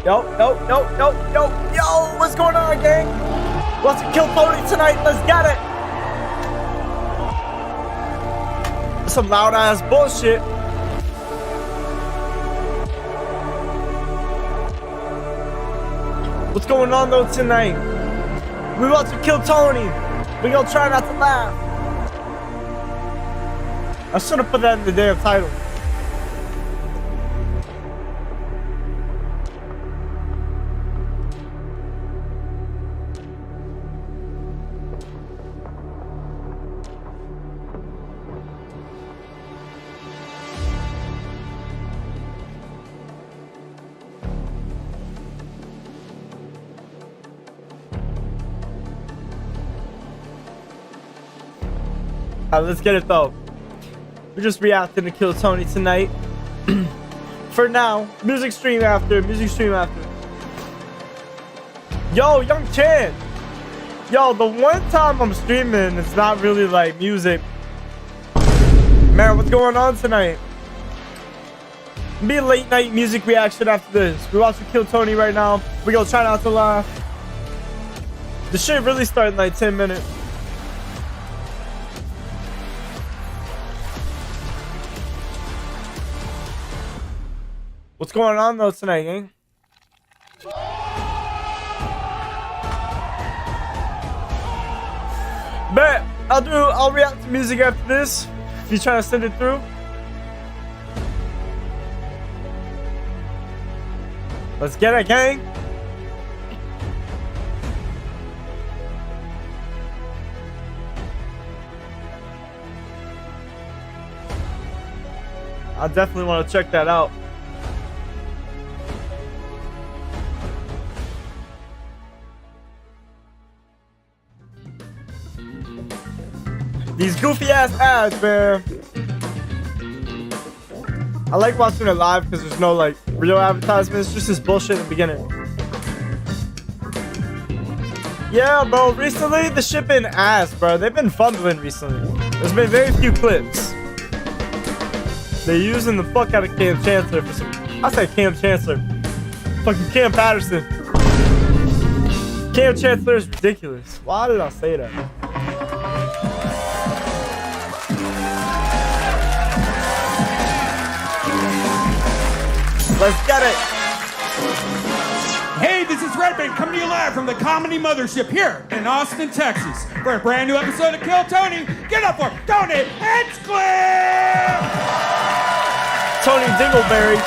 Yo, what's going on, gang? Let's kill Tony tonight. Let's get it. Some loud ass bullshit. What's going on though tonight? We about to kill Tony. We gonna try not to laugh. I should have put that in the damn title. Let's get it though. We're just reacting to Kill Tony tonight. For now, music stream after. Yo, Young Chan. Yo, the one time I'm streaming, it's not really like music. Man, what's going on tonight? Be a late night music reaction after this. We're watching Kill Tony right now. We gonna try not to laugh. The shit really started in like 10 minutes. What's going on though tonight, gang? Bet I'll react to music after this. If you're trying to send it through. Let's get it, gang. I definitely want to check that out. These goofy ass ads, man. I like watching it live because there's no like real advertisements, just this bullshit in the beginning. Yeah, bro, recently the shit been ass, bro. They've been fumbling recently. There's been very few clips. They're using the fuck out of Cam Chancellor for some. I say Cam Chancellor. Fucking Cam Patterson. Cam Chancellor is ridiculous. Why did I say that? Let's get it. Hey, this is Redman coming to you live from the Comedy Mothership here in Austin, Texas for a brand new episode of Kill Tony. Get up for Tony Hinchcliffe! Tony Dingleberry.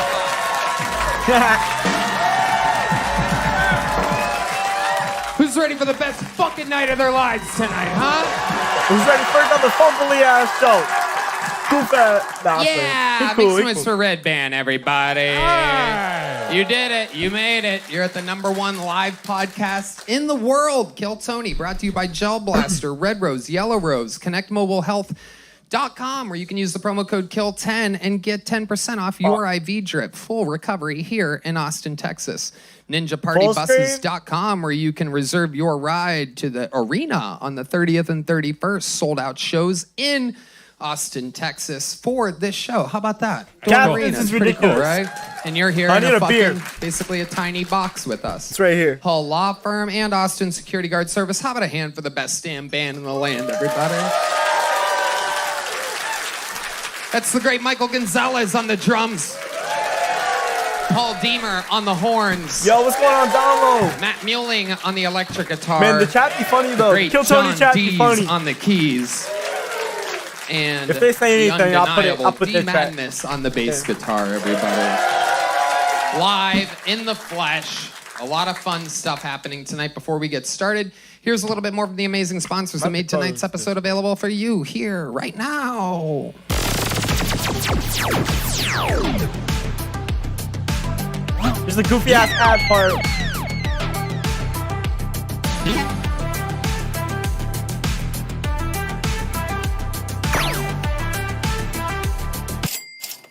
Who's ready for the best fucking night of their lives tonight, huh? Who's ready for another fumbly ass show? Yeah, make some noise for Red Band, everybody. Hi. You did it. You made it. You're at the #1 live podcast in the world. Kill Tony, brought to you by Gel Blaster, Red Rose, Yellow Rose, ConnectMobileHealth.com, where you can use the promo code KILL10 and get 10% off your IV drip. Full recovery here in Austin, Texas. NinjaPartyBuses.com, where you can reserve your ride to the arena on the 30th and 31st. Sold out shows in Austin, Texas for this show. How about that? This is ridiculous, cool, right? And you're here in a beer. Basically a tiny box with us. It's right here. Hull Law Firm and Austin Security Guard Service. How about a hand for the best damn band in the land, everybody? That's the great Michael Gonzalez on the drums. Paul Deemer on the horns. Yo, what's going on down low? Matt Muelling on the electric guitar. Man, the chat be funny though. Great Kill Tony John chat Dees be funny. on the keys. And if they say anything, I'll put D the chat. Madness on the bass guitar, everybody. Live in the flesh. A lot of fun stuff happening tonight. Before we get started, here's a little bit more from the amazing sponsors that made tonight's episode available for you here right now. There's the goofy ass ad part.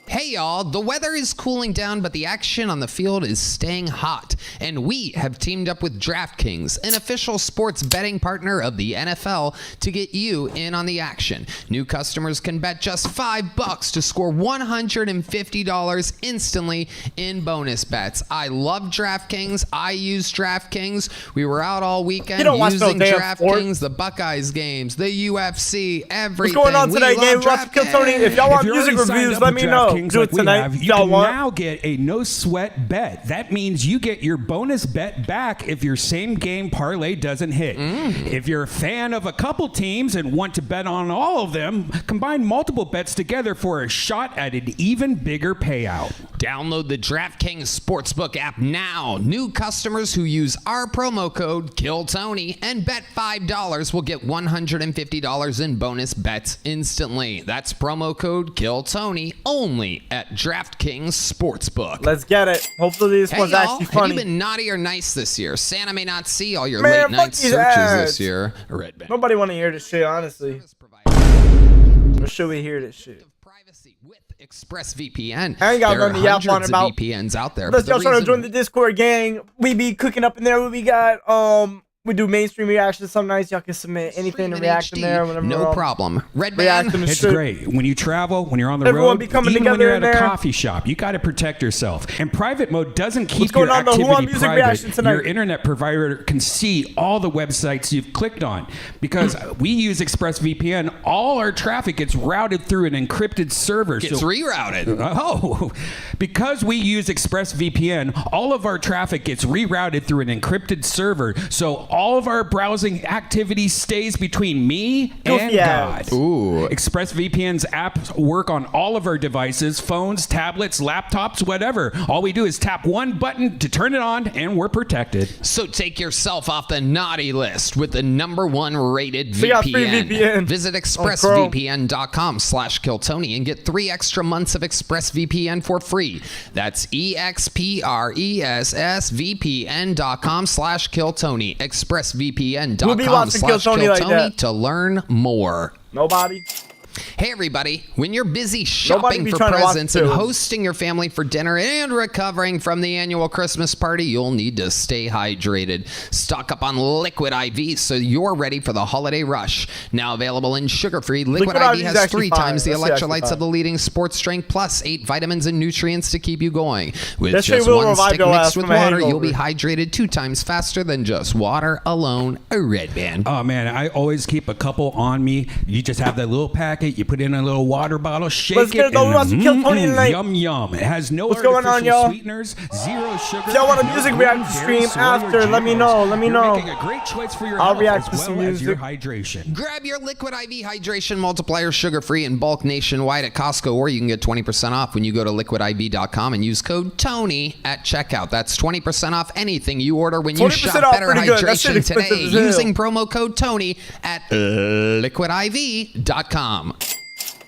Hey, y'all, the weather is cooling down, but the action on the field is staying hot. And we have teamed up with DraftKings, an official sports betting partner of the NFL, to get you in on the action. New customers can bet just $5 to score $150 instantly in bonus bets. I love DraftKings. I use DraftKings. We were out all weekend using DraftKings, the Buckeyes games, the UFC, everything. What's going on today, game? Tony, if y'all want music reviews, let me know. Do it tonight. You can now get a no sweat bet. That means you get your bonus bet back if your same game parlay doesn't hit. If you're a fan of a couple teams and want to bet on all of them, combine multiple bets together for a shot at an even bigger payout. Download the DraftKings Sportsbook app now. New customers who use our promo code KILLTONY and bet $5 will get $150 in bonus bets instantly. That's promo code KILLTONY only at DraftKings Sportsbook. Let's get it. Hopefully this one's actually funny. Have you been naughty or nice this year? Santa may not see all your late night searches this year. Red Band. Nobody want to hear this shit, honestly. Or should we hear this shit? With ExpressVPN. I ain't got nothing to yap on hundreds about. Of VPNs out there. Let's y'all trying to join the Discord gang. We be cooking up in there. We got we do mainstream reactions some nights. Y'all can submit anything to react in there. Whenever no problem. Red Band. It's great. When you travel, when you're on the road, even when you're at a coffee shop, you got to protect yourself. And private mode doesn't keep your activity private. Your internet provider can see all the websites you've clicked on. Because we use ExpressVPN, all our traffic gets routed through an encrypted server. Gets rerouted. Oh, because we use ExpressVPN, all of our traffic gets rerouted through an encrypted server. So all of our browsing activity stays between me and God. Ooh. ExpressVPN's apps work on all of our devices, phones, tablets, laptops, whatever. All we do is tap one button to turn it on, and we're protected. So take yourself off the naughty list with the #1 rated VPN. Visit expressvpn.com/KillTony and get 3 extra months of ExpressVPN for free. That's expressvpn.com/KillTony. expressvpn.com/KillTony to learn more. Nobody. Hey everybody, when you're busy shopping for presents and hosting your family for dinner and recovering from the annual Christmas party, you'll need to stay hydrated. Stock up on Liquid IV so you're ready for the holiday rush. Now available in sugar-free, Liquid IV has 3 times the electrolytes of the leading sports drink, plus 8 vitamins and nutrients to keep you going. With just 1 stick mixed with water, you'll be hydrated 2 times faster than just water alone. A Red Band. Oh man, I always keep a couple on me. You just have that little packet. You put it in a little water bottle, shake it, and yum yum. It has no artificial sweeteners, 0 sugar. If y'all want a music reaction stream after, let me know. Let me know. Making a great choice for your I'll react to some music. Your hydration. Grab your Liquid IV Hydration Multiplier sugar-free in bulk nationwide at Costco, or you can get 20% off when you go to liquidiv.com and use code TONY at checkout. That's 20% off anything you order when you shop Better Hydration today using promo code TONY at liquidiv.com.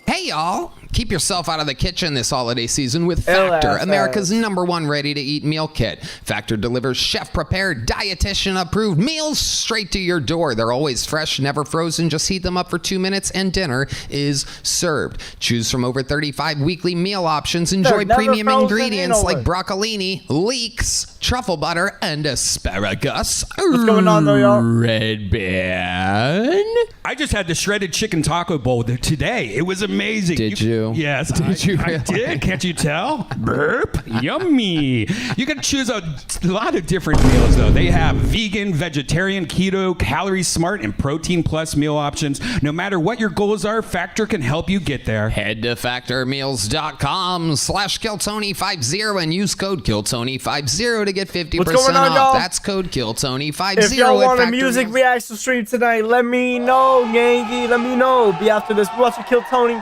Hey y'all, keep yourself out of the kitchen this holiday season with Factor, America's #1 ready-to-eat meal kit. Factor delivers chef-prepared, dietitian-approved meals straight to your door. They're always fresh, never frozen. Just heat them up for 2 minutes and dinner is served. Choose from over 35 weekly meal options. Enjoy premium ingredients like broccolini, leeks, truffle butter, and asparagus. What's going on though, y'all? Red Band. I just had the shredded chicken taco bowl today. It was amazing. Did you? Yes. Did you really? I did. Can't you tell? Burp. Yummy. You can choose a lot of different meals, though. They have vegan, vegetarian, keto, calorie smart, and protein plus meal options. No matter what your goals are, Factor can help you get there. Head to factormeals.com/KillTony50 and use code KillTony50 to get 50% off. Y'all? That's code KillTony50. If y'all want a music reaction stream tonight, let me know, Yankee. Let me know. Be after this. We're watching Kill Tony.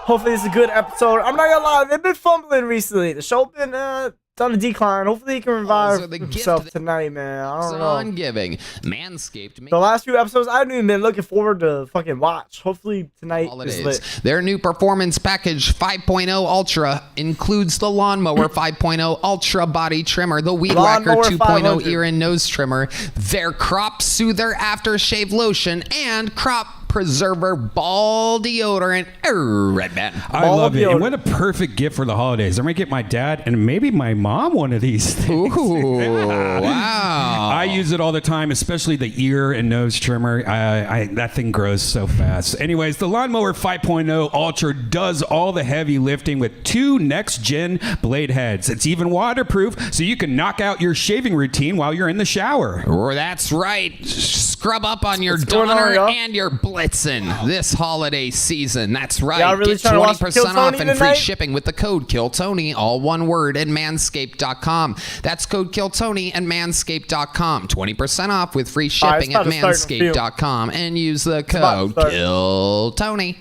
Hopefully it's a good episode. I'm not gonna lie, they've been fumbling recently. The show been on a decline. Hopefully he can revive himself tonight, man. I don't know. On giving. Manscaped. The last few episodes, I haven't even been looking forward to fucking watch. Hopefully tonight is lit. Their new performance package 5.0 Ultra includes the Lawnmower 5.0 Ultra Body Trimmer, the Weed Whacker 2.0 Ear and Nose Trimmer, their Crop Soother Aftershave Lotion, and Crop preserver ball deodorant. Red Band. I love it. And what a perfect gift for the holidays. I'm going to get my dad and maybe my mom one of these things. Ooh, yeah. wow. I use it all the time, especially the ear and nose trimmer. That thing grows so fast. Anyways, the Lawnmower 5.0 Ultra does all the heavy lifting with 2 next-gen blade heads. It's even waterproof, so you can knock out your shaving routine while you're in the shower. That's right. Scrub up on your Donner and your Blitzen this holiday season. That's right. Really get 20% off and free shipping with the code KillTony, all one word, at manscaped.com. That's code KillTony at manscaped.com. 20% off with free shipping at manscaped.com and use the code KillTony.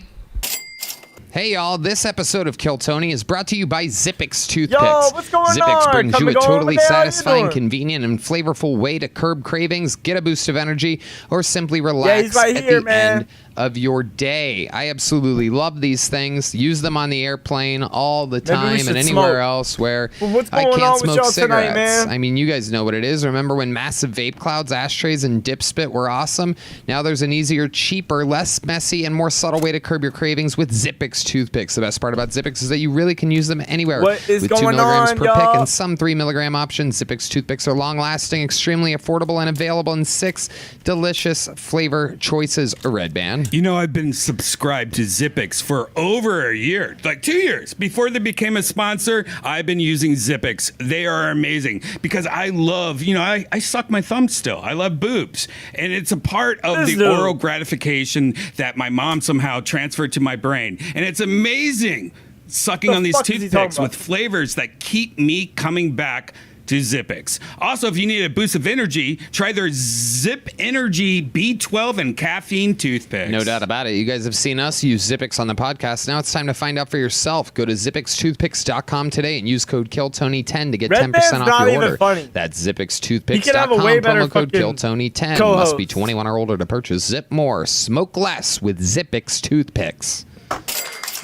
Hey y'all, this episode of Kill Tony is brought to you by Zippix Toothpicks. Yo, what's going Zippix on? brings you a totally satisfying, convenient, and flavorful way to curb cravings, get a boost of energy, or simply relax at the end of your day. I absolutely love these things. Use them on the airplane all the time and anywhere else where I can't smoke cigarettes. Tonight, I mean, you guys know what it is. Remember when massive vape clouds, ashtrays, and dip spit were awesome? Now there's an easier, cheaper, less messy, and more subtle way to curb your cravings with Zippix Toothpicks. The best part about Zippix is that you really can use them anywhere. With 2 milligrams per pick and some 3 milligram options, Zippix Toothpicks are long-lasting, extremely affordable, and available in 6 delicious flavor choices. A Red Band. You know, I've been subscribed to Zippix for over a year, like 2 years. Before they became a sponsor, I've been using Zippix. They are amazing because I love, I suck my thumb still. I love boobs. And it's a part of the oral gratification that my mom somehow transferred to my brain. And it's amazing sucking on these toothpicks with flavors that keep me coming back to Zippix. Also, if you need a boost of energy, try their Zip Energy B12 and caffeine toothpicks. No doubt about it. You guys have seen us use Zippix on the podcast. Now it's time to find out for yourself. Go to zippixtoothpicks.com today and use code KillTony10 to get 10% off your order. Funny. That's zippixtoothpicks.com. Promo code KillTony10. Must be 21 or older to purchase. Zip more, smoke less with Zippix Toothpicks.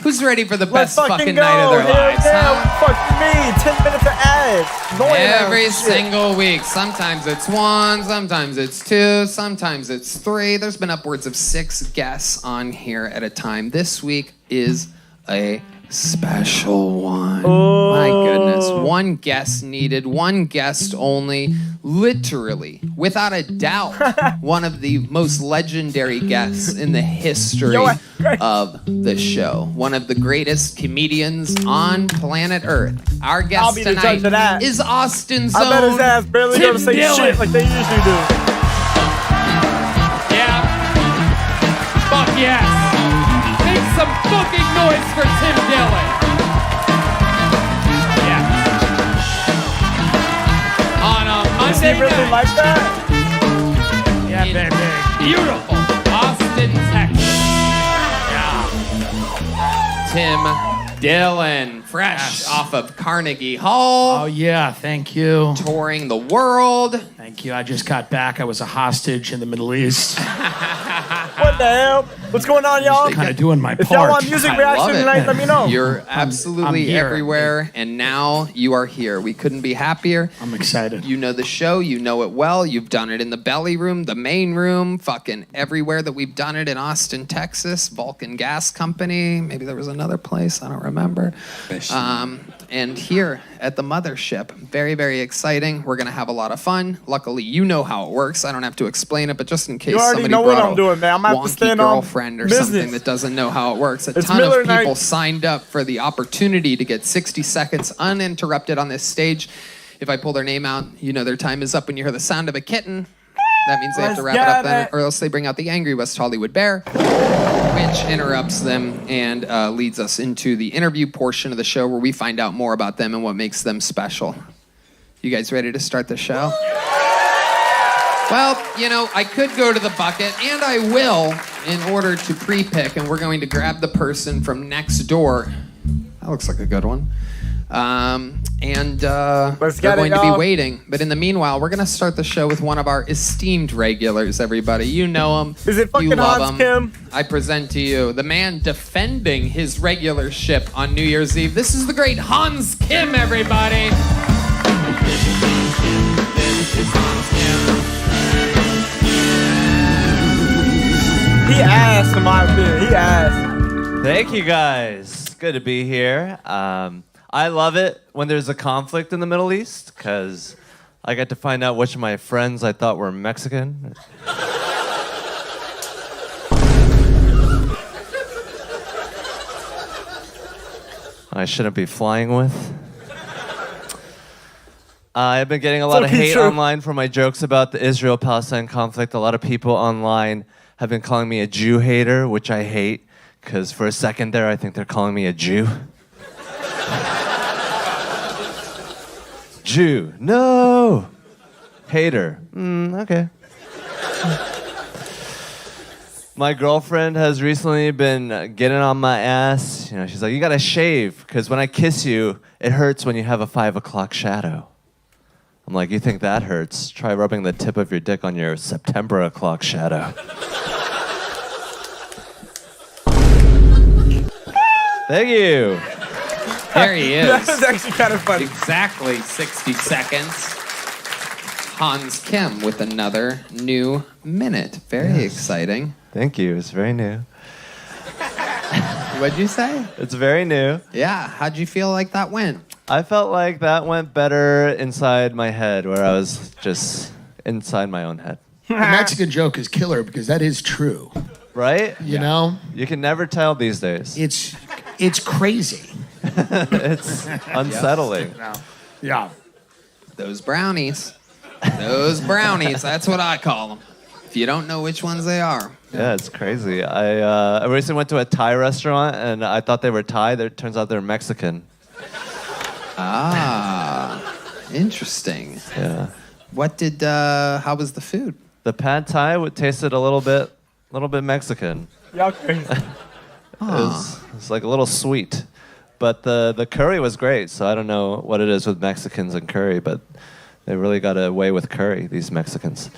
Who's ready for the best fucking night of their lives? Fuck me. 10 minutes of ads. Every single week. Sometimes it's 1, sometimes it's 2, sometimes it's 3. There's been upwards of 6 guests on here at a time. This week is a special one. Oh. My goodness. 1 guest needed, 1 guest only. Literally, without a doubt, one of the most legendary guests in the history of the show. One of the greatest comedians on planet Earth. Our guest tonight is Austin's own I bet his ass barely gonna say shit like they usually do. Yeah. Fuck yes. Make some fucking noise for Tim Dillon. Does he really like that? Yeah, baby. Beautiful. Austin, Texas. Tim Yeah. Dillon, fresh off of Carnegie Hall. Oh, yeah. Thank you. Touring the world. Thank you. I just got back. I was a hostage in the Middle East. What the hell? What's going on, y'all? Kind of doing my part. If y'all want music reaction tonight, let me know. You're absolutely everywhere, and now you are here. We couldn't be happier. I'm excited. You know the show. You know it well. You've done it in the belly room, the main room, fucking everywhere that we've done it in Austin, Texas, Vulcan Gas Company. Maybe there was another place. I don't remember. And here at the mothership. Very, very exciting. We're going to have a lot of fun. Luckily, you know how it works. I don't have to explain it, but just in case somebody brought a wonky girlfriend or something that doesn't know how it works, a ton of people signed up for the opportunity to get 60 seconds uninterrupted on this stage. If I pull their name out, you know their time is up when you hear the sound of a kitten. That means they have to wrap it up then, or else they bring out the angry West Hollywood bear, which interrupts them and leads us into the interview portion of the show where we find out more about them and what makes them special. You guys ready to start the show? Well, you know, I could go to the bucket, and I will, in order to pre-pick, and we're going to grab the person from next door. That looks like a good one. They're going to be waiting. But in the meanwhile, we're going to start the show with one of our esteemed regulars, everybody. You know him. Is it fucking you love Hans him. Kim? I present to you the man defending his regularship on New Year's Eve. This is the great Hans Kim, everybody. This is Hans Kim. He asked in my opinion. He asked. Thank you guys. Good to be here. I love it when there's a conflict in the Middle East because I get to find out which of my friends I thought were Mexican. I shouldn't be flying with. I've been getting a lot of hate online for my jokes about the Israel-Palestine conflict. A lot of people online have been calling me a Jew hater, which I hate, because for a second there, I think they're calling me a Jew. Jew, no! Hater, okay. My girlfriend has recently been getting on my ass. You know, she's like, you gotta shave, because when I kiss you, it hurts when you have a 5 o'clock shadow. I'm like, you think that hurts? Try rubbing the tip of your dick on your September o'clock shadow. Thank you. There he is. That was actually kind of funny. Exactly 60 seconds. Hans Kim with another new minute. Very exciting. Thank you. It's very new. What'd you say? It's very new. Yeah. How'd you feel like that went? I felt like that went better inside my head, where I was just inside my own head. The Mexican joke is killer because that is true. Right? You know? You can never tell these days. It's crazy. It's unsettling. Yeah. Those brownies. Those brownies. That's what I call them. If you don't know which ones they are. Yeah, it's crazy. I recently went to a Thai restaurant, and I thought they were Thai. It turns out they're Mexican. Ah, interesting. Yeah. How was the food? The pad Thai tasted a little bit Mexican. Y'all crazy. It was like a little sweet. But the curry was great, so I don't know what it is with Mexicans and curry, but they really got away with curry, these Mexicans.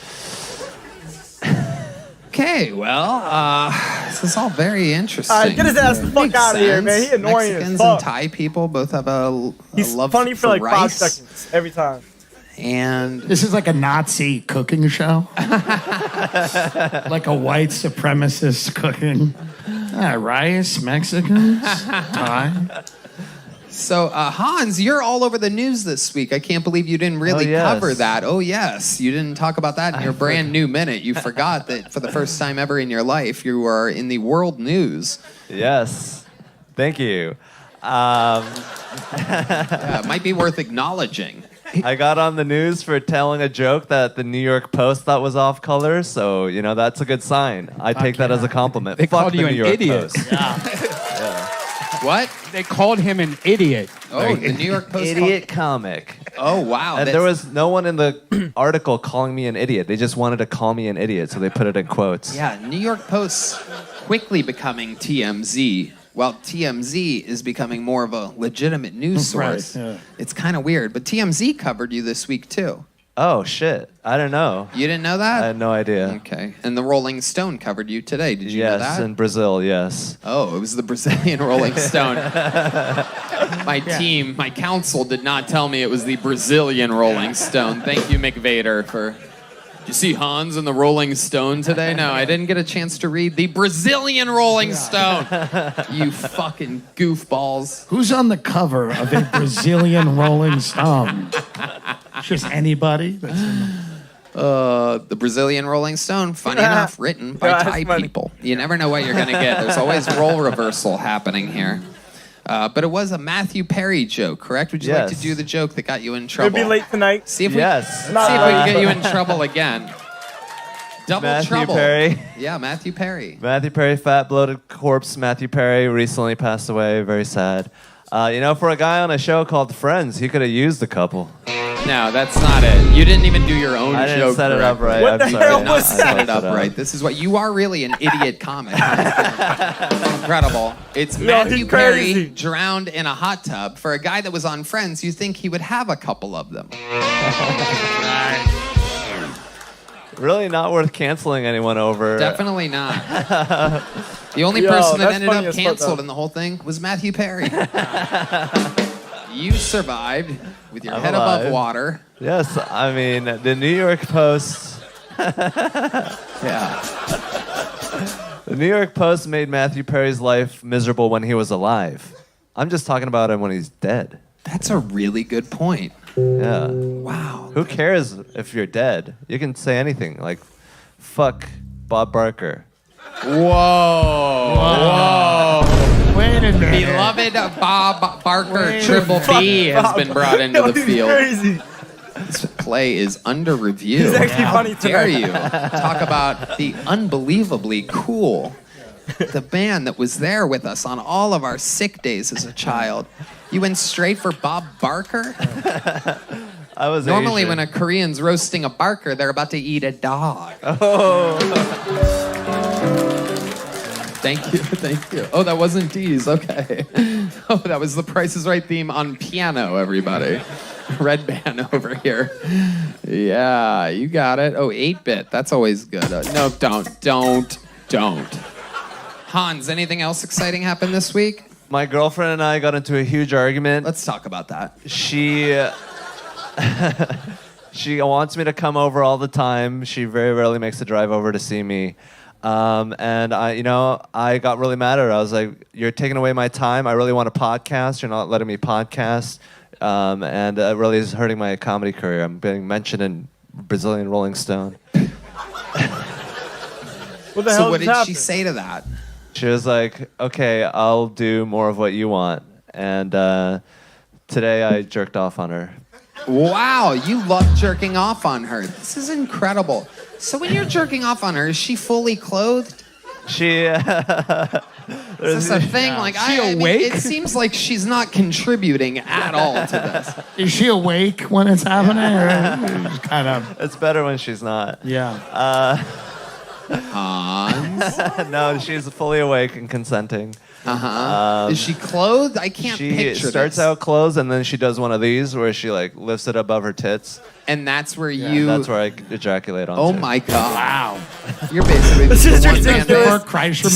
Okay, well, this is all very interesting. Get his ass the fuck Makes out of here, sense. man. He annoying Mexicans as fuck. and Thai people both have a He's love funny for like 5 rice. seconds every time. And This is like a Nazi cooking show. Like a white supremacist cooking. Rice, Mexicans, Thai. so, Hans, you're all over the news this week. I can't believe you didn't really cover that. Oh, yes. You didn't talk about that in your brand new minute. You forgot that for the first time ever in your life, you are in the world news. Yes. Thank you. Yeah, it might be worth acknowledging. I got on the news for telling a joke that the New York Post thought was off color, so, you know, that's a good sign. I take that as a compliment. They Fuck called the you New an York idiot. Post. What? They called him an idiot. Oh, the New York Post. Idiot comic. Oh, wow. And there was no one in the article calling me an idiot. They just wanted to call me an idiot, so they put it in quotes. Yeah, New York Post quickly becoming TMZ. While TMZ is becoming more of a legitimate news source. Right, yeah. It's kind of weird. But TMZ covered you this week, too. Oh, shit. I don't know. You didn't know that? I had no idea. Okay. And the Rolling Stone covered you today. Did you know Yes, that? in Brazil, yes. Oh, it was the Brazilian Rolling Stone. My team, my council did not tell me it was the Brazilian Rolling Stone. Thank you, McVader, for... You see Hans in the Rolling Stone today? No, I didn't get a chance to read the Brazilian Rolling Stone. You fucking goofballs. Who's on the cover of a Brazilian Rolling Stone? Just anybody? The Brazilian Rolling Stone, funny enough, written by Thai people. You never know what you're going to get. There's always role reversal happening here. But it was a Matthew Perry joke, correct? Would you like to do the joke that got you in trouble? It'll be late tonight. See if we Yes. see if we can get you in trouble again. Double Matthew trouble. Perry. Yeah, Matthew Perry. Matthew Perry, fat, bloated corpse. Matthew Perry recently passed away. Very sad. You know, for a guy on a show called Friends, he could have used a couple. No, that's not it. You didn't even do your own I joke. didn't set it up right. What I'm the sorry. hell Not was set that? it up right. This is what you are really an idiot comic. Incredible. It's Matthew he's Perry crazy. drowned in a hot tub. For a guy that was on Friends, you think he would have a couple of them. Really not worth canceling anyone over. Definitely not. The only Yo, person that that's ended funny up as fuck, canceled though. in the whole thing was Matthew Perry. You survived with your head above alive. water. Yes, I mean, the New York Post. Yeah. The New York Post made Matthew Perry's life miserable when he was alive. I'm just talking about him when he's dead. That's a really good point. Yeah. Wow. Who cares if you're dead? You can say anything, like, fuck Bob Barker. Whoa. Wait a minute. Beloved Bob Barker Triple B has been brought into the field. Crazy. This play is under review. He's actually funny How dare tonight. you talk about the unbelievably cool, the band that was there with us on all of our sick days as a child. You went straight for Bob Barker? I was Normally Asian. when a Korean's roasting a Barker, they're about to eat a dog. Thank you. Oh, that wasn't D's, okay. Oh, that was the Price is Right theme on piano, everybody. Red band over here. Yeah, you got it. Oh, 8-bit, that's always good. No, don't. Hans, anything else exciting happened this week? My girlfriend and I got into a huge argument. Let's talk about that. She wants me to come over all the time. She very rarely makes the drive over to see me. And I got really mad at her. I was like, "You're taking away my time. I really want to podcast. You're not letting me podcast." And it really is hurting my comedy career. I'm being mentioned in Brazilian Rolling Stone. What the So hell what just did happened? she say to that? She was like, "Okay, I'll do more of what you want." And today I jerked off on her. Wow, you love jerking off on her. This is incredible. So when you're jerking off on her, is she fully clothed? She. Is this a thing? Like, I mean, awake? it seems like she's not contributing at all to this. Is she awake when it's happening? Or just kind of. It's better when she's not. Yeah. Hans? No, she's fully awake and consenting. Is she clothed? I can't She picture starts this. out clothed and then she does one of these where she like lifts it above her tits. And that's where That's where I ejaculate on. Oh my God. Wow. You're basically This is one man ridiculous. band. Before Kreischer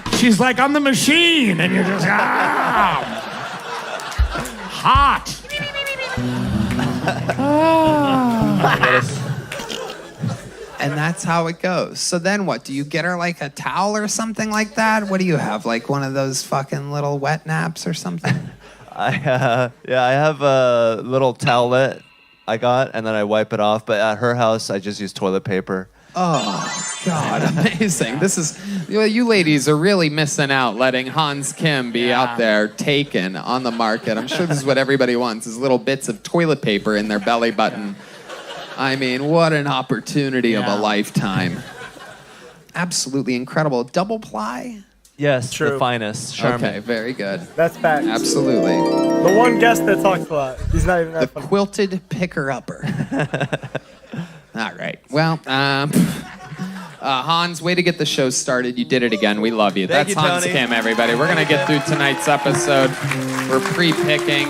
moves. She's like, "I'm the machine," and you're just hot. And that's how it goes. So then what? Do you get her like a towel or something like that? What do you have? Like one of those fucking little wet naps or something? I have a little towelette I got and then I wipe it off. But at her house, I just use toilet paper. Oh, God, amazing. This is, you ladies are really missing out letting Hans Kim be out there taken on the market. I'm sure this is what everybody wants, is little bits of toilet paper in their belly button. I mean, what an opportunity of a lifetime. Absolutely incredible. Double ply? Yes, True. the finest. Charmin. Okay, very good. That's facts. Absolutely. The one guest that talks a lot. He's not even The that funny. quilted picker-upper. All right. Well, Hans, way to get the show started. You did it again. We love you. Thank That's you, Hans Tony. Kim, everybody. We're going to get through tonight's episode. We're pre-picking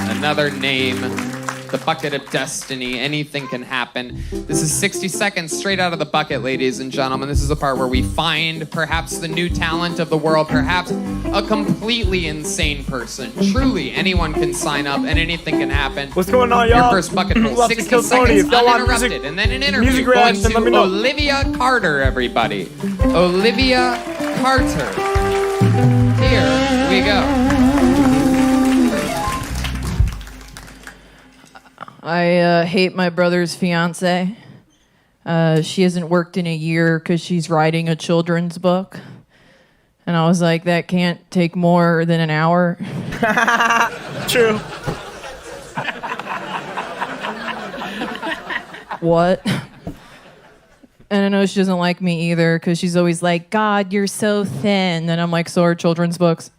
another name, the bucket of destiny. Anything can happen. This is 60 seconds straight out of the bucket, ladies and gentlemen. This is the part where we find perhaps the new talent of the world, perhaps a completely insane person. Truly, anyone can sign up and anything can happen. What's going on, Your y'all? first bucket full, Love to 60 kill Tony. seconds If y'all want uninterrupted, music- and then an interview music going reaction, to let me know. Olivia Carter, everybody. Olivia Carter. Here we go. I hate my brother's fiance. She hasn't worked in a year because she's writing a children's book. And I was like, that can't take more than an hour. True. What? And I know she doesn't like me either because she's always like, God, you're so thin. And I'm like, so are children's books.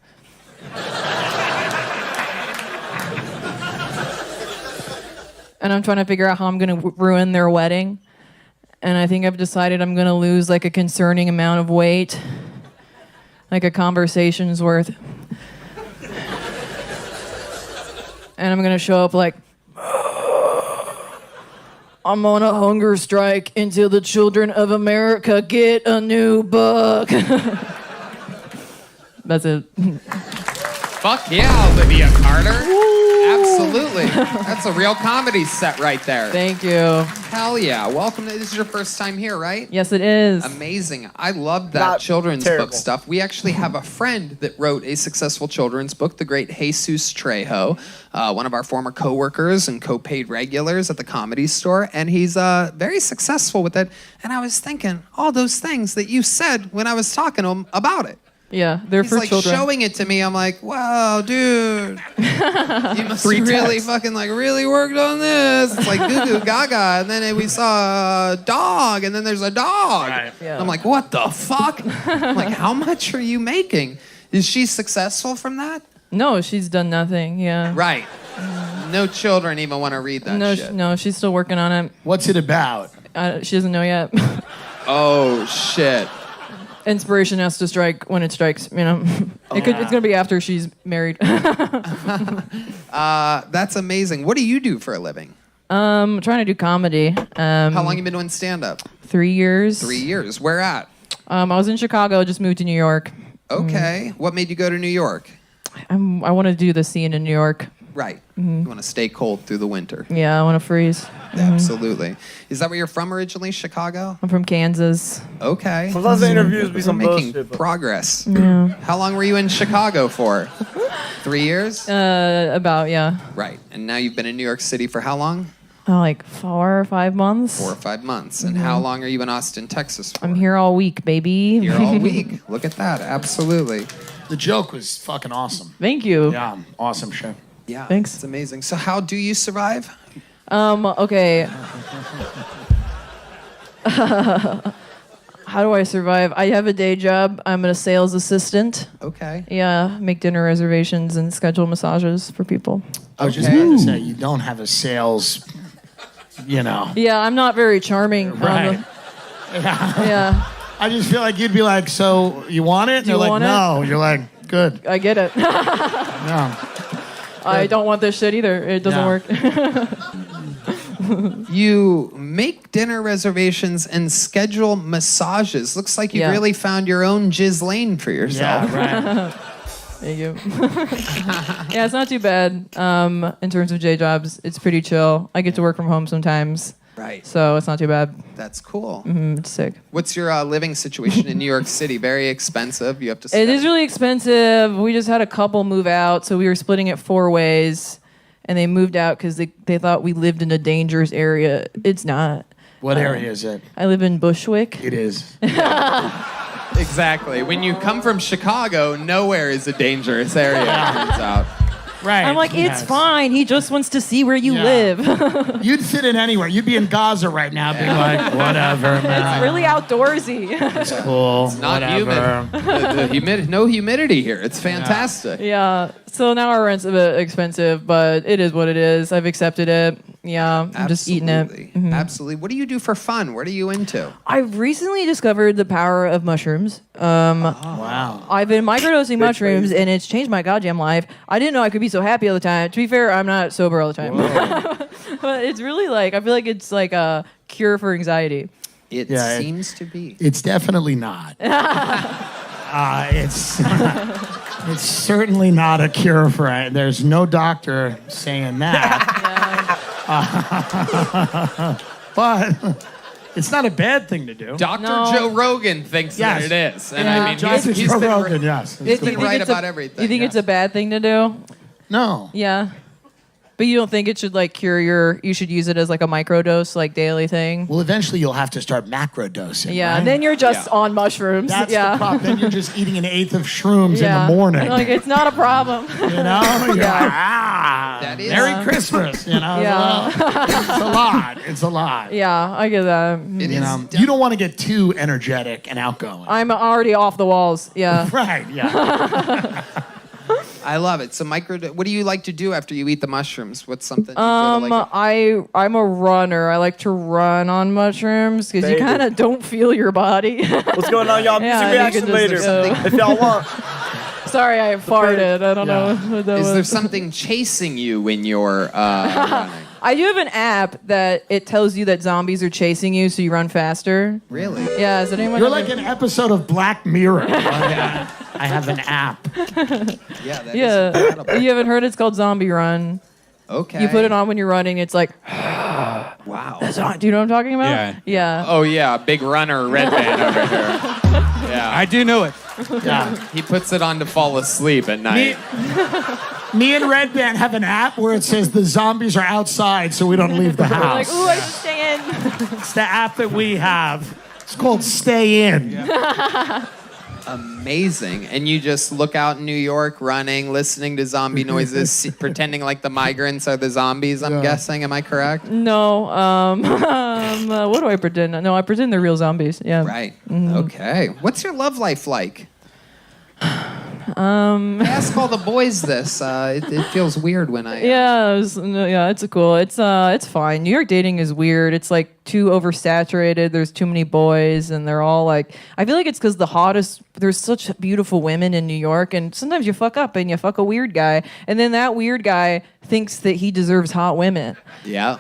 And I'm trying to figure out how I'm going to ruin their wedding. And I think I've decided I'm going to lose like a concerning amount of weight. Like a conversation's worth. And I'm going to show up like, I'm on a hunger strike until the children of America get a new book. That's it. Fuck yeah, Olivia Carter. Absolutely. That's a real comedy set right there. Thank you. Hell yeah. Welcome. This is your first time here, right? Yes, it is. Amazing. I love that Not children's terrible. book stuff. We actually have a friend that wrote a successful children's book, the great Jesus Trejo, one of our former coworkers and co-paid regulars at the Comedy Store, and he's very successful with it. And I was thinking all those things that you said when I was talking to him about it. Yeah, they're He's for like children. showing it to me. I'm like, wow, dude, you must really fucking like really worked on this. It's like goo goo gaga, and then we saw a dog, and then there's a dog. Right. Yeah. I'm like, what the fuck? I'm like, how much are you making? Is she successessul from that? No, she's done nothing. Yeah. Right. No children even want to read that No, shit. no, she's still working on it. What's it about? She doesn't know yet. Oh shit. Inspiration has to strike when it strikes. You know, it's gonna be after she's married. That's amazing. What do you do for a living? Trying to do comedy. How long you been doing stand-up? 3 years. 3 years. Where at? I was in Chicago. Just moved to New York. Okay. What made you go to New York? I want to do the scene in New York. Right. You want to stay cold through the winter. Yeah, I want to freeze. Absolutely. Is that where you're from originally, Chicago? I'm from Kansas. Okay. Sometimes the interviews be We're some making bullshit. But progress. Yeah. How long were you in Chicago for? 3 years? About yeah, Right. And now you've been in New York City for how long? like 4 or 5 months. 4 or 5 months. And how long are you in Austin, Texas for? I'm here all week, baby. Here all week. Look at that. Absolutely. The joke was fucking awesome. Thank you. Yeah, awesome show. Yeah. Thanks. It's amazing. So how do you survive? Okay. How do I survive? I have a day job. I'm a sales assistant. Okay. Yeah, make dinner reservations and schedule massages for people. I was just Okay. about to say, you don't have a sales, you know. Yeah, I'm not very charming. Right. Yeah, I just feel like you'd be like, so you want it? And you they're like, want it? no. You're like, good. I get it. No. I don't want this shit either. It doesn't Yeah. work. You make dinner reservations and schedule massages. Looks like you Yeah. really found your own jizz lane for yourself. Yeah, right. Thank you. Yeah, it's not too bad. In terms of day jobs, it's pretty chill. I get to work from home sometimes, Right. so it's not too bad. That's cool. It's sick. What's your living situation in New York City? Very expensive. You have to. It is really expensive. We just had a couple move out, so we were splitting it 4 ways, and they moved out because they thought we lived in a dangerous area. It's not. What area is it? I live in Bushwick. It is. Exactly. When you come from Chicago, nowhere is a dangerous area. It turns out. Right. I'm like, it's Yes. fine. He just wants to see where you Yeah. live. You'd fit in anywhere. You'd be in Gaza right now, being like, whatever, man. Really outdoorsy. It's cool. Not whatever. humid. No humidity here. It's fantastic. Yeah. So now our rent's a bit expensive, but it is what it is. I've accepted it. Yeah. I'm just eating it. Absolutely. Absolutely. What do you do for fun? What are you into? I've recently discovered the power of mushrooms. Wow. I've been microdosing mushrooms, and it's changed my goddamn life. I didn't know I could be so happy all the time. To be fair, I'm not sober all the time. But it's really like, I feel like it's like a cure for anxiety. It Yeah, seems to be. It's definitely not. It's it's certainly not a cure for it. There's no doctor saying that. But it's not a bad thing to do. Dr. No. Joe Rogan thinks Yes. that it is. And Yeah. I mean, Dr. he's Joe been, Rogan, yes. he's been You think right it's about a- everything. You think it's a bad thing to do? No. Yeah. But you don't think it should like you should use it as like a microdose, like daily thing? Well, eventually you'll have to start macro dosing. Yeah. right? Then you're just Yeah. on mushrooms. That's yeah. the problem. Then you're just eating an eighth of shrooms Yeah. in the morning. Like it's not a problem. you know? You're like, That is- Merry Christmas. You know? Yeah. It's a lot. It's a lot. Yeah, I get that. It You is know, you don't want to get too energetic and outgoing. I'm already off the walls. Yeah. Right, yeah. I love it. So what do you like to do after you eat the mushrooms? What's something you feel like? I'm a runner. I like to run on mushrooms because you Baby. kind of don't feel your body. What's going on, y'all? Music Yeah, I think reaction it just later looks so- if y'all want. Sorry, I farted. I don't know what that Is was. there something chasing you when you're running? I do have an app that it tells you that zombies are chasing you, so you run faster. Really? Yeah, is that anyone? You're like an episode of Black Mirror. I have an app. Yeah. That is Yeah, incredible. you haven't heard? It's called Zombie Run. Okay. You put it on when you're running. It's like, Wow. do you know what I'm talking about? Yeah. Yeah. Oh yeah, big runner, red band over here. Yeah. I do know it. Yeah. He puts it on to fall asleep at night. Me and Red Band have an app where it says the zombies are outside, so we don't leave the We're like, house. ooh, I should stay in. It's the app that we have. It's called Stay In. Amazing. And you just look out in New York running, listening to zombie noises, pretending like the migrants are the zombies, I'm guessing. Am I correct? No. What do I pretend? No, I pretend they're real zombies. Yeah. Right. Okay. What's your love life like? I ask all the boys this. It feels weird when I. Yeah, it's cool. It's fine. New York dating is weird. It's like too oversaturated. There's too many boys, and they're all like. I feel like it's because there's such beautiful women in New York, and sometimes you fuck up and you fuck a weird guy, and then that weird guy thinks that he deserves hot women, Yeah.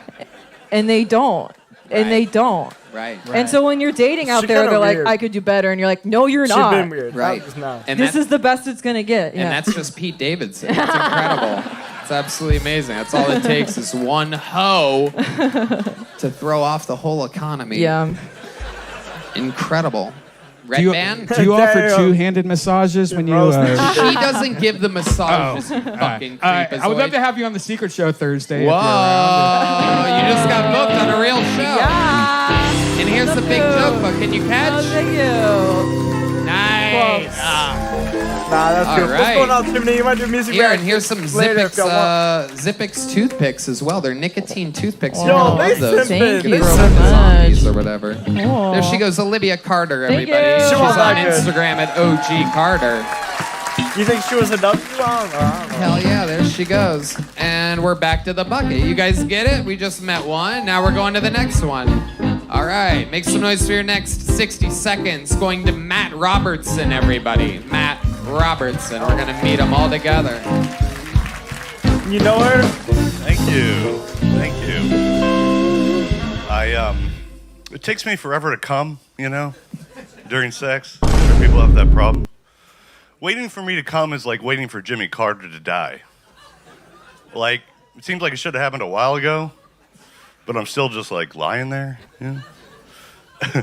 and they don't, and they don't. Right. And so when you're dating out She there, kinda they're like, weird. I could do better, and you're like, no, you're She's not. been weird. Right. Not just now. And This that- is the best it's gonna get. Yeah. And that's just Pete Davidson. That's incredible. It's absolutely amazing. That's all it takes is one hoe to throw off the whole economy. yeah. Incredible. Red Band? Do you offer Damn. two-handed massages when you? She doesn't give the massages. Fucking creep. I would love to have you on the Secret Show Thursday. Whoa! If you're around. You just got booked on a real show. Yeah. And here's the big notebook. Can you Oh, catch? thank you. Nice. Nah, that's All good. What's right. going on, Timmy? You might do music Here, and reaction here's some later if y'all want. Zippix toothpicks as well. They're nicotine toothpicks. Yo, You're gonna they love those. sent Thank it. you They Throw so in the zombies much. or whatever. Aw. There she goes, Olivia Carter, Thank everybody. you. She's She was on that good. Instagram at OG Carter. You think she was a W? I don't know. Hell yeah, there she goes. And we're back to the bucket. You guys get it? We just met one. Now we're going to the next one. All right, make some noise for your next 60 seconds. Going to Matt Robertson, everybody. Matt Robertson. We're going to meet them all together. You know her? Thank you. Thank you. It takes me forever to come, you know, during sex. I'm sure people have that problem. Waiting for me to come is like waiting for Jimmy Carter to die. Like, it seems like it should have happened a while ago, but I'm still just like lying there, you know?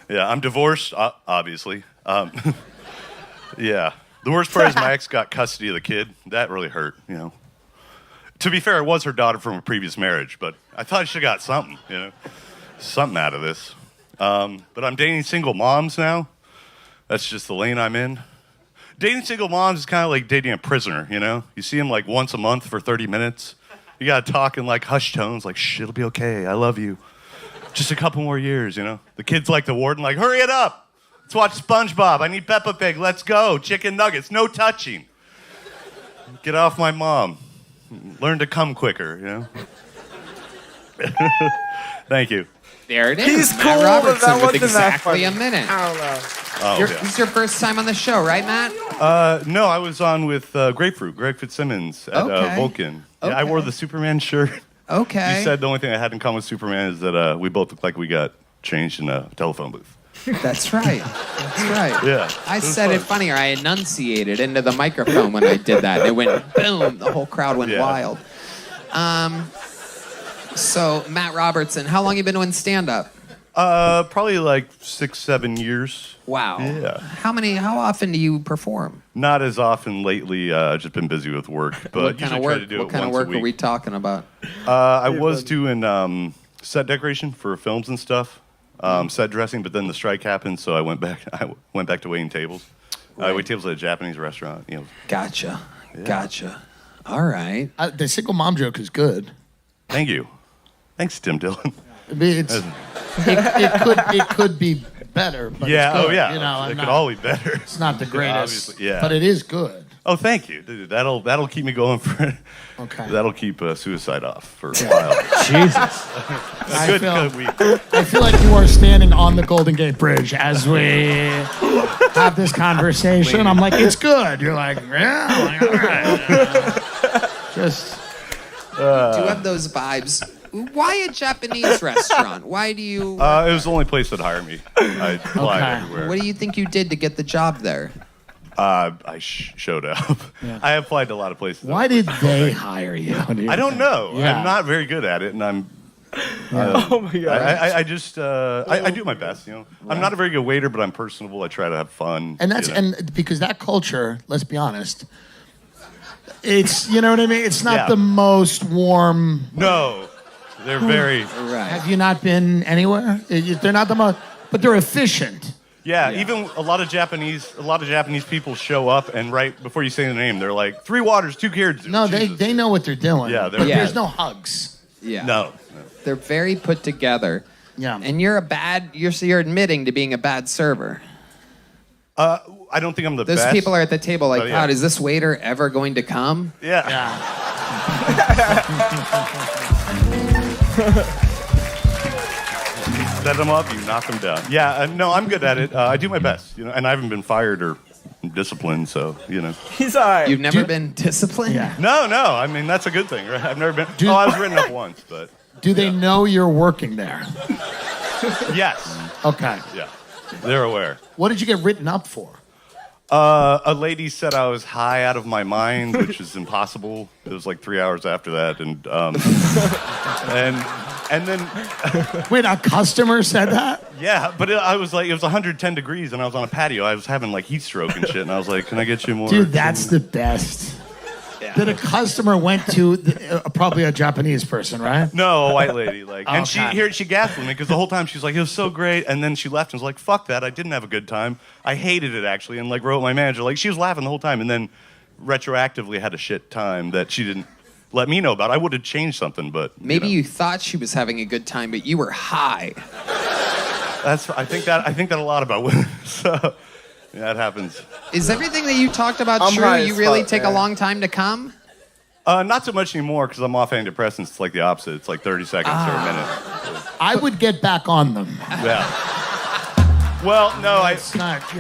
Yeah, I'm divorced, obviously. Yeah. The worst part is my ex got custody of the kid. That really hurt, you know. To be fair, it was her daughter from a previous marriage, but I thought I should have got something, you know, something out of this. But I'm dating single moms now. That's just the lane I'm in. Dating single moms is kind of like dating a prisoner, you know? You see them like once a month for 30 minutes. You got to talk in like hushed tones, like, shh, it'll be okay, I love you. Just a couple more years, you know? The kid's like the warden, like, hurry it up. Let's watch SpongeBob. I need Peppa Pig. Let's go. Chicken nuggets. No touching. Get off my mom. Learn to come quicker, you know? Thank you. There it is. He's Matt cool, but Robertson that with wasn't that exactly funny. a minute. I don't know. Oh, This is your first time on the show, right, Matt? No, I was on with Greg Fitzsimmons at Okay. Vulcan. Yeah, I Okay. wore the Superman shirt. Okay. You said the only thing I had in common with Superman is that we both look like we got changed in a telephone booth. That's right. That's right. Yeah. I It was said it fun. funnier. I enunciated into the microphone when I did that. It went boom. The whole crowd went Yeah. wild. So, Matt Robertson, how long you been doing stand-up? Probably like 6-7 years. Wow. Yeah. How often do you perform? Not as often lately. I've just been busy with work, but What kind usually of try work? to do What it kind of once work a week. are we talking about? I was doing set decoration for films and stuff, set dressing, but then the strike happened, so I went back. I went back to waiting tables. I wait tables at a Japanese restaurant. You know, Gotcha. Gotcha. All right. The single mom joke is good. thank you, thanks, Tim Dillon. I mean, it could be better. But Yeah. it's good. Oh yeah. You know, it could all be better. it's not the greatest. Obviously, yeah. But it is good. Oh, thank you. Dude, that'll keep me going for. Okay. That'll keep suicide off for a while. Jesus. I Good feel- week. I feel like you are standing on the Golden Gate Bridge as we have this conversation. I'm like, it's good. You're like, yeah. I'm like, all right. Just. Do you have those vibes? Why a Japanese restaurant? Why do you... It was the only place that hired me. I applied everywhere. What do you think you did to get the job there? I showed up. Yeah. I applied to a lot of places. Why did they hire you? I don't know. Yeah. I'm not very good at it, and I'm... oh my God. I just I do my best, you know. Right. I'm not a very good waiter, but I'm personable. I try to have fun. And that's and because that culture, let's be honest, it's you know what I mean. It's not the most warm. No, they're very. Right. Have you not been anywhere? They're not the most, but they're efficient. Yeah, even a lot of Japanese people show up, and right before you say the name, they're like 3 waters, 2 kids. No, they know what they're doing. Yeah, but there's no hugs. Yeah. No. They're very put together. Yeah. And you're admitting to being a bad server. I don't think I'm the best. Those people are at the table like, yeah. God, is this waiter ever going to come? Yeah. Set them up, you knock them down. Yeah, no, I'm good at it. I do my best, you know, and I haven't been fired or disciplined, so, you know. He's all right. You've never been disciplined? Yeah. No, I mean, that's a good thing, right? I've never been. I was written up once, but. Do they know you're working there? Yes. Okay. Yeah. They're aware. What did you get written up for? A lady said I was high out of my mind, which is impossible. It was like 3 hours after that, and then. Wait, a customer said that? Yeah, but I was like, it was 110 degrees, and I was on a patio. I was having like heat stroke and shit, and I was like, "Can I get you more?" Dude, that's the best. Yeah. That a customer went to probably a Japanese person, right? No, a white lady. And okay. she gasped me because the whole time she's like, "It was so great," and then she left and was like, "Fuck that! I didn't have a good time. I hated it actually," and like wrote my manager. Like she was laughing the whole time, and then retroactively had a shit time that she didn't let me know about. I would have changed something, but maybe you thought she was having a good time, but you were high. I think that a lot about women. So. Yeah, it happens. Is everything that you talked about true? You really take a long time to come? Not so much anymore because I'm off antidepressants. It's like the opposite. It's like 30 seconds or a minute. I would get back on them. Yeah. Well, no,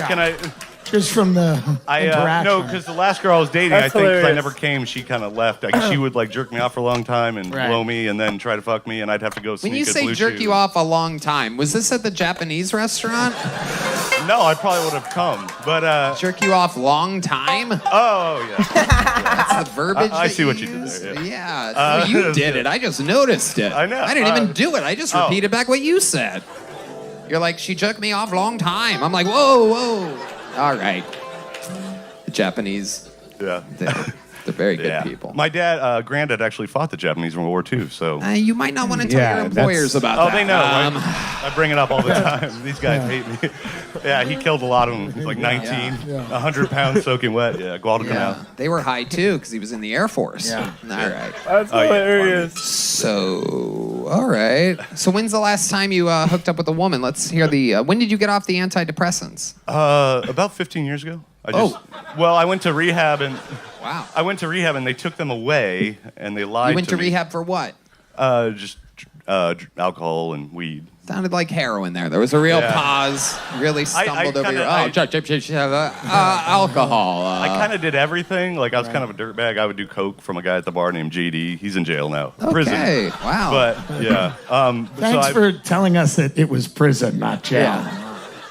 can I? Just from the interaction. No, because the last girl I was dating, That's I think because I hilarious. never came, she kind of left. She would like jerk me off for a long time and blow me and then try to fuck me, and I'd have to go sneak When you a say blue jerk chew. you off a long time, was this at the Japanese restaurant? No, I probably would have come, but jerk you off long time? Oh yeah. That's the verbiage. I see that what you you did use? there, Yeah. You did it. I just noticed it. I know. I didn't even do it. I just repeated back what you said. You're like, she jerked me off long time. I'm like, whoa. All right. The Japanese, Yeah. they're very good people. My dad, granddad actually fought the Japanese in World War II, so. You might not want to tell your employers about that. Oh, they know. I bring it up all the time. These guys hate me. Yeah, he killed a lot of them. He's like 19, 100 pounds soaking wet. Yeah, Guadalcanal. They were high too because he was in the Air Force. Yeah. All right. That's hilarious. So, all right. So, when's the last time you hooked up with a woman? Let's hear the. When did you get off the antidepressants? About 15 years ago. Well, I went to rehab and. Wow. I went to rehab and they took them away and they lied. You went to me. rehab for what? Just alcohol and weed. Sounded like heroin there. There was a real pause. Really stumbled over your. Alcohol. I kind of did everything. Like I was kind of a dirtbag. I would do coke from a guy at the bar named GD. He's in jail now. Prison. Okay. Wow. But yeah. Thanks for telling us that it was prison, not jail.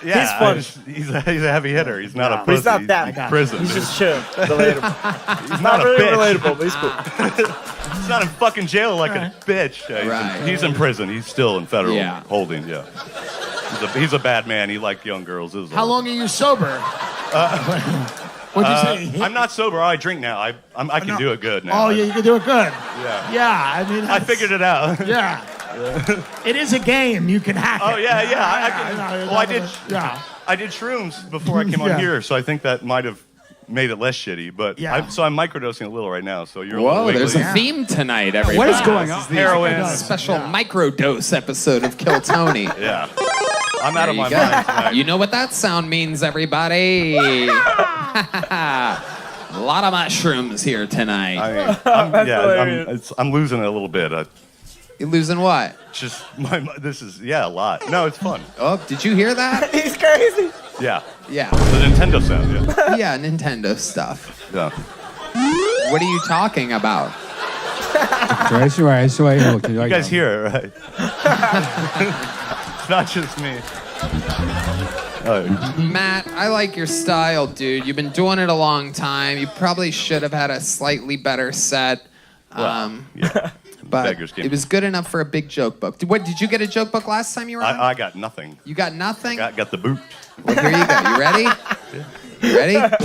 Yeah, He's fun. He's a heavy hitter. He's not a pussy. He's not that. Prison. He's just chill. Relatable. He's Not not really a bitch. relatable, but he's cool. He's not in fucking jail like a bitch. Yeah, he's in prison. He's still in federal holding. Yeah. He's a bad man. He liked young girls. How long are you sober? What'd you say? I'm not sober. I drink now. I can do it good now. Oh, yeah, you can do it good. Yeah. Yeah, I mean. I figured it out. Yeah. It is a game. You can hack it. Oh, yeah. I can. Well, I did. Yeah. I did shrooms before I came on here, so I think that might have made it less shitty. But so I'm microdosing a little right now. So you're. Whoa, there's a theme tonight, everybody. What is going on? Heroin. Special microdose episode of Kill Tony. Yeah. I'm out of my There you mind go. tonight. You know what that sound means, everybody. A lot of mushrooms here tonight. I'm losing it a little bit. You losing what? Just this is a lot. No, it's fun. Oh, did you hear that? He's crazy. Yeah. Yeah. The Nintendo sound, yeah. Yeah, Nintendo stuff. Yeah. What are you talking about? You guys hear it, right? It's not just me. Oh. Matt, I like your style, dude. You've been doing it a long time. You probably should have had a slightly better set. Yeah. But Beggars can't- it was good enough for a big joke book. Did you get a joke book last time you were on? I got nothing. You got nothing? Got the boot. Well, here you go. You ready? You ready? Got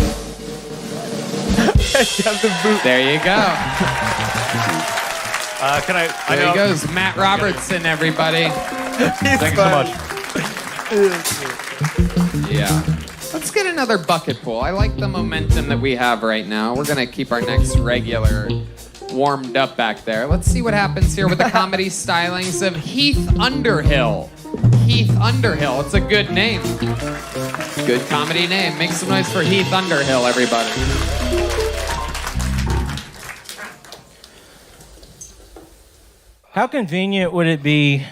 the boot. There you go. Can I? There he goes. Matt Robertson, everybody. Thank you so much. Yeah. Let's get another bucket pool. I like the momentum that we have right now. We're going to keep our next regular warmed up back there. Let's see what happens here with the comedy stylings of Heath Underhill. Heath Underhill. It's a good name. Good comedy name. Make some noise for Heath Underhill, everybody. How convenient would it be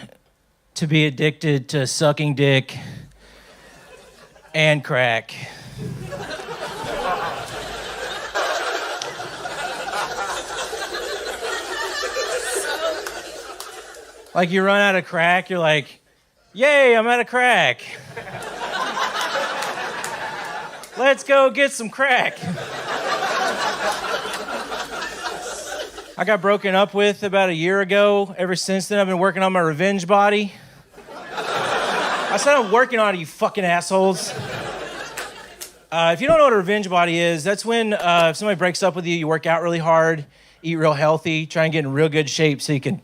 to be addicted to sucking dick and crack? Like you run out of crack, you're like, yay, I'm out of crack. Let's go get some crack. I got broken up with about a year ago. Ever since then, I've been working on my revenge body. I said I'm working on it, you fucking assholes. If you don't know what a revenge body is, that's when if somebody breaks up with you, you work out really hard, eat real healthy, try and get in real good shape so you can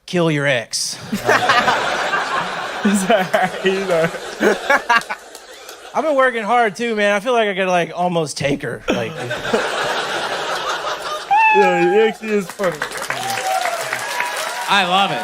kill your ex. I've been working hard too, man. I feel like I could like almost take her. Like, yeah, he actually is funny. I love it.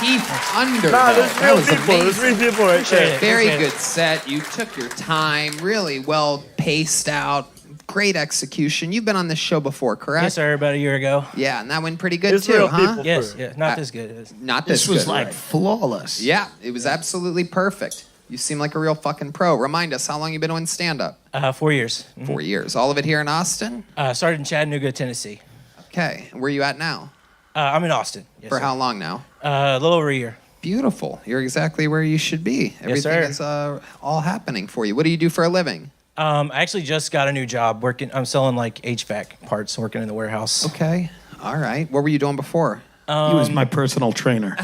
Heath Underhill. Nah, there's That real was people. There's amazing. real people right there. Very good set. You took your time, really well paced out. Great execution. You've been on this show before, correct? yes, sir, about a year ago. Yeah, and that went pretty good It's too, real huh? people. Yes, yeah, not this good. Not this, This was good, like right? flawless. Yeah, it was absolutely perfect. You seem like a real fucking pro. Remind us, how long you been doing stand-up? 4 years. 4 years. All of it here in Austin? Started in Chattanooga, Tennessee. Okay. Where are you at now? I'm in Austin. Yes, For sir. how long now? A little over a year. Beautiful. You're exactly where you should be. Everything sir. is all happening for you. What do you do for a living? I actually just got a new job working. I'm selling like HVAC parts, working in the warehouse. Okay. All right. What were you doing before? He was my personal trainer.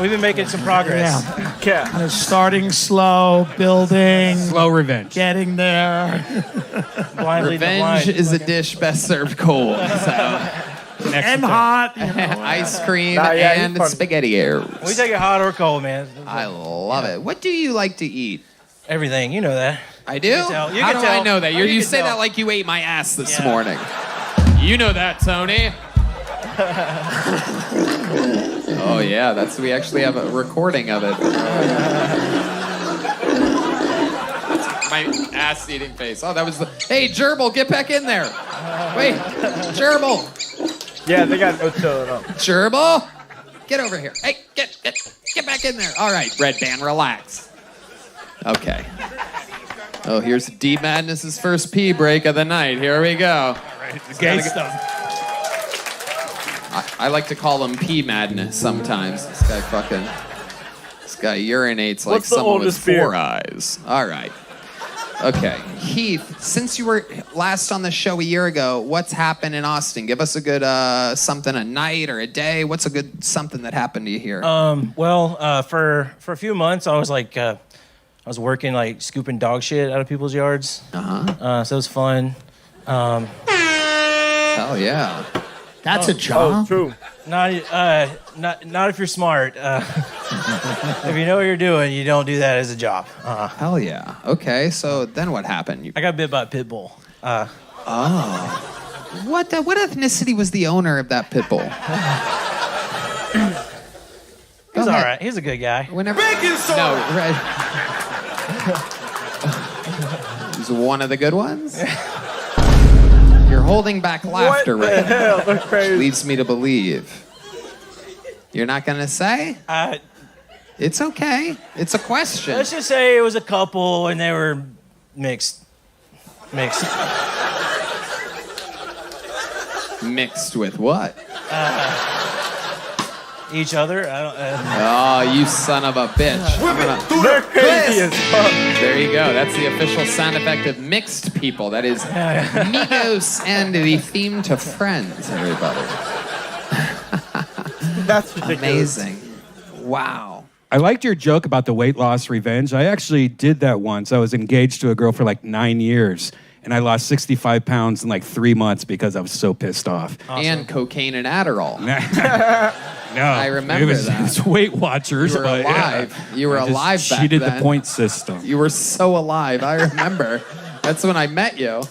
We've been making some progress. Yeah. Kind of starting slow, building, Slow revenge. getting there. Blindly the Revenge blind. is a dish best served cold. So. And hot. You know, Ice cream Nah, yeah, he's and funny. spaghettios. We take it hot or cold, man. I love it. What do you like to eat? Everything, you know that. I do? tell. You How can do I tell. know that? Oh, You you can say tell. that like you ate my ass this Yeah. morning. You know that, Tony. Oh, yeah. We actually have a recording of it. My ass-eating face. Oh, that was the... Hey, Gerbil, get back in there. Wait, Gerbil. Yeah, they got no chill at all. Gerbil, get over here. Hey, get back in there. All right, Red Band, relax. Okay. Oh, here's D Madness's first pee break of the night. Here we go. Gay stuff. I like to call him pee madness sometimes. This guy urinates like What's the someone with oldest beer? 4 eyes. All right. Okay. Heath, since you were last on the show a year ago, what's happened in Austin? Give us a good something, a night or a day. What's a good something that happened to you here? Well, for a few months, I was like, I was working like scooping dog shit out of people's yards. So it was fun. Hell yeah. That's a job. Oh, true. Not if you're smart. If you know what you're doing, you don't do that as a job. Hell yeah. Okay, so then what happened? I got bit by a pit bull. What ethnicity was the owner of that pit bull? He's all right. He's a good guy. Whenever. No, right. He's one of the good ones. You're holding back laughter What the right now. hell? That's crazy. Leads me to believe. You're not gonna say? It's okay. It's a question. Let's just say it was a couple and they were mixed. Mixed with what? Each other? Oh, you son of a bitch. They're crazy as fuck. There you go. That's the official sound effect of mixed people. That is Migos and the theme to Friends, everybody. That's ridiculous. Amazing. Wow. I liked your joke about the weight loss revenge. I actually did that once. I was engaged to a girl for like 9 years, and I lost 65 pounds in like 3 months because I was so pissed off. Awesome. And cocaine and Adderall. No, I remember that. It was Weight Watchers. You were alive. Yeah. You were alive back cheated then. the point system. You were so alive. I remember. That's when I met you.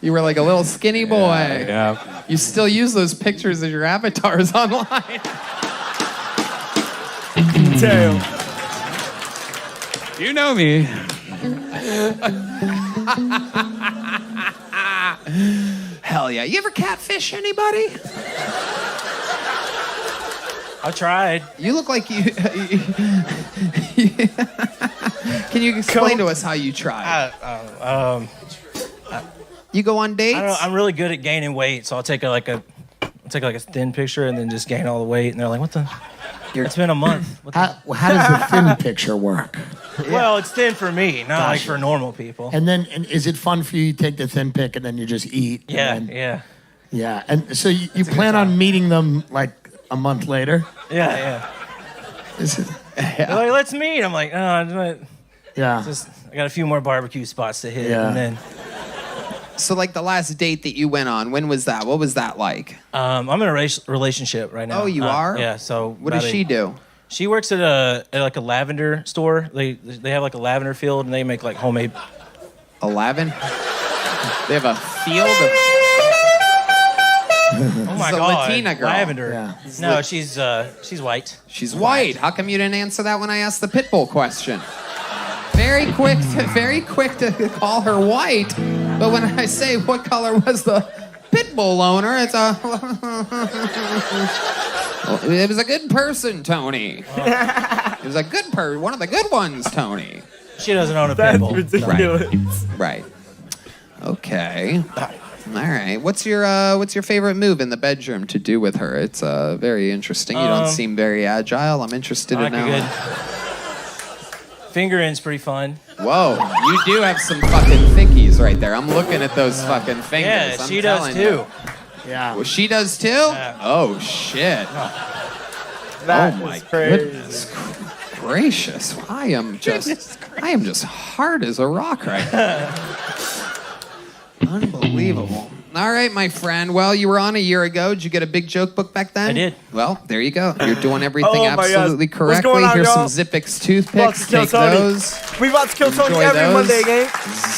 You were like a little skinny boy. Yeah. You still use those pictures as your avatars online. Damn. You know me. Hell yeah. You ever catfish anybody? I tried. You look like you... Can you explain to us how you tried? You go on dates? I don't know. I'm really good at gaining weight, so I'll take like a thin picture and then just gain all the weight. And they're like, "What the? It's been a month." How does the thin picture work? Well, it's thin for me, not like for normal people. And then, is it fun for you? You take the thin pic and then you just eat. Yeah, and then, yeah. Yeah, and so you plan on meeting them like a month later? Yeah. Is it? They're like, "Let's meet." I'm like, "Oh, Yeah. I got a few more barbecue spots to hit." Yeah. And then, So like the last date that you went on, when was that? What was that like? I'm in a relationship right now. Oh, you are? Yeah. So What does she do? She works at a lavender store. They have like a lavender field and they make like homemade. A lavender? They have a field of... Oh my It's a God, Latina girl. Lavender. Yeah. No, she's white. She's white. How come you didn't answer that when I asked the Pitbull question? Very quick to call her white, but when I say what color was the Pitbull owner, it's a... It was a good person, Tony. It was a good one of the good ones, Tony. She doesn't own a That's Pitbull. ridiculous. Right. Okay. All right. What's your favorite move in the bedroom to do with her? It's very interesting. You don't seem very agile. I'm interested I in like a now. good fingering's pretty fun. Whoa, you do have some fucking thickies right there. I'm looking at those fucking fingers. Yeah, I'm she does telling too. you. Yeah. Well, she does too? Yeah. Oh shit. That Oh my is crazy. goodness gracious. I am just hard as a rock right now. Unbelievable. All right, my friend. Well, you were on a year ago. Did you get a big joke book back then? I did. Well, there you go. You're doing everything Oh my God. absolutely What's correctly. going on, Here's y'all? some Zippix About toothpicks. to kill Take Tony. those. We about to kill Tony Enjoy every those. Monday, gang.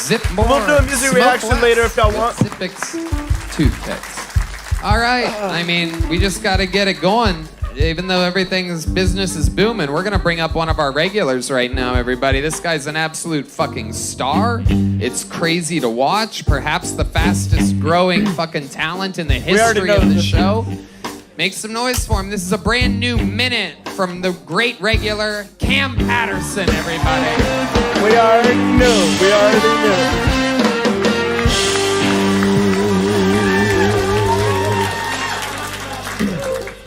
Zip more. We'll do a music Smoke reaction less later if y'all with want. Zippix toothpicks. All right. I mean, we just got to get it going. Even though business is booming, we're gonna bring up one of our regulars right now, everybody. This guy's an absolute fucking star. It's crazy to watch. Perhaps the fastest growing fucking talent in the history of the show. Make some noise for him. This is a brand new minute from the great regular Cam Patterson, everybody. We already knew.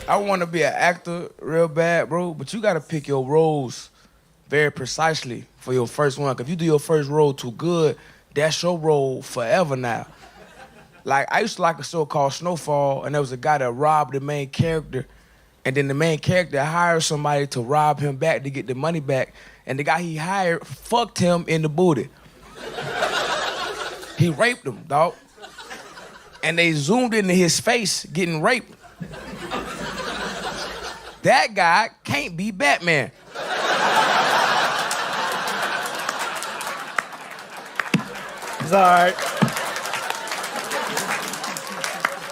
I want to be an actor real bad, bro, but you got to pick your roles very precisely for your first one. 'Cause if you do your first role too good, that's your role forever now. Like, I used to like a show called Snowfall, and there was a guy that robbed the main character, and then the main character hired somebody to rob him back to get the money back, and the guy he hired fucked him in the booty. He raped him, dog. And they zoomed into his face getting raped. That guy can't be Batman. It's alright.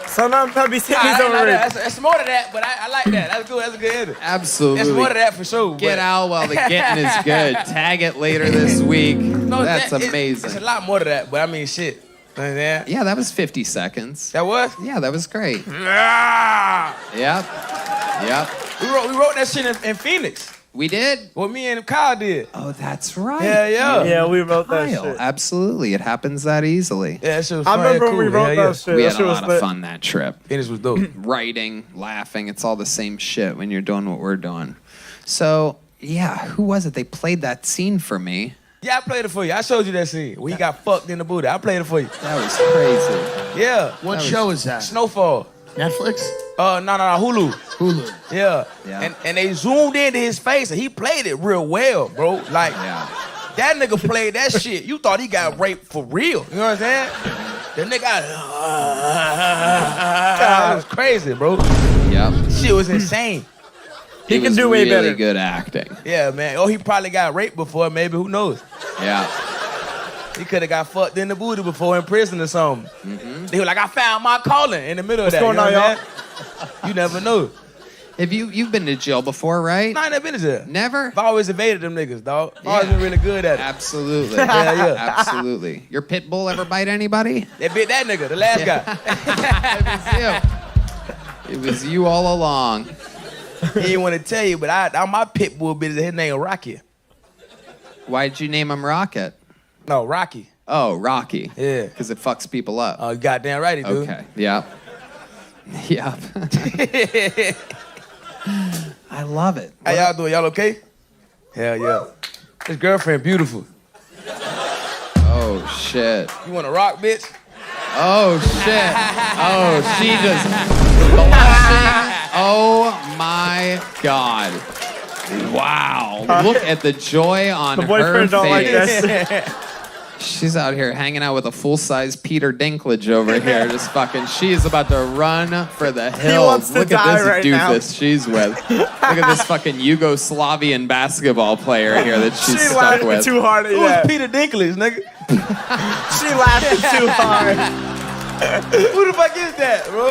Sometimes I be saying he's overrated. It's more to that, but I like that. That's good. That's a good ending. Absolutely. It's more to that for sure. Get out while the getting is good. Tag it later this week. No, That's it's amazing. a lot more to that, but I mean, shit. Yeah. Yeah, that was 50 seconds. That was? Yeah, that was great. Ah! Yep. We wrote that shit in Phoenix. We did? What me and Kyle did. Oh, that's right. Yeah. Yeah, we wrote that Kyle, shit. Absolutely. It happens that easily. Yeah, that shit was I fun. remember Yeah, when we cool. wrote Yeah, that shit. We That had shit a was lot of lit. fun that trip. Finish was dope. Writing, laughing, it's all the same shit when you're doing what we're doing. So, yeah, who was it? They played that scene for me. Yeah, I played it for you. I showed you that scene when he got fucked in the booty. I played it for you. That was crazy. Yeah. What show is that? Snowfall. Netflix? No, Hulu. Hulu. Yeah. Yeah. And they zoomed into his face and he played it real well, bro. Like, that nigga played that shit. You thought he got raped for real. You know what I'm saying? The nigga, that was crazy, bro. Yep. Shit was insane. He can was do way really better. good acting. Yeah, man. Oh, he probably got raped before, maybe. Who knows? Yeah. He could have got fucked in the booty before in prison or something. They were like, I found my calling in the middle of that. What's going you know on, what I'm saying? You never know. Have you've been to jail before, right? No, I ain't never been to jail. Never? I've always evaded them niggas, dog. I've always been really good at it. Absolutely. Yeah. Absolutely. Your pit bull ever bite anybody? They bit that nigga, the last guy. It was you all along. He didn't want to tell you, but I'm my pit bull bit. His name Rocky. Why'd you name him Rocket? No, Rocky. Oh, Rocky. Yeah. Because it fucks people up. Oh, you goddamn right he do. Okay. Yeah. Yeah. I love it. How y'all doing? Y'all okay? Hell yeah. His girlfriend beautiful. Oh, shit. You want to rock, bitch? Oh, shit. Oh, she just blushing. Oh, my God. Wow. Look at the joy on The her boyfriend don't like face. that. She's out here hanging out with a full-size Peter Dinklage over here. Just fucking, she's about to run for the hills. wants to Look die at this right now. doofus she's with. Look at this fucking Yugoslavian basketball player here that she's She stuck laughed with. too hard at Who's that. Peter Dinklage, nigga? She laughed too hard. Who the fuck is that, bro?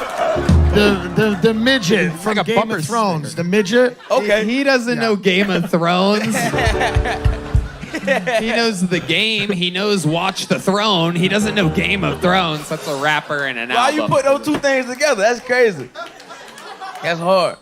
The midget from like a Game bumper of Thrones. The midget. Okay. He doesn't know Game of Thrones. He knows the game. He knows Watch the Throne. He doesn't know Game of Thrones. That's a rapper and an Why album. you put those two things together? That's crazy. That's hard.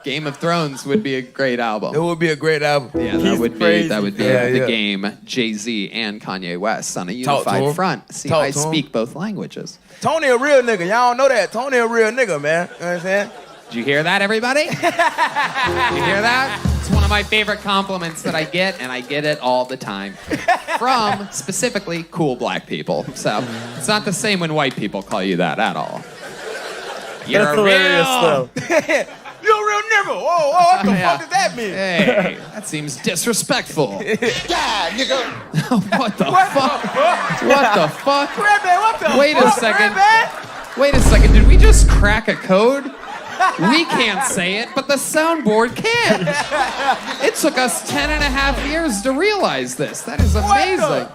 Game of Thrones would be a great album. It would be a great album. Yeah, He's crazy. that would be Yeah, the yeah. game Jay-Z and Kanye West on a Talk to unified him. front. See, Talk I to him. speak both languages. Tony a real nigga. Y'all don't know that. Tony a real nigga, man. You know what I'm saying? Did you hear that, everybody? Did you hear that? It's one of my favorite compliments that I get, and I get it all the time. From, specifically, cool black people. So, it's not the same when white people call you that at all. You're That's a hilarious, real... though. You a real nigga. Whoa, what the fuck does that mean? Hey, that seems disrespectful. Yeah, nigga. What the fuck? What the fuck? Redman, what the Wait a fuck, second. Redman? Wait a second, did we just crack a code? We can't say it, but the soundboard can. It took us 10 and a half years to realize this. That is amazing.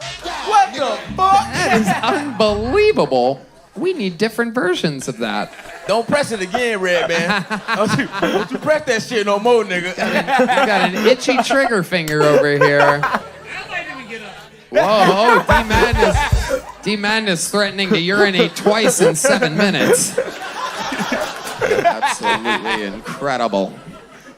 What the fuck? That is unbelievable. We need different versions of that. Don't press it again, Redman. Don't you press that shit no more, nigga. You got an itchy trigger finger over here. Whoa, D-Man is threatening to urinate twice in 7 minutes. Absolutely incredible.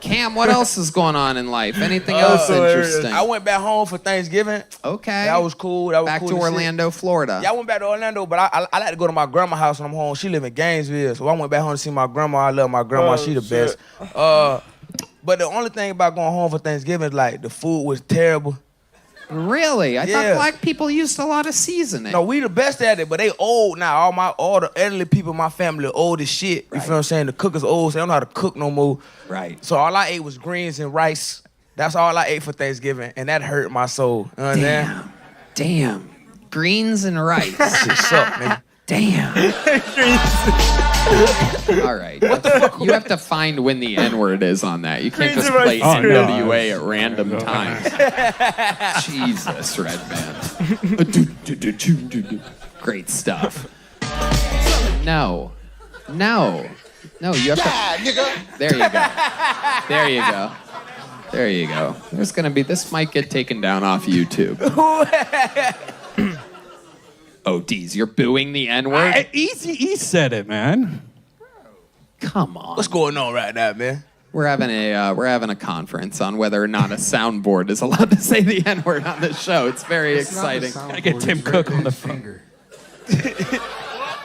Cam, what else is going on in life? Anything else interesting? I went back home for Thanksgiving. Okay. That was cool. That was Back cool to as shit. Orlando, Florida. Yeah, I went back to Orlando, but I like to go to my grandma's house when I'm home. She live in Gainesville, so I went back home to see my grandma. I love my grandma. She the best. But the only thing about going home for Thanksgiving is like the food was terrible. Really? I Yeah. thought black people used a lot of seasoning. No, we the best at it, but they old now. All the elderly people in my family are old as shit. You feel what I'm saying? The cookers old, so they don't know how to cook no more. Right. So all I ate was greens and rice. That's all I ate for Thanksgiving, and that hurt my soul. You know what I'm saying? Damn. Greens and rice. Shit sucked, nigga. Damn. All right. What the fuck? You have to find when the N-word is on that. You can't Greens just and play rice. NWA at random times. Jesus, Redman. Great stuff. No. You have to. There you go. This might get taken down off YouTube. Oh, Deez, you're booing the N-word? Easy E said it, man. Come on. What's going on right now, man? We're having a conference on whether or not a soundboard is allowed to say the N-word on this show. It's very exciting. Gotta get Tim Cook on the finger.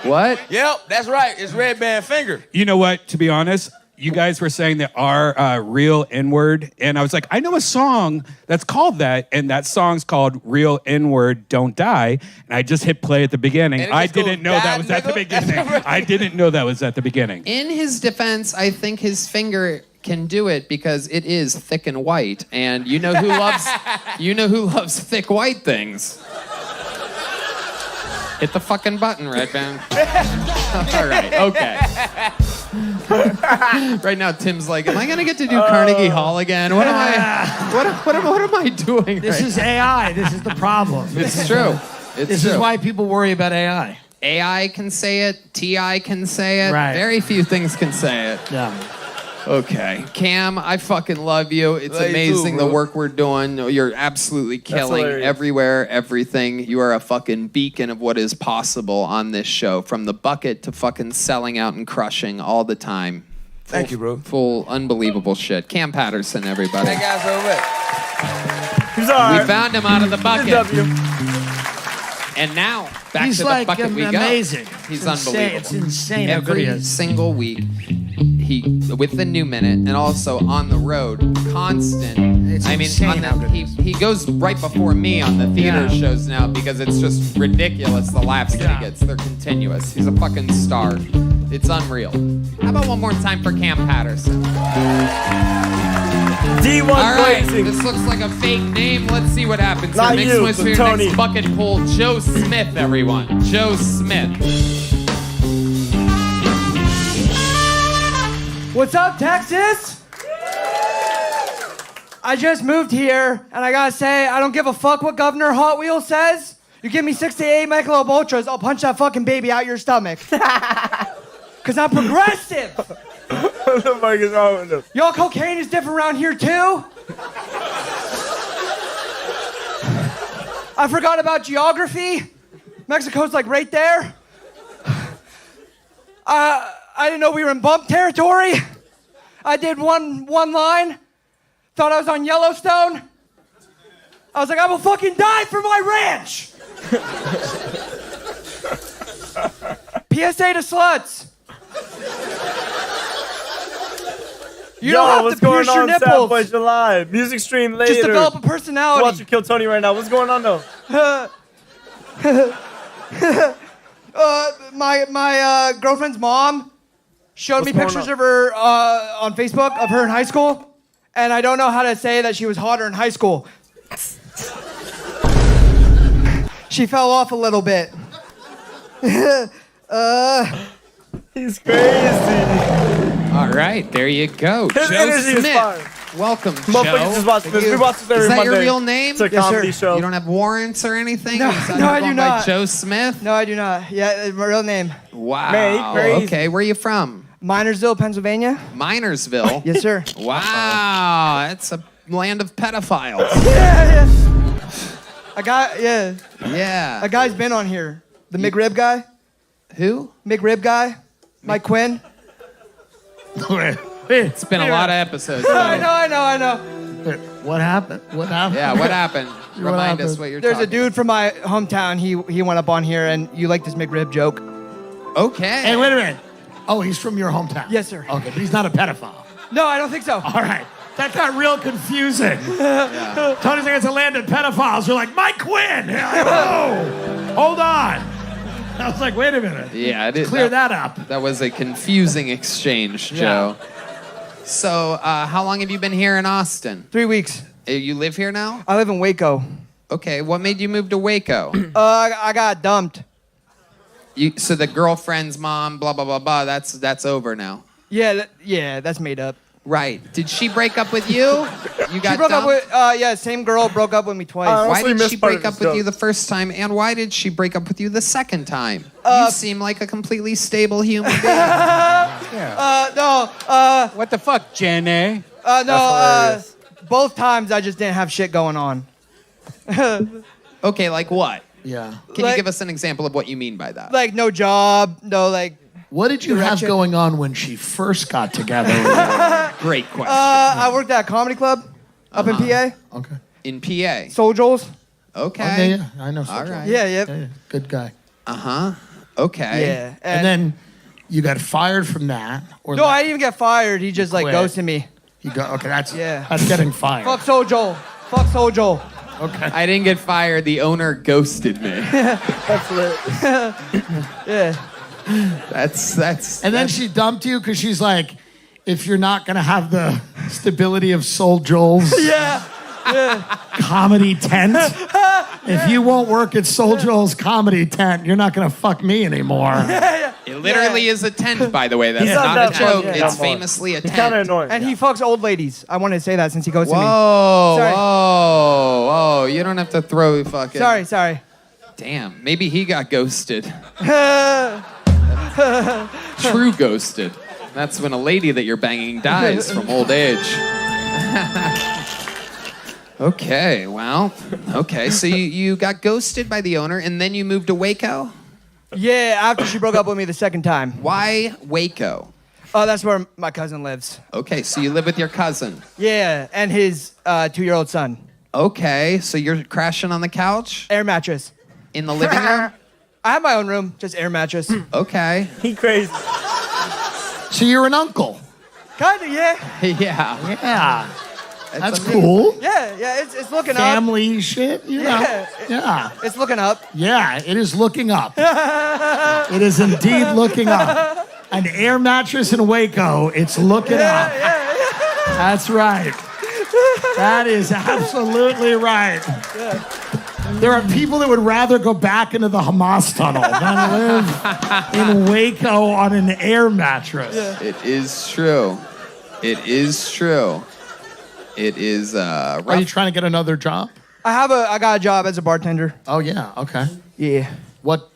What? Yep, that's right. It's Red Band Finger. You know what? To be honest, you guys were saying that our real N-word, and I was like, I know a song that's called that, and that song's called Real N-word Don't Die, and I just hit play at the beginning. I didn't know that was at the beginning. I didn't know that was at the beginning. In his defense, I think his finger can do it because it is thick and white, and you know who loves thick white things. Hit the fucking button, Red Band. All right, okay. Right now, Tim's like, am I gonna get to do Carnegie Hall again? What am I doing? This is AI. This is the problem. It's true. This is why people worry about AI. AI can say it. TI can say it. Right. Very few things can say it. Yeah. Okay. Cam, I fucking love you. It's amazing the work we're doing. You're absolutely killing everywhere, everything. You are a fucking beacon of what is possible on this show. From the bucket to fucking selling out and crushing all the time. Thank you, bro. Full unbelievable shit. Cam Patterson, everybody. That guy's so much. He's all right. We found him out of the bucket. W. And now, back He's to the like bucket we go. amazing. He's It's unbelievable. It's insane how good he Every is. single week, he with the New Minute and also on the road, constant. It's I mean, insane how good he goes right before me on the theater shows now because it's just ridiculous the laughs that he gets. They're continuous. He's a fucking star. It's unreal. How about one more time for Cam Patterson? D1 All right, Blazing. this looks like a fake name. Let's see what happens. Not Next you, one's for your Tony. next bucket pull. Joe Smith, everyone. Joe Smith. What's up, Texas? I just moved here, and I gotta say, I don't give a fuck what Governor Hot Wheels says. You give me 6 to 8 Michelob Ultras, I'll punch that fucking baby out your stomach. Cause I'm progressive. What the fuck is wrong with him? Y'all, cocaine is different around here too. I forgot about geography. Mexico's like right there. I didn't know we were in bump territory. I did one line. Thought I was on Yellowstone. I was like, I will fucking die for my ranch. PSA to sluts. You don't have what's to going pierce your on, nipples. Southwest July? Music stream later. Just develop a personality. Watch you kill Tony right now. What's going on though? My girlfriend's mom showed me What's going pictures on? of her on Facebook of her in high school, and I don't know how to say that she was hotter in high school. She fell off a little bit. He's crazy. All right, there you go. His Joe energy is Smith. fire. Welcome, Motherfuckers just Joe. watch this. We watch this every Is that Monday. your real name? It's a Yes, comedy sir. show. You don't have warrants or anything? No, You said no, you're I do going by not. Joe Smith? No, I do not. Yeah, my real name. Wow. Man, you crazy. Okay, where are you from? Minersville, Pennsylvania. Minersville? Yes, sir. Wow, that's a land of pedophiles. Yeah. Yeah. A guy's been on here. The McRib guy. Who? McRib guy. Mike Quinn. It's been a lot of episodes. I know. What happened? What happened? Yeah, what happened? What Remind us happened? what you're There's a talking dude from my hometown. He went up on here, and you like this McRib joke? Okay. Hey, wait a minute. Oh, he's from your hometown. Yes, sir. Okay, but he's not a pedophile. No, I don't think so. All right. That got real confusing. Tony's like, it's a land of pedophiles. You're like, Mike Quinn. You're like, whoa, hold on. I was like, wait a minute. Yeah, Clear that up. That was a confusing exchange, Joe. So, how long have you been here in Austin? 3 weeks. You live here now? I live in Waco. Okay, what made you move to Waco? I got dumped. So the girlfriend's mom, blah blah blah blah. That's over now. Yeah, that's made up. Right. Did she break up with you? You got She broke up dumped? with, same girl broke up with me twice. Why did she break up with you the first time, and why did she break up with you the second time? You seem like a completely stable human being. What the fuck, Jenny? Both times I just didn't have shit going on. Okay, like what? Yeah. Can you give us an example of what you mean by that? Like no job, no like. What did you have going on when she first got together? Great question. I worked at a comedy club up in PA. Okay. In PA. Soul Joel's. Okay. Yeah, I know. All right. Yeah. Good guy. Okay. Yeah. And then you got fired from that? Or No, I didn't even get fired. He just like quit. ghosted me. Okay, that's Yeah. That's getting fired. Fuck Soul Joel. Fuck Soul Joel. Okay. I didn't get fired. The owner ghosted me. That's lit. Yeah. That's. And then she dumped you because she's like, if you're not gonna have the stability of Soul Joel's comedy tent, if you won't work at Soul Joel's comedy tent, you're not gonna fuck me anymore. It literally is a tent, by the way. That's He's not not a that joke. funny It's anymore. famously a He's tent. kind of annoying. And he fucks old ladies. I wanted to say that since he ghosted me. Whoa, Sorry. whoa. You don't have to throw fucking. Sorry. Damn. Maybe he got ghosted. True ghosted. That's when a lady that you're banging dies from old age. Okay, well, okay. So you got ghosted by the owner, and then you moved to Waco? Yeah, after she broke up with me the second time. Why Waco? Oh, that's where my cousin lives. Okay, so you live with your cousin. Yeah, and his 2-year-old son. Okay, so you're crashing on the couch? Air mattress. In the living room? I have my own room, just air mattress. Okay. He crazy. So you're an uncle. Kinda, yeah. Yeah. Yeah. That's cool. Yeah, it's looking up. Family shit, you know. Yeah. It's looking up. Yeah, it is looking up. It is indeed looking up. An air mattress in Waco, it's looking up. That's right. That is absolutely right. There are people that would rather go back into the Hamas tunnel than live in Waco on an air mattress. It is true. It is true. It is rough. Are you trying to get another job? I got a job as a bartender. Oh yeah, okay. Yeah. What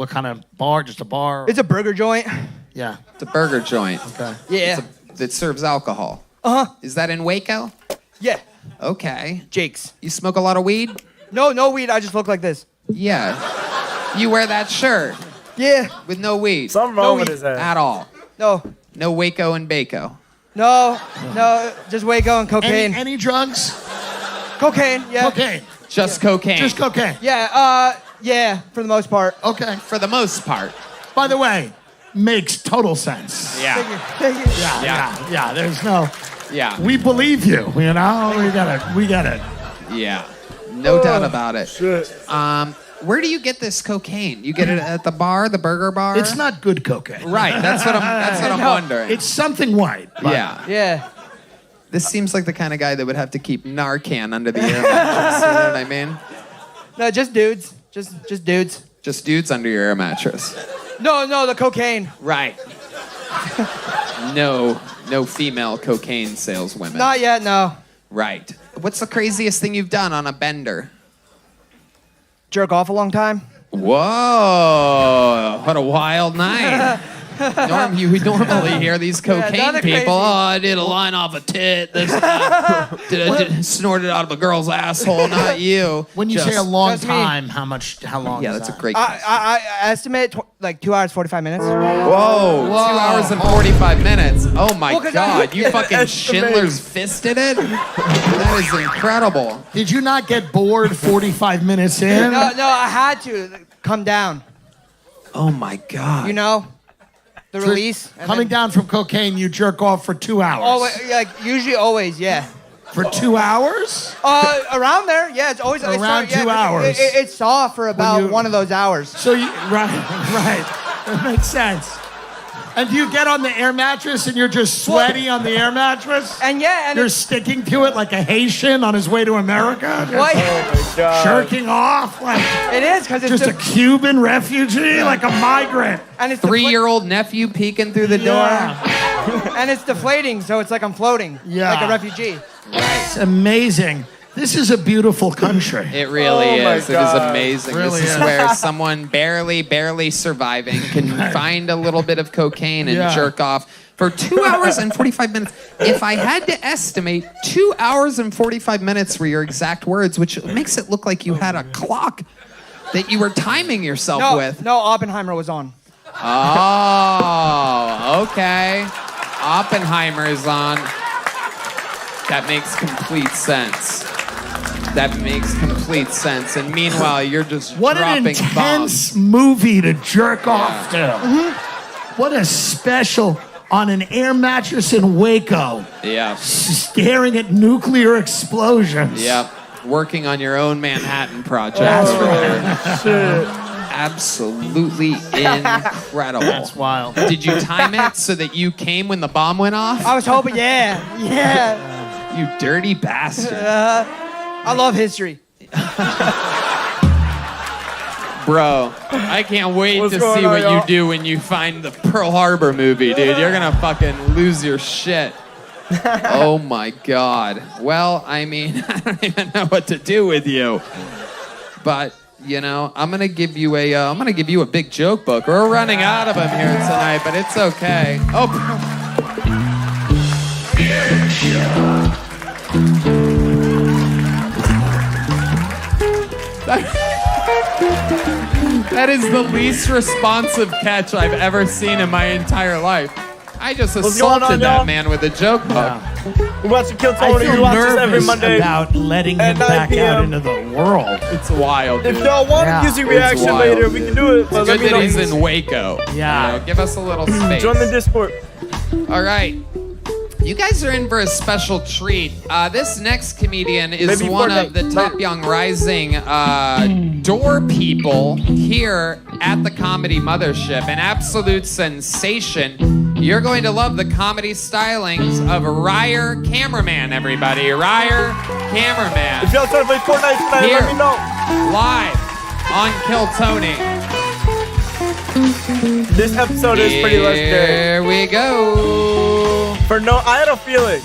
kind of bar? Just a bar? It's a burger joint. Yeah. It's a burger joint. Okay. Yeah. That serves alcohol. Uh-huh. Is that in Waco? Yeah. Okay. Jake's. You smoke a lot of weed? No weed. I just look like this. Yeah. You wear that shirt Yeah. with no weed Something wrong with his ass. at all. No. No Waco and Baco. No. Just Waco and cocaine. Any drugs? Cocaine. Yeah. Cocaine. Just cocaine. Just cocaine. Yeah. Yeah. For the most part. Okay. For the most part. By the way, makes total sense. Yeah. Thank you. Yeah. There's no. Yeah. We believe you. You know. We get it. Yeah. No doubt about it. Shit. Where do you get this cocaine? You get it at the bar, the burger bar? It's not good cocaine. Right. That's what I'm wondering. It's something white. but- Yeah. Yeah. This seems like the kind of guy that would have to keep Narcan under the air mattress. You know what I mean? No, just dudes. Just dudes. Just dudes under your air mattress. No, the cocaine. Right. No female cocaine saleswomen. Not yet. No. Right. What's the craziest thing you've done on a bender? Jerk off a long time. Whoa! What a wild night. You normally hear these cocaine nothing people. crazy. Oh, I did a line off a tit. This, did snorted out of a girl's asshole. Not you. When you Just- say a long just me. time, how long? Yeah, is that's a that? great. I estimate like 2 hours 45 minutes. Whoa, 2 hours and 45 minutes. Oh my Well, 'cause God, you fucking Estimate. Schindler's fisted it? That is incredible. Did you not get bored 45 minutes in? No, I had to come down. Oh my God. You know, the release. and Coming then down from cocaine, you jerk off for 2 hours. Always, like usually, always, yeah. For 2 hours? Around there, yeah. It's always Around yeah, 2 hours. It's saw for about you- one of those hours. So you right. That makes sense. And do you get on the air mattress and you're just sweaty on the air mattress? And yeah, and You're sticking to it like a Haitian on his way to America? Just what? Oh my God. jerking off like It is because it's just a Cuban refugee, like a migrant. and it's 3-year-old nephew peeking through the door. and it's deflating, so it's like I'm floating, Yeah. like a refugee. It's amazing. This is a beautiful country. It really Oh my is. It God. is amazing. Really this is is. where someone barely surviving can find a little bit of cocaine and Yeah. jerk off for 2 hours and 45 minutes. If I had to estimate, 2 hours and 45 minutes were your exact words, which makes it look like you had a clock that you were timing yourself with. No, Oppenheimer was on. Oh, okay. Oppenheimer's on. That makes complete sense. That makes complete sense. And meanwhile, you're just What dropping an intense bombs. movie to jerk off to. Mm-hmm. What a special on an air mattress in Waco. Yeah. Staring at nuclear explosions. Yep. Working on your own Manhattan project. That's over right. there. Shit. Absolutely incredible. That's wild. Did you time it so that you came when the bomb went off? I was hoping, yeah. You dirty bastard. I love history. Bro, I can't wait What's to going see on, what y'all? you do when you find the Pearl Harbor movie, dude. You're gonna fucking lose your shit. Oh my God. Well, I mean, I don't even know what to do with you. But, you know, I'm gonna give you a big joke book. We're running out of them here tonight, but it's okay. Oh. That is the least responsive catch I've ever seen in my entire life. I just What's going assaulted on, that y'all? man with a joke book. We watch Kill I Tony. We feel watch this every nervous Monday. about letting at him 9 back out p.m. into the world. It's wild, dude. If y'all want a music reaction wild, later, we can do it. But It's let good me that know. he's in Waco. Yeah. You know, give us a little space. Join the Discord. All right. You guys are in for a special treat. This next comedian is Maybe one Fortnite. of the top young rising door people here at the Comedy Mothership. An absolute sensation. You're going to love the comedy stylings of Ryer Cameraman, everybody. Ryer Cameraman. If y'all trying to play Fortnite tonight, Here. let me know. Live on Kill Tony. This episode is pretty legendary. Here we go. I had a feeling.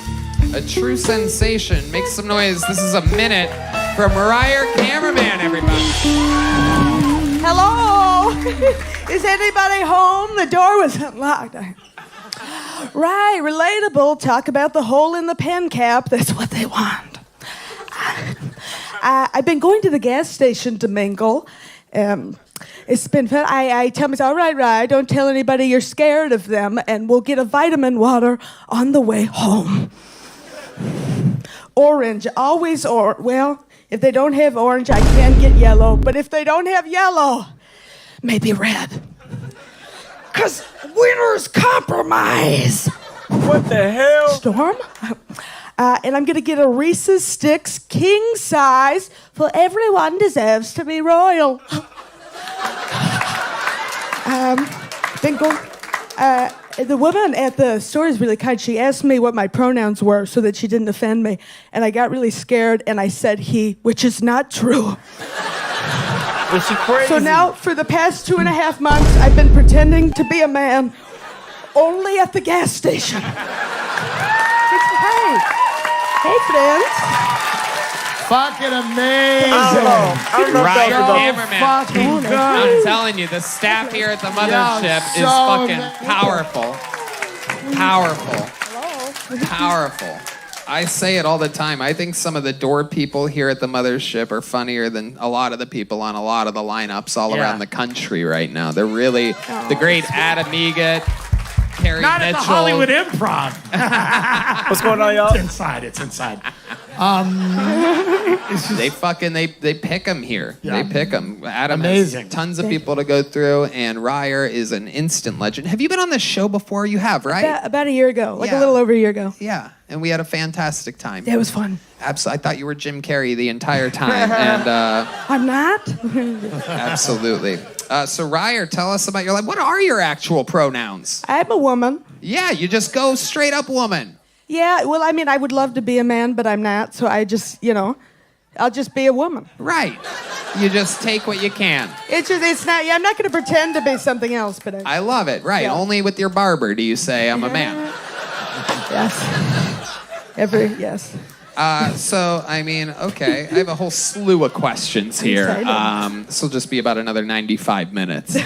A true sensation. Make some noise. This is a minute from Ryer Cameraman, everybody. Hello? Is anybody home? The door was unlocked. Right, relatable. Talk about the hole in the pen cap. That's what they want. I've been going to the gas station to mingle. It's been fun. I tell myself, all right, don't tell anybody you're scared of them, and we'll get a vitamin water on the way home. Orange, always well, if they don't have orange, I can get yellow, but if they don't have yellow, maybe red. Because winners compromise. What the hell? Storm? And I'm going to get a Reese's Sticks king size, for everyone deserves to be royal. The woman at the store is really kind. She asked me what my pronouns were so that she didn't offend me. And I got really scared and I said he, which is not true. Is she crazy? So now, for the past 2.5 months, I've been pretending to be a man only at the gas station. Hey, friends. Fucking amazing. I don't know if Ryer that was Cameraman. Fucking good. I'm telling you, the staff here at the mothership is so fucking amazing. powerful. Powerful. Powerful. I say it all the time. I think some of the door people here at the mothership are funnier than a lot of the people on a lot of the lineups all Yeah. around the country right now. They're really the great Adam Egat, Carrie Not Mitchell. at the Hollywood Improv. What's going on, y'all? It's inside. It's inside. It's just, They pick them here. Yeah. They pick them. Adam Amazing. has tons of people to go through, and Ryer is an instant legend. Have you been on this show before? You have, right? About a year ago, like Yeah. a little over a year ago. Yeah, and we had a fantastic time. Yeah, it was fun. Absolutely. I thought you were Jim Carrey the entire time, and I'm not. absolutely. So Ryer, tell us about your life. What are your actual pronouns? I'm a woman. Yeah, you just go straight up woman. Yeah, well, I mean, I would love to be a man, but I'm not, so I just, I'll just be a woman. Right. You just take what you can. It's not, I'm not going to pretend to be something else, but I love it. Right. Yeah. Only with your barber do you say I'm a man. yes. Yes. So, I mean, okay. I have a whole slew of questions here. Excited. This will just be about another 95 minutes.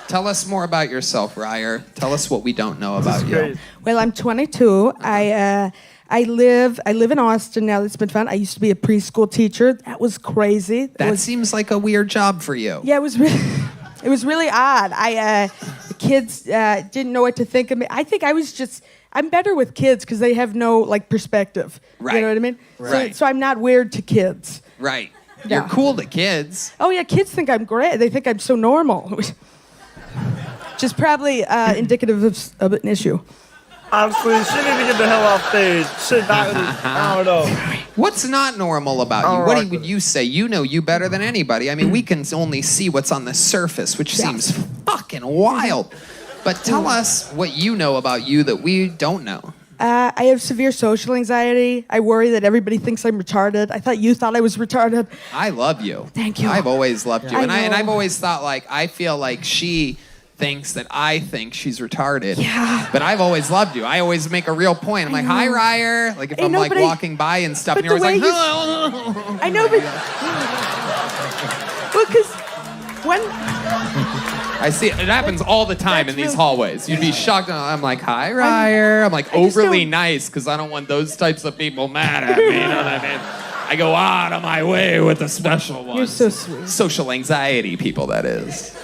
Tell us more about yourself, Ryer. Tell us what we don't know about you. Well, I'm 22. I live in Austin now. It's been fun. I used to be a preschool teacher. That was crazy. That seems like a weird job for you. Yeah, it was really. It was really odd. The kids didn't know what to think of me. I think I'm better with kids because they have no like perspective. Right. You know what I mean? Right. So I'm not weird to kids. Right. Yeah. You're cool to kids. Oh yeah, kids think I'm great. They think I'm so normal. Which is probably indicative of an issue. Honestly, she need to get the hell off stage. Shit, I don't know. What's not normal about you? What would you say? You know you better than anybody. I mean, we can only see what's on the surface, which seems fucking wild. But tell us what you know about you that we don't know. I have severe social anxiety. I worry that everybody thinks I'm retarded. I thought you thought I was retarded. I love you. Thank you. I've always loved you. I And know. I've always thought, like, I feel like she thinks that I think she's retarded. Yeah. But I've always loved you. I always make a real point. I'm like, hi, Ryer. Like, if I'm like walking by and stuff, and you're always like, I know, but well, because when I see it. It happens all the time in these hallways. You'd be shocked. I'm like, hi, Ryer. I'm like overly nice because I don't want those types of people mad at me. You know what I mean? I go out of my way with the special ones. You're so sweet. Social anxiety people, that is.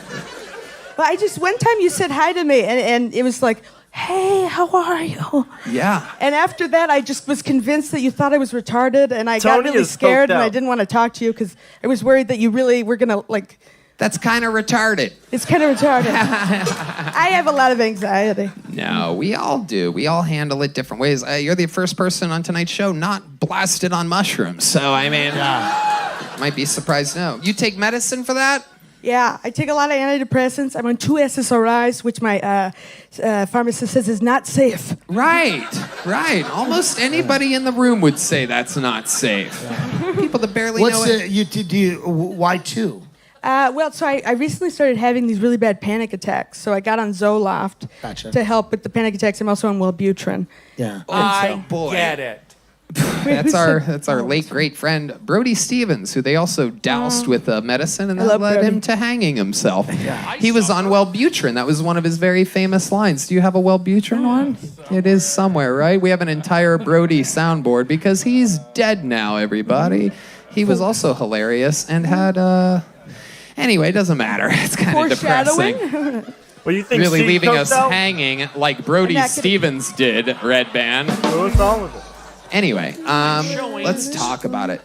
But one time you said hi to me, and it was like, hey, how are you? Yeah. And after that, I just was convinced that you thought I was retarded, and I got Tony really is scared, scoped and I out. didn't want to talk to you because I was worried that you really were gonna like. That's kind of retarded. It's kind of retarded. I have a lot of anxiety. No, we all do. We all handle it different ways. You're the first person on tonight's show not blasted on mushrooms. So, I mean, might be surprised. No. You take medicine for that? Yeah, I take a lot of antidepressants. I'm on 2 SSRIs, which my pharmacist says is not safe. Right. Almost anybody in the room would say that's not safe. People that barely know it. Why 2? So I recently started having these really bad panic attacks. So I got on Zoloft to help with the panic attacks. I'm also on Wellbutrin. Yeah. I get it. That's our late great friend Brody Stevens, who they also doused with medicine, and that love led Brody. him to hanging himself. He was on Wellbutrin. That was one of his very famous lines. Do you have a Wellbutrin one? It is somewhere, right? We have an entire Brody soundboard because he's dead now. Everybody. He was also hilarious and had. Anyway, it doesn't matter. It's kind of depressing. What do you think? Really Steve leaving coked us out? hanging like Brody Stevens did, Red Band. What's wrong with it? Anyway, let's talk about it.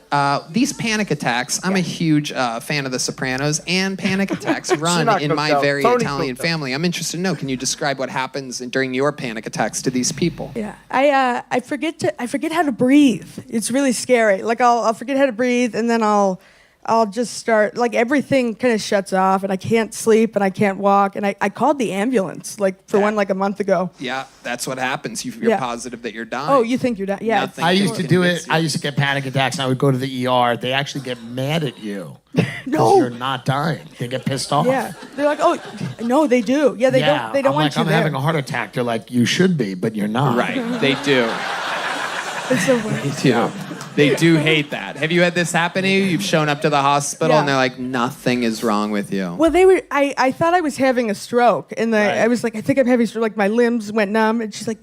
These panic attacks, I'm a huge fan of The Sopranos, and panic attacks run not in cooked my out. very Tony Italian cooked out. family. I'm interested to know, can you describe what happens during your panic attacks to these people? Yeah, I forget how to breathe. It's really scary. Like I'll forget how to breathe, and then I'll just start, like everything kind of shuts off, and I can't sleep, and I can't walk, and I called the ambulance, like for one, like a month ago. Yeah, that's what happens. You're Yeah. positive that you're dying. Oh, you think you're dying? Yeah. Nothing I can used to do convince it. you. I used to get panic attacks, and I would go to the ER. They actually get mad at you. No. You're not dying. They get pissed off. Yeah, they're like, oh, no, they do. Yeah, they don't. They don't I'm want like, you I'm there. having a heart attack. They're like, you should be, but you're not. Right, they do. It's so funny. They do. They do hate that. Have you had this happen to you? You've shown up to the hospital Yeah. and they're like, nothing is wrong with you. Well, they were. I thought I was having a stroke, and I was like, I think I'm having a stroke. Like my limbs went numb, and she's like,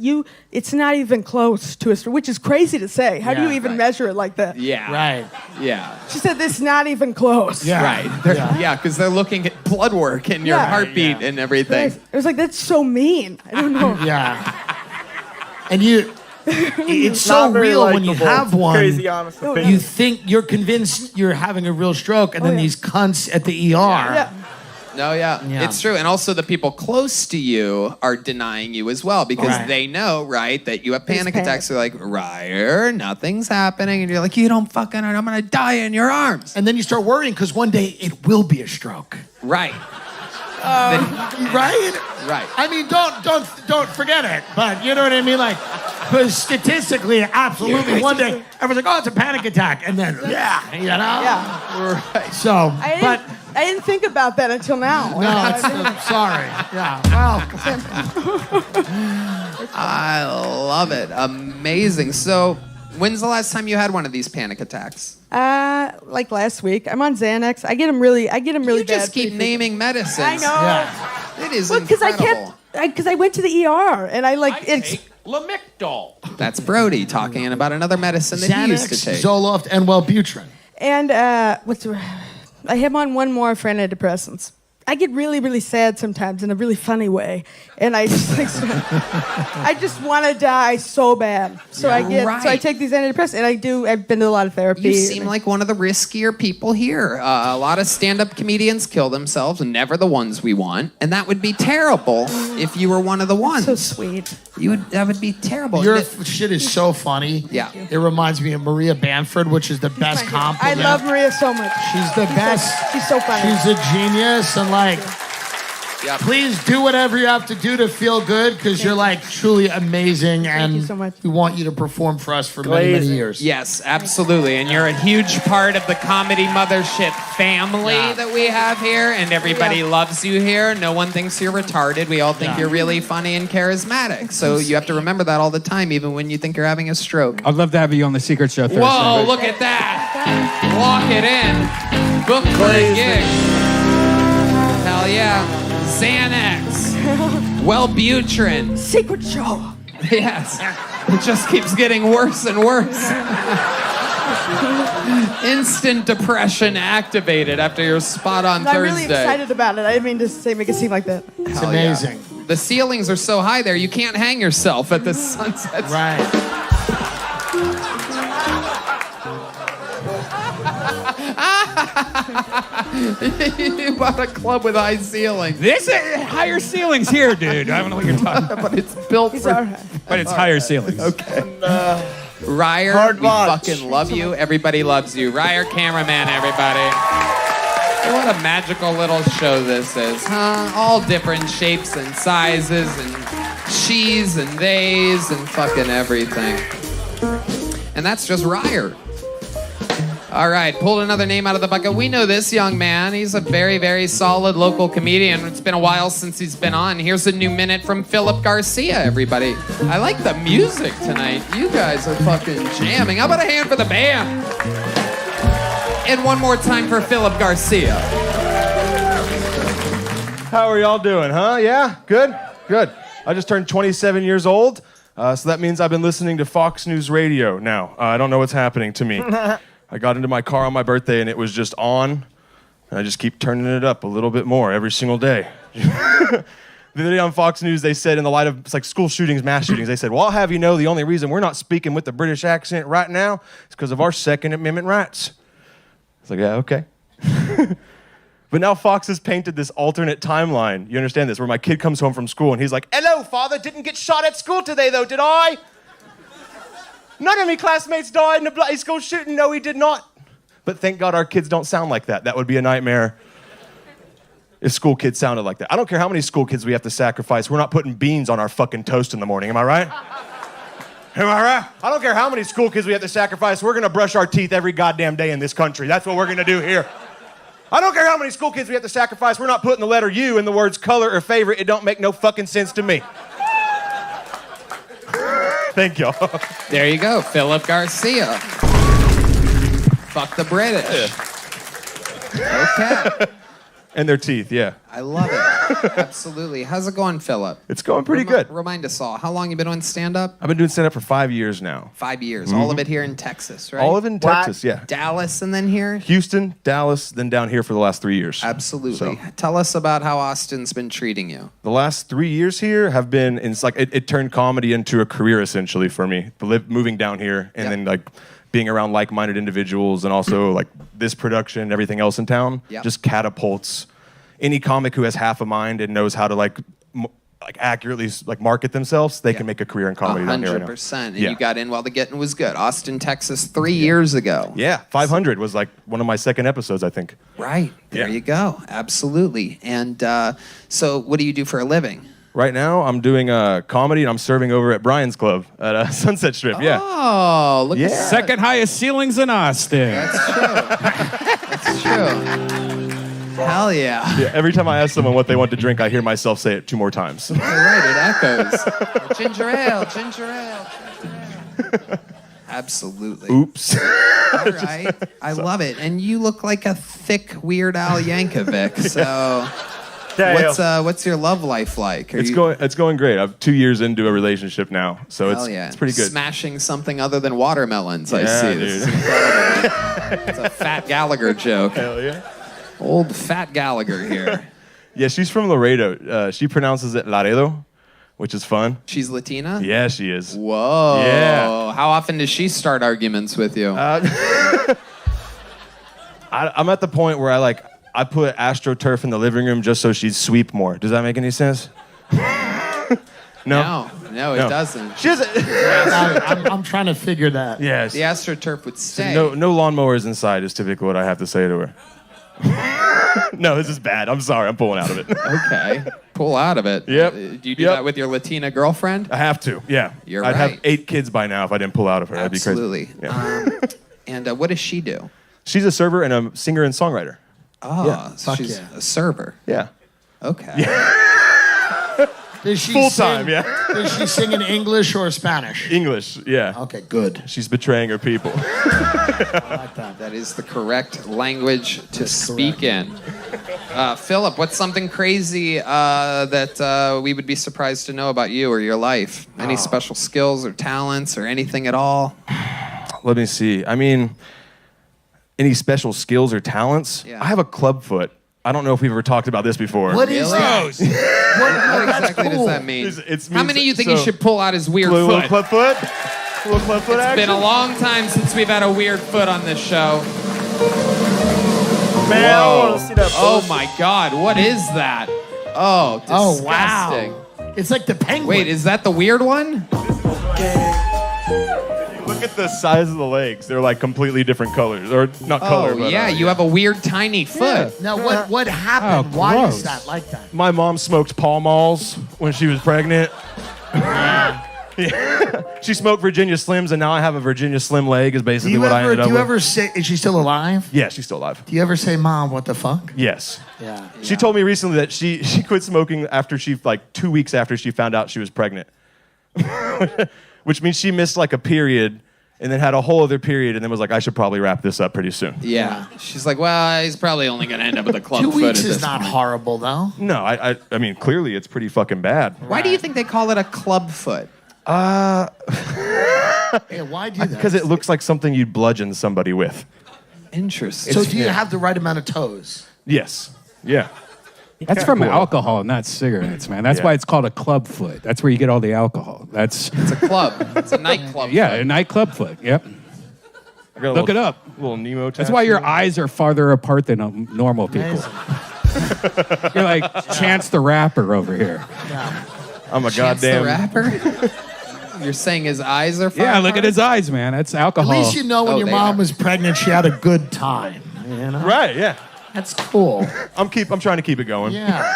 it's not even close to a stroke, which is crazy to say. How do you even measure it like that? Yeah. Right. Yeah. She said, "This not even close." Yeah. Right. Yeah, because they're looking at blood work and your Yeah. heartbeat and everything. I was like, that's so mean. I don't know. Yeah. And it's so Not very real when you likable. have one. Crazy honest opinion. You think you're convinced you're having a real stroke, and then yeah. these cunts at the ER. Yeah. No, yeah. It's true. And also the people close to you are denying you as well because Right. they know, right, that you have panic panic. attacks. They're like, Ryer, nothing's happening. And you're like, you don't fucking know. I'm going to die in your arms. And then you start worrying because one day it will be a stroke. Right. Right? Right. I mean, don't forget it. But you know what I mean? Like, because statistically, absolutely, one day everyone's like, "Oh, it's a panic attack," and then you know. Yeah. Right. So, I didn't think about that until now. no, it's sorry. Yeah. Well, I love it. Amazing. So, when's the last time you had one of these panic attacks? Like last week, I'm on Xanax. I get them really You bad. just keep pretty naming medicines. I know. yeah. It is Because I incredible. can't. Because I went to the ER and I like it's. Lamictal. That's Brody talking about another medicine that he used to Xanax, take. Zoloft, and Wellbutrin. And I have on one more for antidepressants. I get really, really sad sometimes in a really funny way, and I just like, I just want to die so bad. So I take these antidepressants, and I've been to a lot of therapy. You seem like one of the riskier people here. A lot of stand-up comedians kill themselves, and never the ones we want, and that would be terrible if you were one of the ones. So sweet. That would be terrible. Your shit is so funny. Yeah. It reminds me of Maria Bamford, which is the best compliment. I love Maria so much. She's the best. She's so funny. She's a genius, and please do whatever you have to do to feel good, because you're truly amazing, and you so much. we want you to perform for us for many, many years. Yes, absolutely. And you're a huge part of the Comedy Mothership family that we have here, and everybody loves you here. No one thinks you're retarded. We all think you're really funny and charismatic. So you have to remember that all the time, even when you think you're having a stroke. I'd love to have you on the Secret Show Thursday. Whoa, look at that. Walk it in. Book for a gig. Hell yeah. Xanax. Wellbutrin. Secret show. Yes. It just keeps getting worse and worse. Instant depression activated after your spot on Thursday. I'm really excited about it. I didn't mean to make it seem like that. It's amazing. Yeah. The ceilings are so high there, you can't hang yourself at the Sunset. Right. You bought a club with high ceilings. This is higher ceilings here, dude. I don't know what you're talking about. But it's built for... But it's higher ceilings. Okay. Ryer, Hard we watch. fucking love you. Everybody loves you. Ryer, cameraman, everybody. What a magical little show this is, huh? All different shapes and sizes and she's and theys and fucking everything. And that's just Ryer. All right, pulled another name out of the bucket. We know this young man. He's a very, very solid local comedian. It's been a while since he's been on. Here's a new minute from Philip Garcia, everybody. I like the music tonight. You guys are fucking jamming. How about a hand for the band? And one more time for Philip Garcia. How are y'all doing, huh? Yeah? Good? Good. I just turned 27 years old, so that means I've been listening to Fox News Radio now. I don't know what's happening to me. I got into my car on my birthday and it was just on, and I just keep turning it up a little bit more every single day. The other day on Fox News, they said in the light of school shootings, mass shootings, they said, well, I'll have you know the only reason we're not speaking with the British accent right now is because of our Second Amendment rights. It's like, yeah, okay. But now Fox has painted this alternate timeline. You understand this? Where my kid comes home from school and he's like, hello, father, didn't get shot at school today though, did I? None of me classmates died in a bloody school shooting. No, he did not. But thank God our kids don't sound like that. That would be a nightmare if school kids sounded like that. I don't care how many school kids we have to sacrifice. We're not putting beans on our fucking toast in the morning. Am I right? Am I right? I don't care how many school kids we have to sacrifice. We're going to brush our teeth every goddamn day in this country. That's what we're going to do here. I don't care how many school kids we have to sacrifice. We're not putting the letter U in the words color or favorite. It don't make no fucking sense to me. Thank y'all. There you go, Philip Garcia. Fuck the British. Okay. And their teeth, yeah. I love it. Absolutely. How's it going, Philip? It's going pretty good. Remind us all, how long you been doing stand-up? I've been doing stand-up for 5 years now. 5 years. All of it here in Texas, right? All of it in Texas, yeah. Dallas and then here? Houston, Dallas, then down here for the last 3 years. Absolutely. Tell us about how Austin's been treating you. The last 3 years here have been, it turned comedy into a career essentially for me. Moving down here and then being around like-minded individuals and also this production and everything else in town just catapults any comic who has half a mind and knows how to accurately market themselves. They can make a career in comedy down here right now. 100%. And you got in while the getting was good. Austin, Texas, 3 years ago. Yeah, 500 was one of my second episodes, I think. Right. There you go. Absolutely. And so what do you do for a living? Right now, I'm doing comedy and I'm serving over at Brian's Club at Sunset Strip. Yeah. Oh, look at that. Second highest ceilings in Austin. That's true. That's true. Hell yeah. Every time I ask someone what they want to drink, I hear myself say it 2 more times. You're right, it echoes. Ginger ale, ginger ale, ginger ale. Absolutely. Oops. All right. I love it. And you look like a thick Weird Al Yankovic, so... What's your love life like? It's going great. I'm 2 years into a relationship now, so it's pretty good. Smashing something other than watermelons, I see. Dude. This is incredible. It's a Fat Gallagher joke. Hell yeah. Old Fat Gallagher here. Yeah, she's from Laredo. She pronounces it Laredo, which is fun. She's Latina? Yeah, she is. Whoa. Yeah. How often does she start arguments with you? I'm at the point where I put AstroTurf in the living room just so she'd sweep more. Does that make any sense? No, it doesn't. She doesn't. I'm trying to figure that. Yes. The AstroTurf would stay. No lawnmowers inside is typically what I have to say to her. No, this is bad. I'm sorry. I'm pulling out of it. Okay. Pull out of it. Yep. Do you do that with your Latina girlfriend? I have to. Yeah. I'd have 8 kids by now if I didn't pull out of her. Absolutely. That'd be crazy. Yeah. And what does she do? She's a server and a singer and songwriter. Oh, Yeah. so she's a server. Yeah. Okay. Does she Full sing, time, yeah. Does she sing in English or Spanish? English, yeah. Okay, good. She's betraying her people. I like that. That is the correct language to speak in. Philip, what's something crazy that we would be surprised to know about you or your life? Any special skills or talents or anything at all? Let me see. I mean, any special skills or talents? Yeah. I have a club foot. I don't know if we've ever talked about this before. What is that? What exactly does that mean? How many of you think he should pull out his weird Little foot? club foot? Little club foot It's action? been a long time since we've had a weird foot on this show. Man, I Whoa. want to see that. Oh my God, what is that? Oh, Oh, disgusting. wow. It's like the penguin. Wait, is that the weird one? Look at the size of the legs. They're like completely different colors. Or not color, Oh but yeah, you have a weird tiny foot. Now, what happened? Oh, Why gross. is that like that? My mom smoked Pall Malls when she was pregnant. She smoked Virginia Slims, and now I have a Virginia Slim leg. Is basically what I ended up do you with. ever say, is she still alive? Yeah, she's still alive. Do you ever say, Mom, what the fuck? Yes. Yeah. She told me recently that she quit smoking after 2 weeks after she found out she was pregnant. Which means she missed like a period and then had a whole other period and then was like, I should probably wrap this up pretty soon. Yeah. She's like, well, he's probably only going to end up with a club 2 foot weeks at is this not point. horrible, though. No, I mean, clearly it's pretty fucking bad. Why do you think they call it a club foot? Yeah, why do that? Because it looks like something you'd bludgeon somebody with. Interesting. So do you have the right amount of toes? Yes. Yeah. That's from alcohol, not cigarettes, man. That's Yeah. why it's called a club foot. That's where you get all the alcohol. It's a club. It's a nightclub. Yeah, a nightclub foot. Yep. Look it up. Little Nemo. That's why your eyes are farther apart than normal people. You're like Chance the Rapper over here. I'm a Chance goddamn the Rapper? You're saying his eyes are far Yeah, look apart? at his eyes, man. That's alcohol. At least you know when Oh, your they mom are. was pregnant, she had a good time. You know? Right, yeah. That's cool. I'm trying to keep it going. Yeah.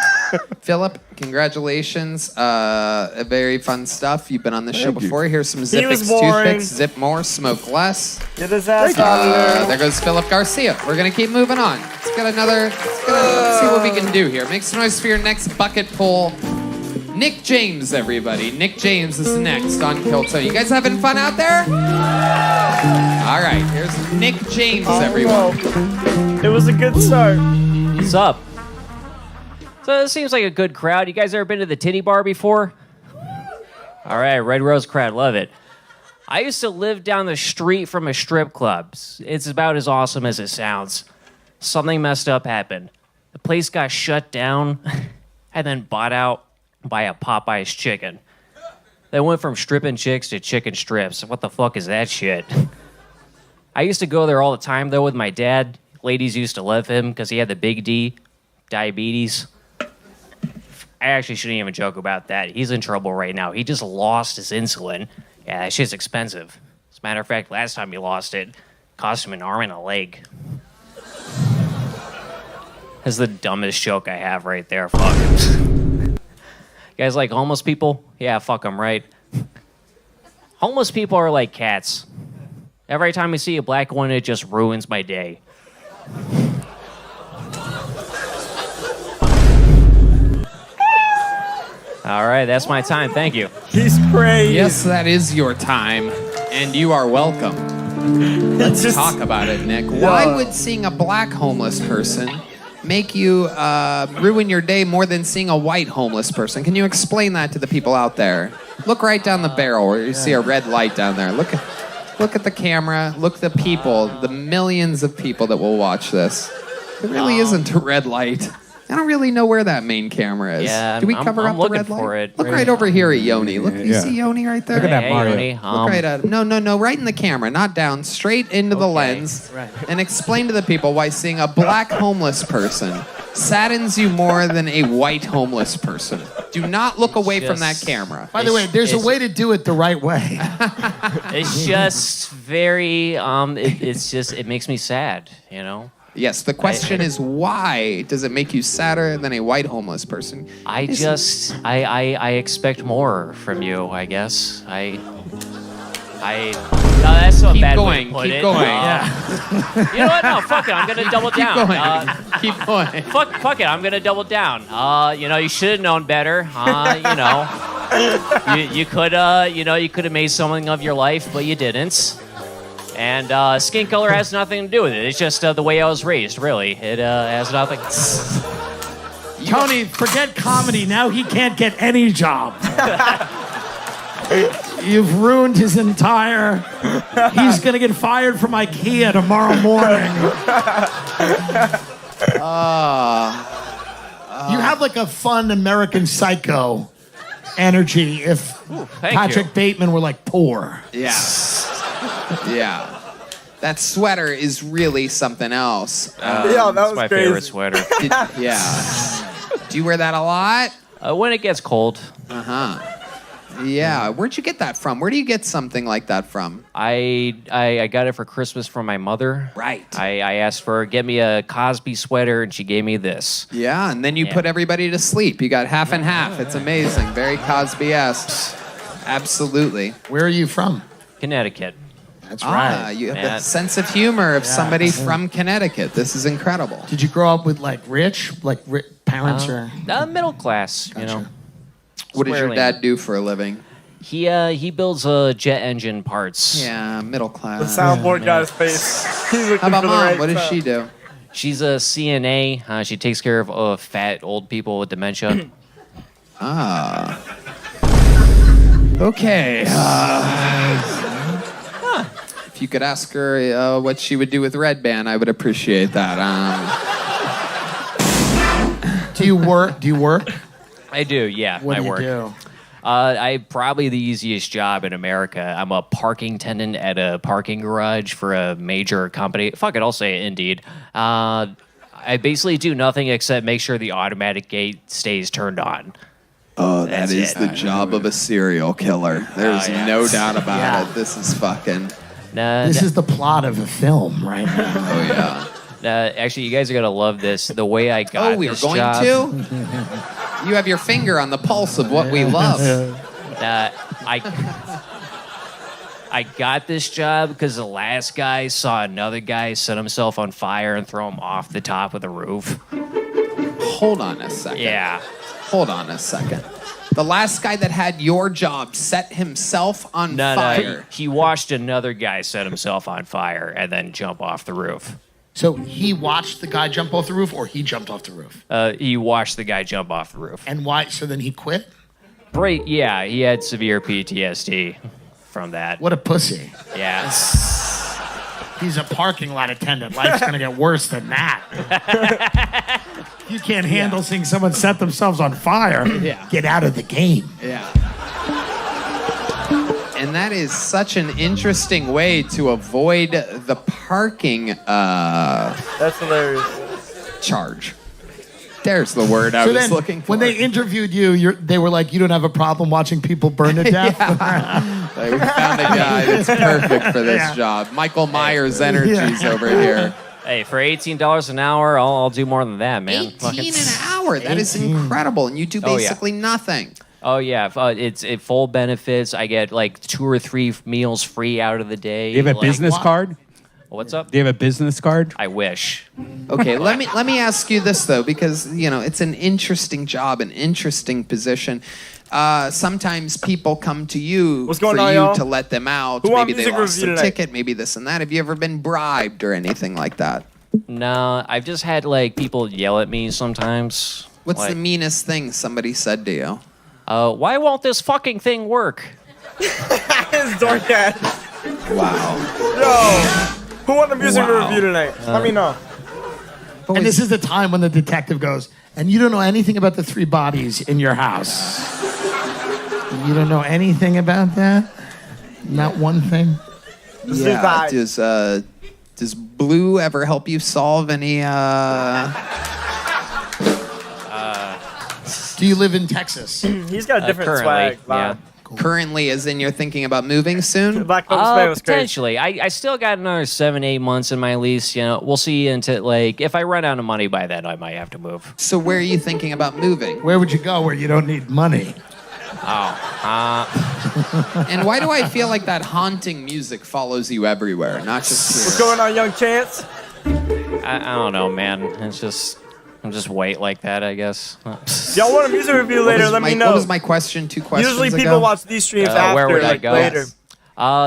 Philip, congratulations. Very fun stuff. You've been on the show Thank you. before. Here's some He Zippix was boring. toothpicks. Zip more, smoke less. Get his ass out of there. There goes Philip Garcia. We're gonna keep moving on. Let's see what we can do here. Make some noise for your next bucket pull. Nick James, everybody. Nick James is next on Kill Tony. You guys having fun out there? All right, here's Nick James, everyone. It was a good start. What's up? So this seems like a good crowd. You guys ever been to the Titty Bar before? All right, Red Rose crowd, love it. I used to live down the street from a strip club. It's about as awesome as it sounds. Something messed up happened. The place got shut down and then bought out by a Popeye's chicken. They went from stripping chicks to chicken strips. What the fuck is that shit? I used to go there all the time, though, with my dad. Ladies used to love him because he had the big D, diabetes. I actually shouldn't even joke about that. He's in trouble right now. He just lost his insulin. Yeah, that shit's expensive. As a matter of fact, last time he lost it, cost him an arm and a leg. That's the dumbest joke I have right there. Fuck him. You guys like homeless people? Yeah, fuck them, right? Homeless people are like cats. Every time I see a black one, it just ruins my day. All right, that's my time. Thank you. He's crazy. Yes, that is your time, and you are welcome. Let's talk about it, Nick. Why would seeing a black homeless person make you ruin your day more than seeing a white homeless person? Can you explain that to the people out there? Look right down the barrel where you see a red light down there. Look at the camera. Look at the people, the millions of people that will watch this. There really isn't a red light. I don't really know where that main camera is. Yeah, Do we I'm- cover I'm up the looking red light? for it. Look right over here at Yoni. Look, you Yeah. see Yoni right there? Look at that Hey, Mario. Yoni, Look right at no, right in the camera, not down, straight into the Okay. lens, and explain to the people why seeing a black homeless person saddens you more than a white homeless person. Do not look away from that camera. By the way, there's a way to do it the right way. It's just very. It makes me sad. You know. Yes, the question is why does it make you sadder than a white homeless person? I expect more from you. I guess. No, that's not a Keep bad going, way to put keep it. going. You know what? No, fuck it. I'm gonna double down. Keep going. Fuck it. I'm gonna double down. You should have known better. You could have made something of your life, but you didn't. And skin color has nothing to do with it. It's just the way I was raised. Really, it has nothing. Tony, forget comedy. Now he can't get any job. You've ruined his entire. He's gonna get fired from IKEA tomorrow morning. You have like a fun American Psycho energy. If thank Patrick you. Bateman were like poor. Yeah. Yeah. That sweater is really something else. Yeah, that was my crazy. favorite sweater. Yeah. Do you wear that a lot? When it gets cold. Yeah. Where'd you get that from? Where do you get something like that from? I got it for Christmas from my mother. Right. I asked for get me a Cosby sweater, and she gave me this. Yeah, and then you put everybody to sleep. You got half and half. It's amazing. Very Cosby-esque. Absolutely. Where are you from? Connecticut. That's right. You have the sense of humor of somebody from Connecticut. This is incredible. Did you grow up with like rich parents or? Middle class, you know. What does your Squarely. dad do for a living? He builds jet engine parts. Yeah, middle The class. soundboard guy's face. He's looking How about for the mom? right What does sound. she do? She's a CNA. She takes care of fat old people with dementia. Okay. If you could ask her what she would do with Red Band, I would appreciate that. Do you work? I do, yeah. What I do you work. do? I probably the easiest job in America. I'm a parking attendant at a parking garage for a major company. Fuck it, I'll say it, Indeed. I basically do nothing except make sure the automatic gate stays turned on. Oh, That's that is it. the job of a serial killer. There's yeah. no doubt about Yeah. it. This is fucking. This is the plot of a film, right? Oh yeah. Actually, you guys are gonna love this. The way I got Oh, we are this going job, to. You have your finger on the pulse of what we love. I got this job because the last guy saw another guy set himself on fire and throw him off the top of the roof. Hold on a second. Yeah. Hold on a second. The last guy that had your job set himself on fire. No, he watched another guy set himself on fire and then jump off the roof. So he watched the guy jump off the roof, or he jumped off the roof? He watched the guy jump off the roof. And why? So then he quit? Yeah, he had severe PTSD from that. What a pussy. Yeah. He's a parking lot attendant. Life's going to get worse than that. You can't handle seeing someone set themselves on fire. Yeah. Get out of the game. Yeah. And that is such an interesting way to avoid the parking That's hilarious. charge. There's the word I So was then, looking for. when they interviewed you, they were like, you don't have a problem watching people burn to death? Like, we found a guy that's perfect for this Yeah. job. Michael Myers Energies over here. Hey, for $18 an hour, I'll do more than that, man. 18 an hour. That is incredible. And you do Oh, yeah. basically nothing. Oh yeah, it's full benefits. I get like 2 or 3 meals free out of the day. Do you have a Like- business card? What's up? Do you have a business card? I wish. Okay, let me ask you this though, because it's an interesting job, an interesting position. Sometimes people come to you What's going for on, you y'all? to let them out. Who on Maybe they music lost review their tonight? ticket, maybe this and that. Have you ever been bribed or anything like that? No, I've just had like people yell at me sometimes. What's like, the meanest thing somebody said to you? Why won't this fucking thing work? His dork ass. Wow. Yo, who won the music Wow. review tonight? Let me know. And this is the time when the detective goes, and you don't know anything about the 3 bodies in your house. You don't know anything about that? Not one thing? Yeah. Does blue ever help you solve any? Do you live in Texas? He's got a different currently, swag. yeah. Currently, as in you're thinking about moving soon? Potentially. I still got another 7-8 months in my lease. You know, we'll see into like if I run out of money by then, I might have to move. So where are you thinking about moving? Where would you go where you don't need money? And why do I feel like that haunting music follows you everywhere, not just here? What's going on, young Chance? I don't know, man. I'm just white like that, I guess. Y'all want a music review later? Let me know. What was my question? 2 questions Usually people ago? watch these streams after, where would I like go? later.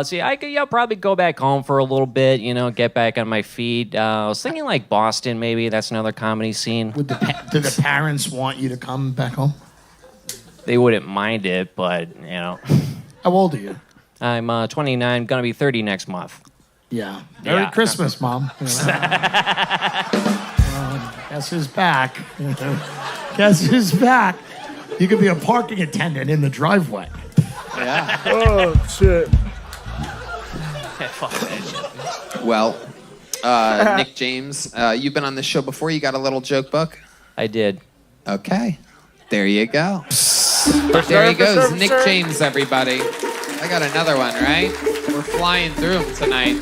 See, I could probably go back home for a little bit, you know, get back on my feet. I was thinking like Boston, maybe. That's another comedy scene. Do the parents want you to come back home? They wouldn't mind it, but, you know. How old are you? I'm 29, gonna be 30 next month. Yeah. Merry Christmas, Mom. Guess who's back? Guess who's back? You could be a parking attendant in the driveway. Yeah. Oh, shit. Well, Nick James, you've been on this show before. You got a little joke book? I did. Okay. There you go. There he goes. Nick James, everybody. I got another one, right? We're flying through them tonight.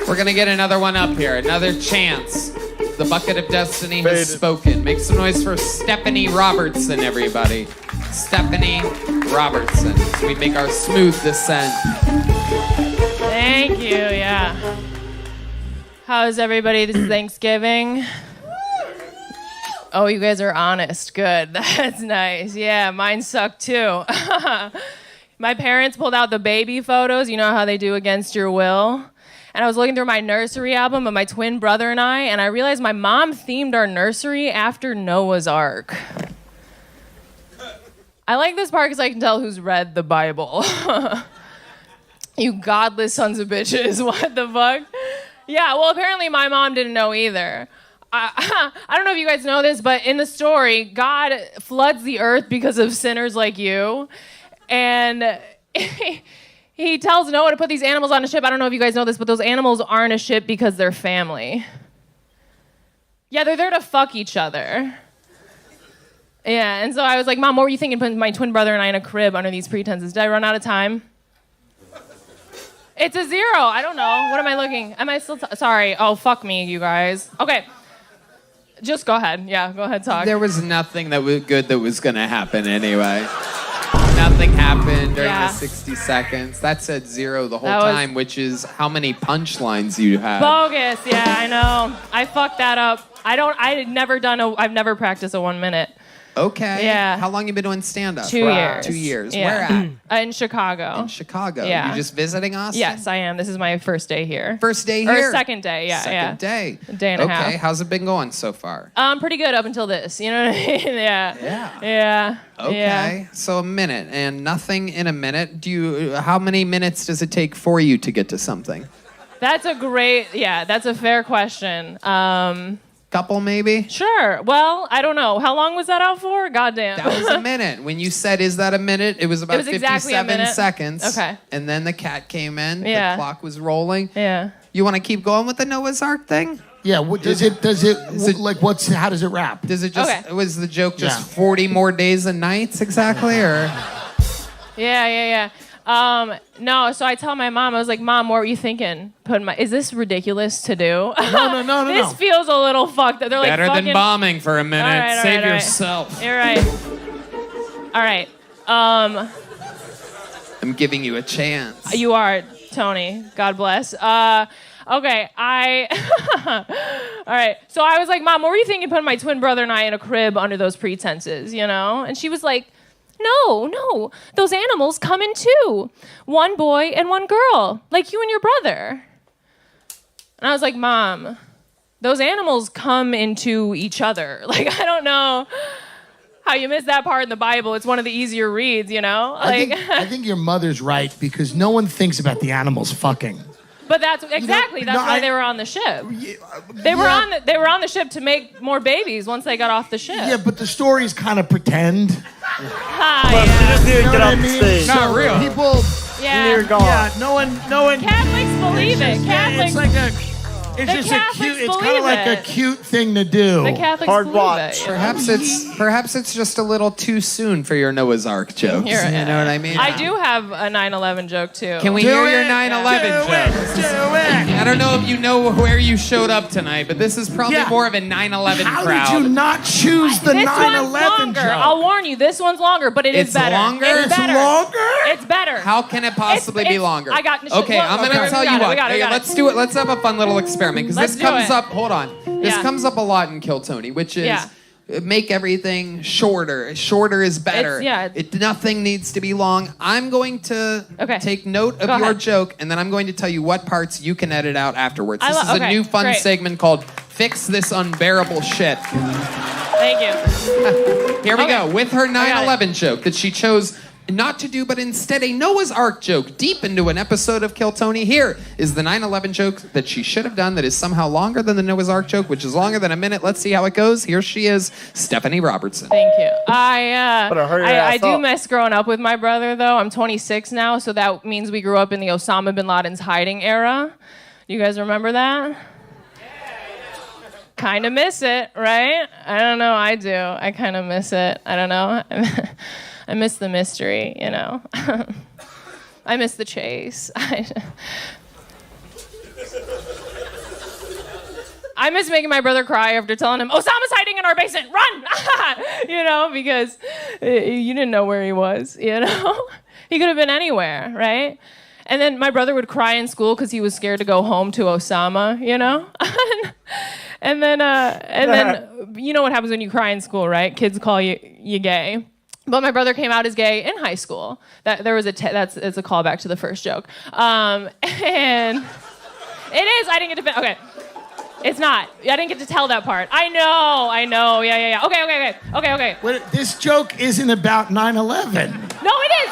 We're going to get another one up here. Another chance. The bucket of destiny has spoken. Make some noise for Stephanie Robertson, everybody. Stephanie Robertson. As we make our smooth descent. Thank you, yeah. How's everybody this Thanksgiving? Oh, you guys are honest. Good. That's nice. Yeah, mine sucked too. My parents pulled out the baby photos. You know how they do against your will? And I was looking through my nursery album of my twin brother and I realized my mom themed our nursery after Noah's Ark. I like this part because I can tell who's read the Bible. You godless sons of bitches. What the fuck? Yeah, well, apparently my mom didn't know either. I don't know if you guys know this, but in the story, God floods the earth because of sinners like you. And he tells Noah to put these animals on a ship. I don't know if you guys know this, but those animals aren't a ship because they're family. Yeah, they're there to fuck each other. Yeah, and so I was like, Mom, what were you thinking putting my twin brother and I in a crib under these pretenses? Did I run out of time? It's a 0. I don't know. What am I looking? Am I still sorry? Oh, fuck me, you guys. Okay. Just go ahead. Yeah, go ahead, talk. There was nothing that was good that was going to happen anyway. Nothing happened during the 60 seconds. That said 0 the whole time, which is how many punchlines you had. Bogus. Yeah, I know. I fucked that up. I've never practiced a 1 minute. Okay. Yeah. How long you been doing stand-up? 2 years. 2 years. Yeah. Where at? In Chicago. In Chicago. Yeah. You just visiting Austin? Yes, I am. This is my first day here. First day here? Or second day, yeah. Second day. A day and a half. Okay, how's it been going so far? Pretty good up until this. You know what I mean? Yeah. Yeah. Yeah. Okay, Yeah. so a minute and nothing in a minute. How many minutes does it take for you to get to something? That's a fair question. Couple maybe? Sure. Well, I don't know. How long was that out for? Goddamn. That was a minute. When you said, is that a minute? It was about 57 seconds. Okay. And then the cat came in. Yeah. The clock was rolling. Yeah. You want to keep going with the Noah's Ark thing? Yeah. How does it wrap? Does it just, Okay. was the joke just 40 more days and nights exactly? Or? Yeah. No, so I tell my mom, I was like, Mom, what were you thinking? Is this ridiculous to do? No. This feels a little fucked up. They're like, Better than bombing for a minute. All right, Save all right. yourself. You're right. All right. I'm giving you a chance. You are, Tony. God bless. Okay, all right. So I was like, Mom, what were you thinking putting my twin brother and I in a crib under those pretenses, you know? And she was like, No, those animals come in 2. 1 boy and 1 girl, like you and your brother. And I was like, Mom, those animals come into each other. Like, I don't know how you missed that part in the Bible. It's one of the easier reads, you know? Like, I think your mother's right because no one thinks about the animals fucking. But that's exactly that's why they were on the ship. They were on the ship to make more babies once they got off the ship. Yeah, but the stories kind of pretend. She just didn't get off the stage. Not real. People. Yeah. No one. Catholics believe it. Catholics. It's like a. It's The just Catholics a cute. It's kind believe of like it. a cute thing to do. The Catholics Hard believe watch. it. Perhaps it's just a little too soon for your Noah's Ark jokes. You're- You know what I mean? I do have a 9/11 joke too. Can we hear your 9/11 joke? I don't know if you know where you showed up tonight, but this is probably Yeah. more of a 9/11 How crowd. did you not choose the This 9/11 one's longer. joke? I'll warn you, this one's longer, but it's It's better. longer? It's It's better. longer? It's better. How can it possibly be longer? I got. Okay, I'm gonna tell you what. Let's do it. Let's have a fun little experiment because Let's this do comes it. up. Hold on. This Yeah. comes up a lot in Kill Tony, which is Yeah. make everything shorter. Shorter is better. Nothing needs to be long. I'm going to take note of Go your ahead. joke, and then I'm going to tell you what parts you can edit out afterwards. This is a okay, new fun great. segment called Fix This Unbearable Shit. Thank you. Here we Okay. go with her I got it. 9/11 joke that she chose not to do, but instead a Noah's Ark joke deep into an episode of Kill Tony. Here is the 9/11 joke that she should have done that is somehow longer than the Noah's Ark joke, which is longer than a minute. Let's see how it goes. Here she is, Stephanie Robertson. Thank you. I hurry your I ass do up. miss growing up with my brother though. I'm 26 now, so that means we grew up in the Osama bin Laden's hiding era. You guys remember that? Kind of miss it, right? I don't know. I do. I kind of miss it. I don't know. I miss the mystery, you know. I miss the chase. I miss making my brother cry after telling him, Osama's hiding in our basement, run! You know, because you didn't know where he was, you know? He could have been anywhere, right? And then my brother would cry in school because he was scared to go home to Osama, you know? and then you know what happens when you cry in school, right? Kids call you gay. But my brother came out as gay in high school. It's a callback to the first joke. And it is. I didn't get to. Okay, it's not. I didn't get to tell that part. I know. Yeah. Okay. Wait, this joke isn't about 9/11. No, it is.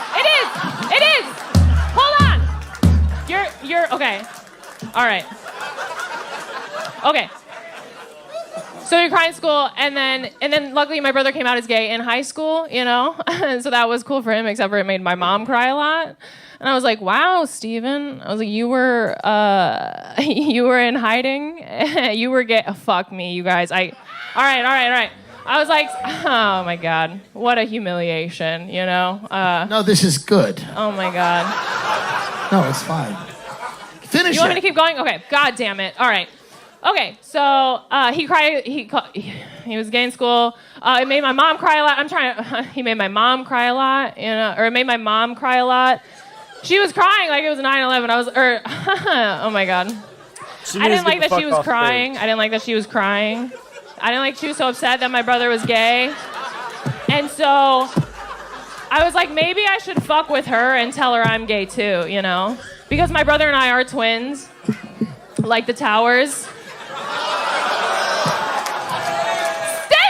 Hold on. You're okay. All right. Okay. So you cry in school, and then luckily my brother came out as gay in high school, you know? So that was cool for him, except for it made my mom cry a lot. And I was like, wow, Steven. I was like, you were in hiding? You were gay? Oh, fuck me, you guys. All right. I was like, oh my God, what a humiliation, you know? No, this is good. Oh my God. No, it's fine. Finish You want it. me to keep going? Okay, God damn it. All right. Okay, so he cried. He was gay in school. It made my mom cry a lot. He made my mom cry a lot, you know, or it made my mom cry a lot. She was crying like it was 9/11. Oh my God. I didn't like that she was crying. I didn't like that she was crying. I didn't like she was so upset that my brother was gay. And so I was like, maybe I should fuck with her and tell her I'm gay too, you know, because my brother and I are twins, like the Towers. Stay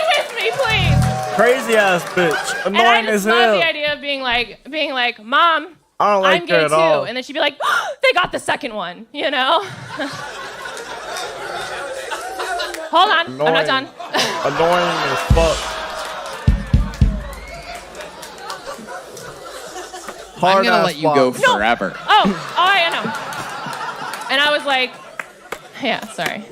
with me, please. Crazy ass bitch. And I Annoying just as love hell. the idea of being like, Mom, I don't like I'm her gay at too. all. And then she'd be like, they got the second one, you know? Hold on, I'm not done. Annoying as fuck. I'm gonna let you go forever. I know. And I was like, yeah, sorry.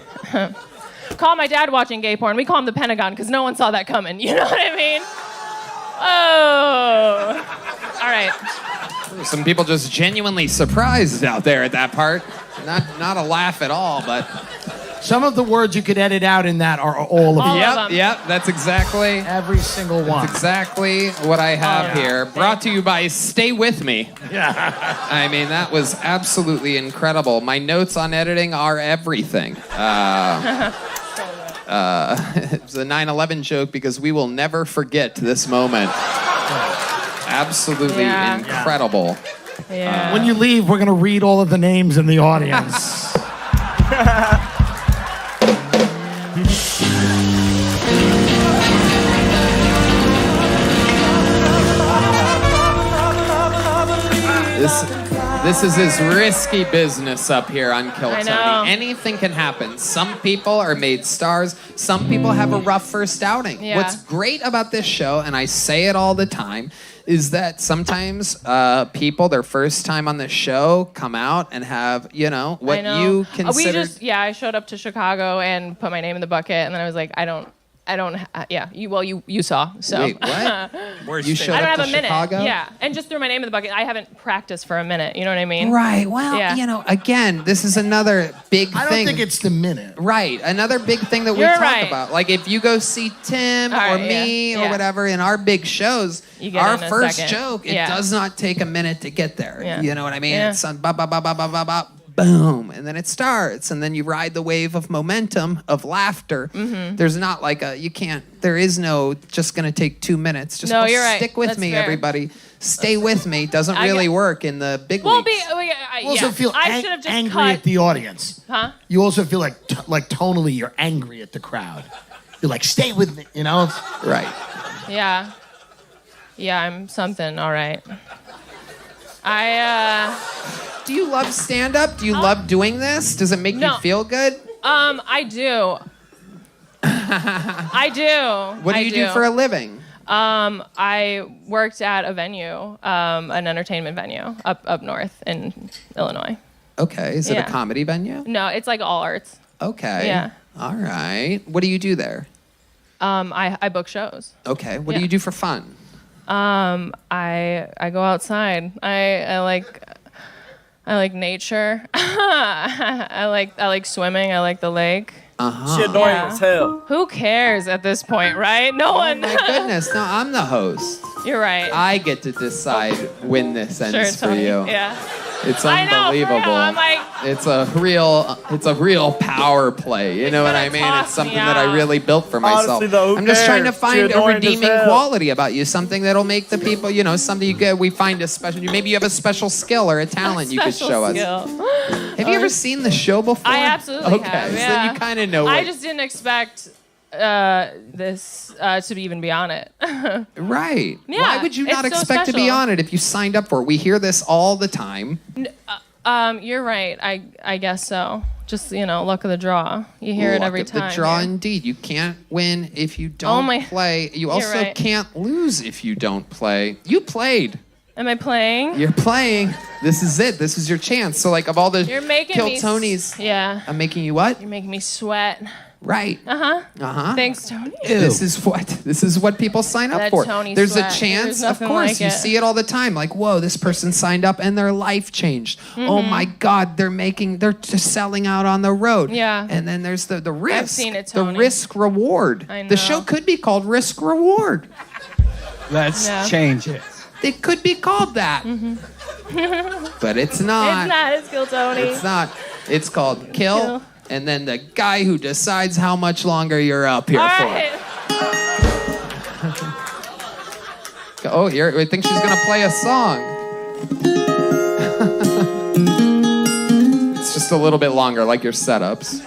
Call my dad watching gay porn. We call him the Pentagon because no one saw that coming. You know what I mean? Oh. All right. Some people just genuinely surprised out there at that part. Not a laugh at all, but some of the words you could edit out in that are all of them. Yep, that's exactly every single one. That's exactly what I have here. Brought to you by Stay With Me. Yeah. I mean, that was absolutely incredible. My notes on editing are everything. It's a 9/11 joke because we will never forget this moment. Absolutely incredible. Yeah. When you leave, we're going to read all of the names in the audience. This is his risky business up here on Kill I Tony. know. Anything can happen. Some people are made stars. Some people have a rough first outing. Yeah. What's great about this show, and I say it all the time, is that sometimes people, their first time on the show, come out and have, what I know. you consider. I showed up to Chicago and put my name in the bucket, and then I was like, you saw. So. Wait, what? You showed I don't up have to a minute. Chicago? Yeah, and just threw my name in the bucket. I haven't practiced for a minute. You know what I mean? Right. Well, again, this is another big thing. I don't think it's the minute. Right. Another big thing that we You're talk right. about. Like if you go see Tim All or right, me or yeah. whatever in our big shows, You get our in a first second. joke, it Yeah. does not take a minute to get there. Yeah. You know what I mean? Yeah. It's on ba ba ba ba ba ba ba. Boom, and then it starts, and then you ride the wave of momentum of laughter. Mm-hmm. There's not like there is no just gonna take 2 minutes. Just No, you're right. stick with That's me, fair. everybody. Stay with me. Doesn't I really get- work in the big Well, leagues. You also feel I should have just angry cut. at the audience. Huh? You also feel like tonally you're angry at the crowd. You're like, stay with me, Right. Yeah. Yeah, I'm something. All right. Do you love stand-up? Do you love doing this? Does it make No. you feel good? I do. I do. What do you do for a living? I worked at a venue, an entertainment venue up north in Illinois. Okay. Is it Yeah. a comedy venue? No, it's like all arts. Okay. Yeah. All right. What do you do there? I book shows. Okay. What Yeah. do you do for fun? I go outside. I like nature. I like swimming. I like the lake. Uh-huh. Shit annoying as hell. Who cares at this point, right? No one. My goodness. No, I'm the host. You're right. I get to decide when this ends Sure, for Tony. you. Yeah. It's I know, for unbelievable. real. I'm like- it's a real power play. You know what I mean? toss It's something me that I out. really built for myself. Honestly, though, who I'm just trying to cares? find You're a annoying as redeeming hell. quality about you, something that'll make the people, something you get. We find a special. Maybe you have a special skill or a talent you could Special show us. skill. Have you ever seen the show before? I absolutely okay, have. so Yeah. then you kind of know. I what- just didn't expect this to be even be on it. Right. Yeah, Why would you not it's so expect to be special. on it if you signed up for it? We hear this all the time. You're right. I guess so. Just luck of the draw. You hear it Luck every of time. The draw, here. indeed. You can't win if you don't my- play. You You're also right. can't lose if you don't play. You played. Am I playing? You're playing. This is it. This is your chance. So, like, of all the You're making Kill me. Tonys, Yeah. I'm making you what? You're making me sweat. Right. Uh-huh. Uh-huh. Thanks, Tony. This is what people sign up That for. Tony There's sweat. a chance, There's of nothing course, like you it. see it all the time. Like, whoa, this person signed up and their life changed. Oh Mhm. my God, they're just selling out on the road. Yeah. And then there's the risk. I've seen it, the Tony. risk reward. I know. The show could be called Risk Reward. Let's Yeah. change it. It could be called that. But it's not. It's not. It's Kill Tony. It's not. It's called Kill. And then the guy who decides how much longer you're up here All for. right. Oh, here, I think she's gonna play a song. It's just a little bit longer, like your setups. Is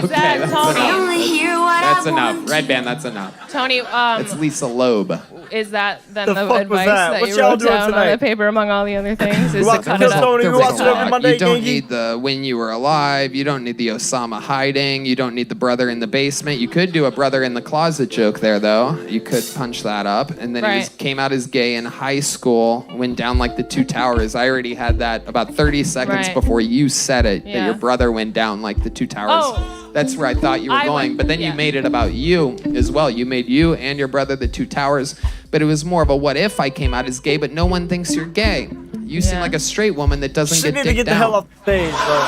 that that's Tony? enough. That's enough. Red Band, that's enough. Tony, It's Lisa Loeb. is that then The the, fuck was advice that? that What you y'all wrote doing down on tonight? the paper among all the other things? Is to watching cut Kill it out. Tony? You watching every Monday, You don't Gangy? need the when you were alive. You don't need the Osama hiding. You don't need the brother in the basement. You could do a brother in the closet joke there, though. You could punch that up. And then Right. came out as gay in high school, went down like the two towers. I already had that about 30 seconds Right. before you said it, that Yeah. your brother went down like the two towers. Oh. That's where I thought you were I going. went- But then you yeah. made it about you as well. You made you and your brother the two towers. But it was more of a what if I came out as gay, but no one thinks you're gay. You seem Yeah. like a straight woman that doesn't She get need to dicked get the down. hell off the stage, bro.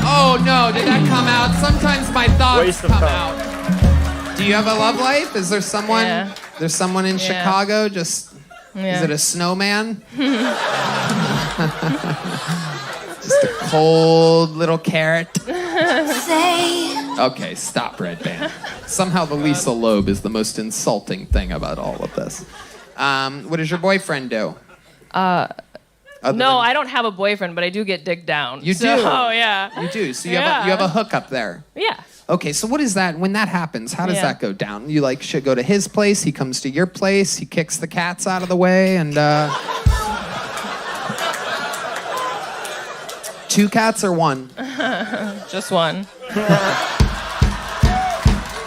Oh no, did that come out? Sometimes my thoughts Waste of come time. out. Do you have a love life? Is there someone? Yeah. There's someone in Yeah. Chicago. Just Yeah. is it a snowman? Just a cold little carrot. Okay, stop, Red Band. Somehow the Lisa Loeb is the most insulting thing about all of this. What does your boyfriend do? Other No, than- I don't have a boyfriend, but I do get dick down. You so, do? Oh yeah. You do. So you Yeah. have a hookup there. Yeah. Okay, so what is that? When that happens, how does Yeah. that go down? You should go to his place. He comes to your place. He kicks the cats out of the way, and 2 cats or 1? Just 1.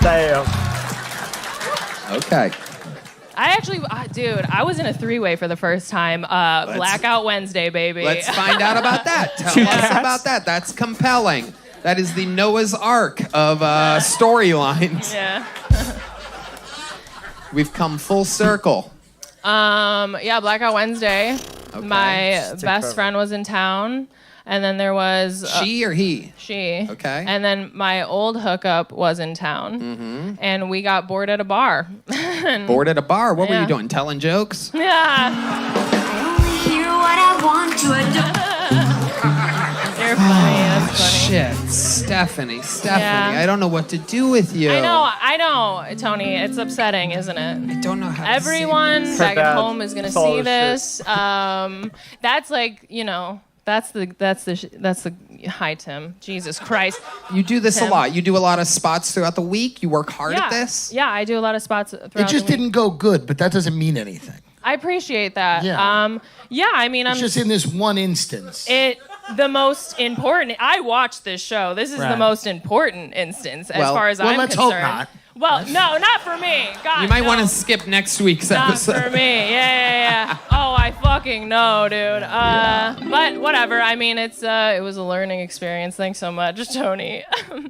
Damn. Okay. I actually, dude, I was in a 3-way for the first time. Blackout Wednesday, baby. Let's find out about that. Tell us about that. That's compelling. That is the Noah's Ark of storylines. Yeah. We've come full circle. Yeah, Blackout Wednesday. Okay. My best friend was in town. And then there was... she or he? She. Okay. And then my old hookup was in town. Mm-hmm. And we got bored at a bar. Bored at a bar? What were Yeah. you doing? Telling jokes? Yeah. Hear what I want to You're funny. That's funny. Shit. Stephanie. Yeah. I don't know what to do with you. I know, Tony. It's upsetting, isn't it? I don't know how Everyone to say this. back Her at dad home is gonna saw see this this. That's like, that's the hi Tim. Jesus Christ. You do this Tim. a lot. You do a lot of spots throughout the week. You work hard Yeah. at this. Yeah, I do a lot of spots throughout It just the week. didn't go good, but that doesn't mean anything. I appreciate that. Yeah. Yeah, I mean, It's just in this one instance. the most important. I watched this show. This is the Right. most important instance as Well- far as well, I'm let's concerned. hope not. Well, no, not for me. God, You might no. want to skip next week's Not episode. for me. Yeah. Oh, I fucking know, dude. But whatever. I mean, it was a learning experience. Thanks so much, Tony.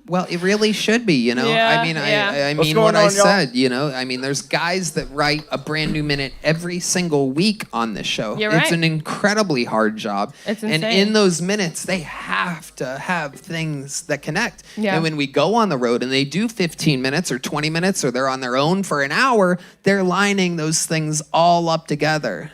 Well, it really should be, Yeah, I mean, yeah. I What's mean going what I on, y'all? said, I mean, there's guys that write a brand new minute every single week on this show. You're It's right. an incredibly hard job. It's And insane. in those minutes, they have to have things that connect. Yeah. And when we go on the road and they do 15 minutes or 20 minutes or they're on their own for an hour, they're lining those things all up together.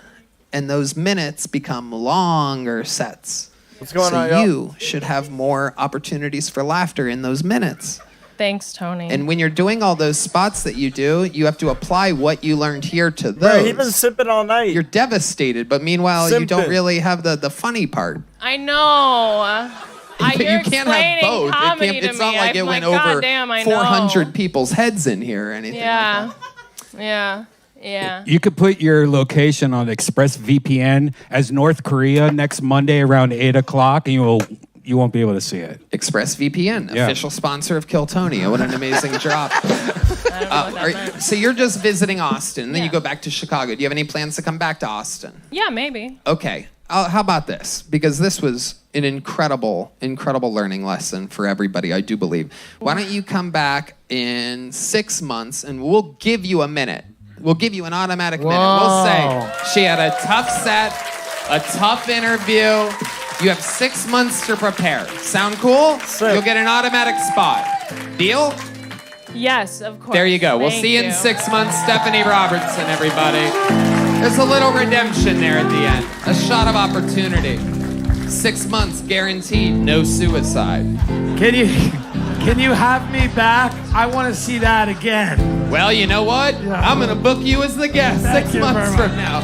And those minutes become longer sets. What's going so on, y'all? you should have more opportunities for laughter in those minutes. Thanks, Tony. And when you're doing all those spots that you do, you have to apply what you learned here to Bro, those. he been sipping all night. You're devastated, but meanwhile, you don't Simping. really have the funny part. I know. But You're you can't have explaining both. comedy to It's not me. like it I'm went like, over goddamn, I know. 400 people's heads in here or anything Yeah. like that. Yeah. You could put your location on ExpressVPN as North Korea next Monday around 8 o'clock, and you won't be able to see it. ExpressVPN, Yeah. official sponsor of Kiltonia. What an amazing job. So you're just visiting Austin, then you go back to Chicago. Do you have any plans to come back to Austin? Yeah, maybe. Okay. How about this? Because this was an incredible learning lesson for everybody, I do believe. Why don't you come back in 6 months and we'll give you a minute. We'll give you an automatic minute. We'll say she had a tough set, a tough interview. You have 6 months to prepare. Sound cool? You'll get an automatic spot. Deal? Yes, of course. There you go. We'll Thank see you in 6 months. Stephanie Robertson, everybody. There's a little redemption there at the end. A shot of opportunity. 6 months guaranteed, no suicide. Can you have me back? I want to see that again. Well, you know what? I'm going to book you as the guest Thank 6 you months very from now.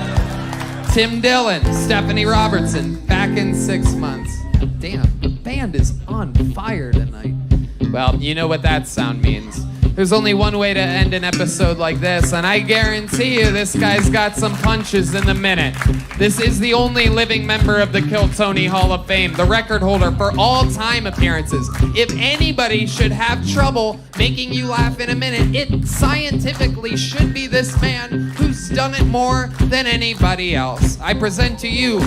Tim Dillon, Stephanie Robertson, back in 6 months. Damn, the band is on fire tonight. Well, you know what that sound means. There's only one way to end an episode like this, and I guarantee you this guy's got some punches in the minute. This is the only living member of the Kill Tony Hall of Fame, the record holder for all-time appearances. If anybody should have trouble making you laugh in a minute, it scientifically should be this man who's done it more than anybody else. I present to you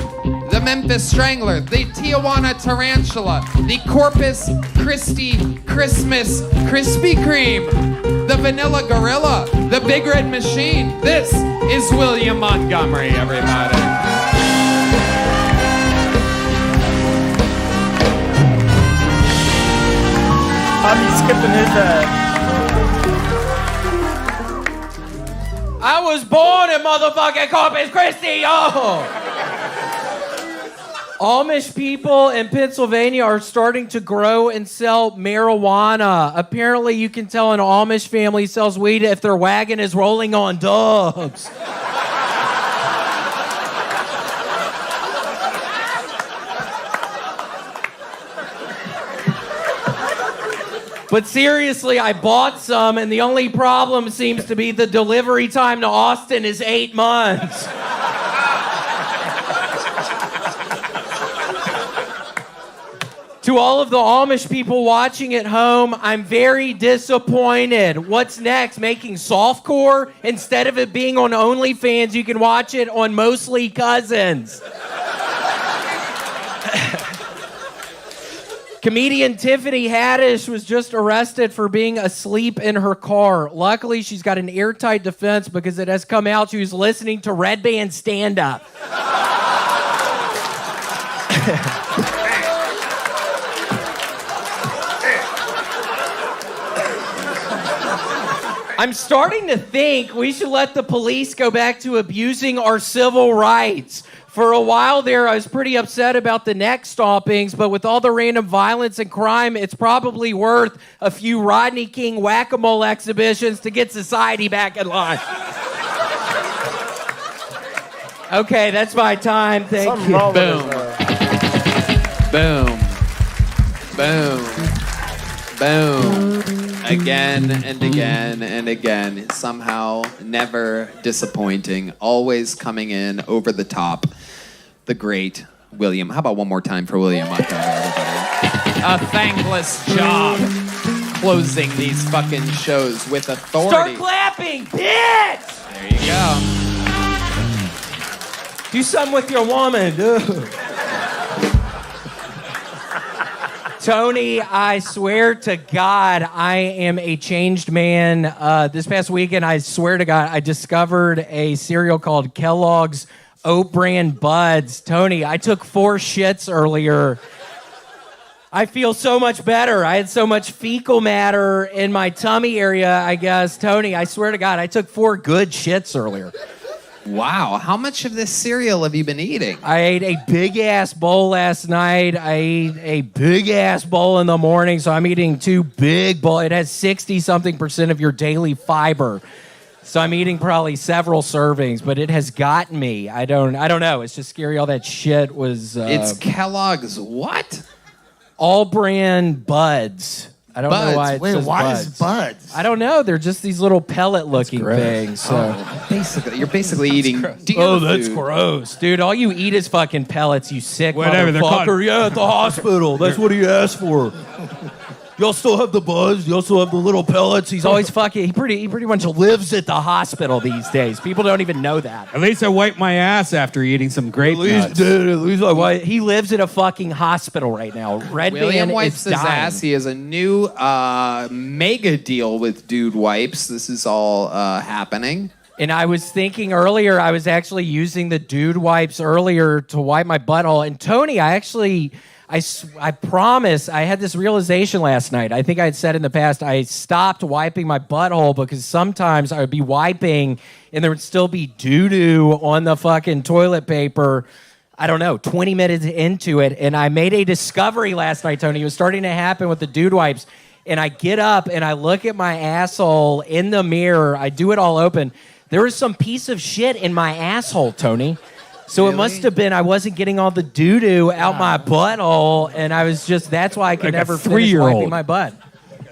the Memphis Strangler, the Tijuana Tarantula, the Corpus Christi Christmas Krispy Kreme, the Vanilla Gorilla, the Big Red Machine. This is William Montgomery, everybody. I'm skipping his I was born in motherfucking Corpus Christi, yo! Amish people in Pennsylvania are starting to grow and sell marijuana. Apparently, you can tell an Amish family sells weed if their wagon is rolling on dubs. But seriously, I bought some, and the only problem seems to be the delivery time to Austin is 8 months. To all of the Amish people watching at home, I'm very disappointed. What's next? Making softcore? Instead of it being on OnlyFans, you can watch it on Mostly Cousins. Comedian Tiffany Haddish was just arrested for being asleep in her car. Luckily, she's got an airtight defense because it has come out she was listening to Red Band stand-up. I'm starting to think we should let the police go back to abusing our civil rights. For a while there, I was pretty upset about the neck stompings, but with all the random violence and crime, it's probably worth a few Rodney King whack-a-mole exhibitions to get society back in line. Okay, that's my time. Thank you. Boom. Boom. Boom. Boom. Again and again and again. Somehow never disappointing. Always coming in over the top. The great William. How about one more time for William? A thankless job closing these fucking shows with authority. Start clapping, bitch! There you go. Do something with your woman, dude. Tony, I swear to God, I am a changed man. This past weekend, I swear to God, I discovered a cereal called Kellogg's Oat Bran Buds. Tony, I took 4 shits earlier. I feel so much better. I had so much fecal matter in my tummy area, I guess. Tony, I swear to God, I took 4 good shits earlier. Wow, how much of this cereal have you been eating? I ate a big-ass bowl last night. I ate a big-ass bowl in the morning, so I'm eating 2 big bowls. It has 60-something% of your daily fiber. So I'm eating probably several servings, but it has gotten me. I don't know. It's just scary. All that shit was... It's Kellogg's what? All-brand Buds. I don't know why it says why buds. is buds? I don't know. They're just these little pellet-looking things. So. You're basically eating deer that's food. gross. Dude, all you eat is fucking pellets, you sick Whatever, they're called- motherfucker. Yeah, at the hospital. That's what he asked for. Y'all still have the buds? You also have the little pellets? He's always fucking... He pretty much lives at the hospital these days. People don't even know that. At least I wiped my ass after eating some grape nuts. He lives in a fucking hospital right now. Red William Band wipes is his dying. ass. He has a new mega deal with Dude Wipes. This is all happening. And I was thinking earlier, I was actually using the Dude Wipes earlier to wipe my butthole. And Tony, I promise, I had this realization last night. I think I had said in the past, I stopped wiping my butthole because sometimes I would be wiping and there would still be doo-doo on the fucking toilet paper. I don't know, 20 minutes into it. And I made a discovery last night, Tony. It was starting to happen with the Dude Wipes. And I get up and I look at my asshole in the mirror. I do it all open. There was some piece of shit in my asshole, Tony. So It must have been I wasn't getting all the doo-doo out my butthole, and I was just, that's why I could Like a never finish 3-year-old. wiping my butt.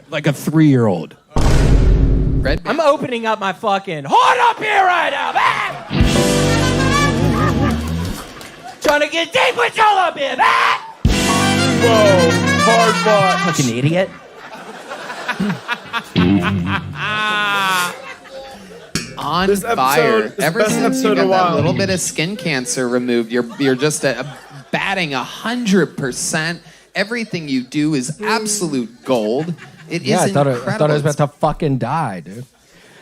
Like a 3-year-old. I'm opening up my fucking, hold up here right now, man! Trying to get deep with y'all up here, man! Whoa, hard fought. Fucking idiot. On This episode fire. is the Ever best since you episode got in a that while. little bit of skin cancer removed, you're just batting 100%. Everything you do is absolute gold. It Yeah, is I thought incredible. I was about to fucking die, dude.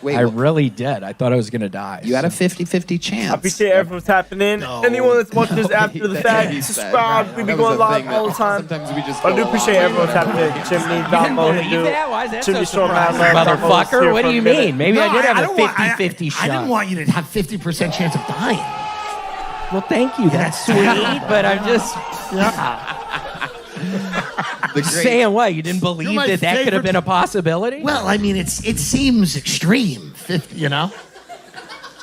Wait, I what? really did. I thought I was gonna die. You had a 50-50 chance. I appreciate everyone tapping in. Anyone that's watching this after the fact, subscribe. We be That was going a live thing all the that time. sometimes we just I go do appreciate live. everyone tapping in. Chimney, Damo, Hindu. Why is that Chimney so Storm, Mad surprising, Love, Damo, motherfucker? Steer What do for you a minute. mean? Maybe I did have a don't want- 50-50 I shot. didn't want you to have 50% chance of dying. Well, thank you. That's sweet, but I'm just... saying what? You didn't believe my that could have favorite- been a possibility? Well, I mean, it seems extreme, you know?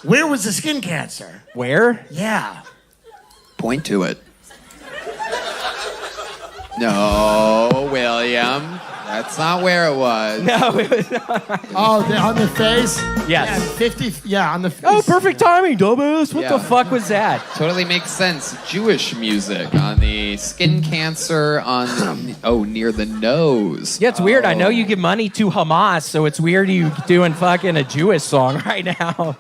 Where was the skin cancer? Where? Yeah. Point to it. No, William. That's not where it was. No, it was not. Oh, on the face? Yes. Yeah, 50. Yeah, on the face. Oh, perfect timing, dumbass. What the fuck was that? Totally makes sense. Jewish music on the skin cancer near the nose. Yeah, it's weird. I know you give money to Hamas, so it's weird you doing fucking a Jewish song right now.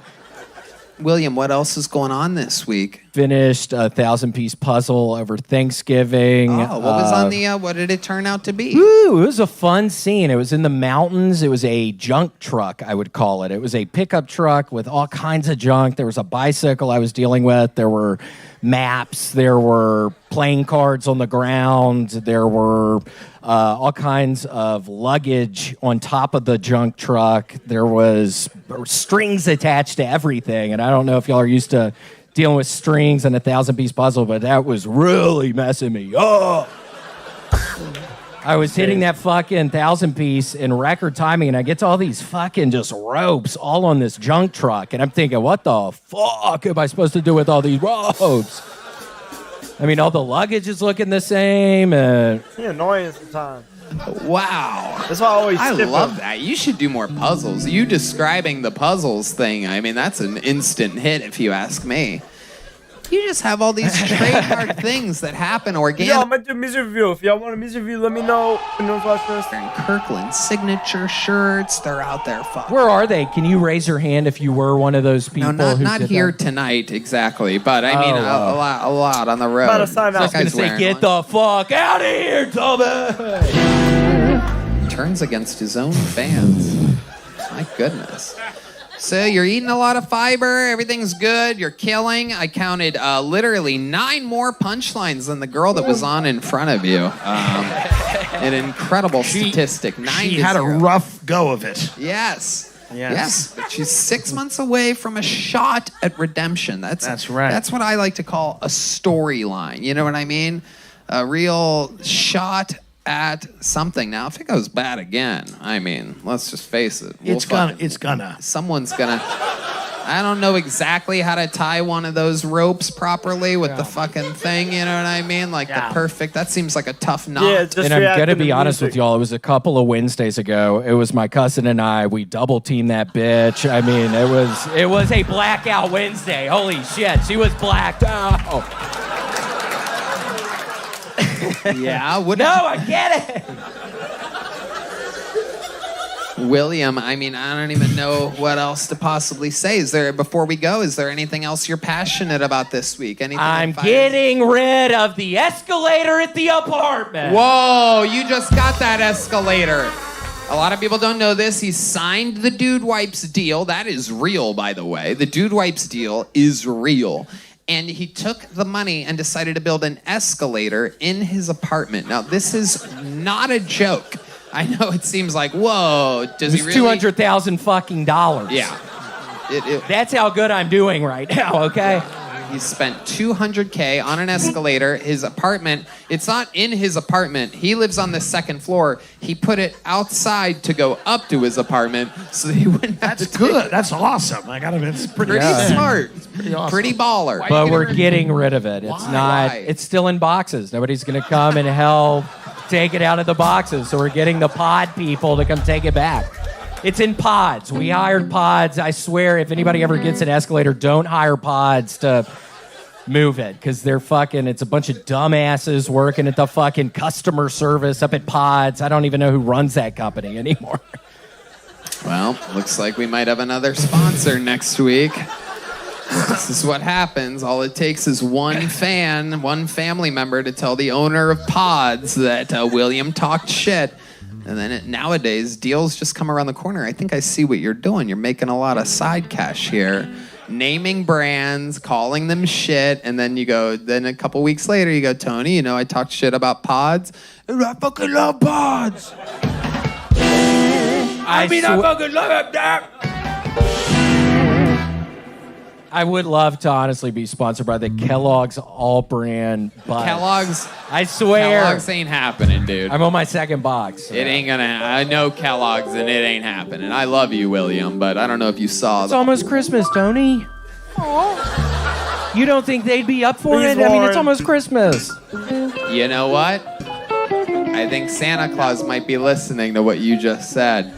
William, what else is going on this week? Finished a 1,000-piece puzzle over Thanksgiving. Oh, what was on the, what did it turn out to be? Ooh, it was a fun scene. It was in the mountains. It was a junk truck, I would call it. It was a pickup truck with all kinds of junk. There was a bicycle I was dealing with. There were maps. There were playing cards on the ground. There were all kinds of luggage on top of the junk truck. There was strings attached to everything. And I don't know if y'all are used to dealing with strings and a 1,000-piece puzzle, but that was really messing me up. I was hitting that fucking 1,000-piece in record timing, and I get to all these fucking just ropes all on this junk truck, and I'm thinking, what the fuck am I supposed to do with all these ropes? I mean, all the luggage is looking the same. It's annoying sometimes. Wow. That's why I love that. You should do more puzzles. You describing the puzzles thing, I mean, that's an instant hit if you ask me. You just have all these trademark things that happen organically. Yo, I'm gonna do a music review. If y'all want a music review, let me know. Kirkland signature shirts, they're out there. Where are they? Can you raise your hand if you were one of those people? No, who not did here that? tonight exactly, but I mean a lot on the road. About to sign out. I was gonna say, get the fuck out of here, dumbass! Turns against his own fans. My goodness. So you're eating a lot of fiber, everything's good, you're killing. I counted literally 9 more punchlines than the girl that was on in front of you. An incredible statistic. 9 She to had 0. a rough go of it. Yes. But she's 6 months away from a shot at redemption. That's right. That's what I like to call a storyline. You know what I mean? A real shot at something. Now, if it goes bad again, I mean, let's just face it. It's gonna. Someone's gonna. I don't know exactly how to tie one of those ropes properly with the fucking thing. You know what I mean? Like the perfect. That seems like a tough knot. And I'm gonna be honest with y'all. It was a couple of Wednesdays ago. It was my cousin and I. We double teamed that bitch. I mean, it was a blackout Wednesday. Holy shit, she was blacked out. Yeah. No, I get it. William, I mean, I don't even know what else to possibly say. Before we go, is there anything else you're passionate about this week? Anything? I'm getting rid of the escalator at the apartment. Whoa, you just got that escalator. A lot of people don't know this. He signed the Dude Wipes deal. That is real, by the way. The Dude Wipes deal is real. And he took the money and decided to build an escalator in his apartment. Now, this is not a joke. I know it seems like, whoa, does he really? $200,000 fucking dollars. Yeah. That's how good I'm doing right now, okay? He spent $200K on an escalator. His apartment, it's not in his apartment. He lives on the second floor. He put it outside to go up to his apartment so that he wouldn't have to That's good. That's awesome. I gotta admit, it's pretty smart. It's pretty awesome. Pretty baller. But we're getting rid of it. It's not. Why? It's still in boxes. Nobody's gonna come and help take it out of the boxes. So we're getting the pod people to come take it back. It's in pods. We hired pods. I swear, if anybody ever gets an escalator, don't hire pods to move it, because they're fucking, it's a bunch of dumbasses working at the fucking customer service up at pods. I don't even know who runs that company anymore. Well, looks like we might have another sponsor next week. This is what happens. All it takes is one family member to tell the owner of Pods that William talked shit. And then nowadays, deals just come around the corner. I think I see what you're doing. You're making a lot of side cash here. Naming brands, calling them shit, and then then a couple weeks later, you go, Tony, I talked shit about Pods. I fucking love Pods. I fucking love that. I would love to honestly be sponsored by the Kellogg's all-brand buzz. Kellogg's? I swear. Kellogg's ain't happening, dude. I'm on my second box. It ain't gonna. I know Kellogg's, and it ain't happening. I love you, William, but I don't know if you saw. It's almost Christmas, Tony. Aww. You don't think they'd be up for it? I mean, it's almost Christmas. You know what? I think Santa Claus might be listening to what you just said.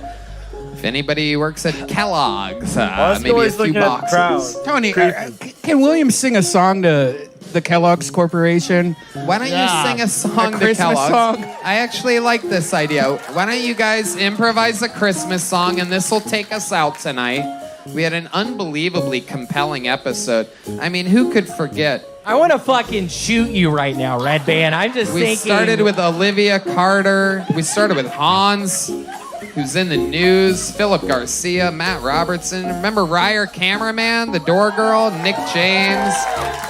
If anybody works at Kellogg's, maybe a few boxes. Tony, can William sing a song to the Kellogg's Corporation? Why don't you sing a song to Christmas Kellogg's? song? I actually like this idea. Why don't you guys improvise a Christmas song, and this will take us out tonight. We had an unbelievably compelling episode. I mean, who could forget? I want to fucking shoot you right now, Red Band. I'm just thinking. We started with Olivia Carter. We started with Hans, who's in the news. Philip Garcia, Matt Robertson. Remember Ryer Cameraman, the door girl, Nick James,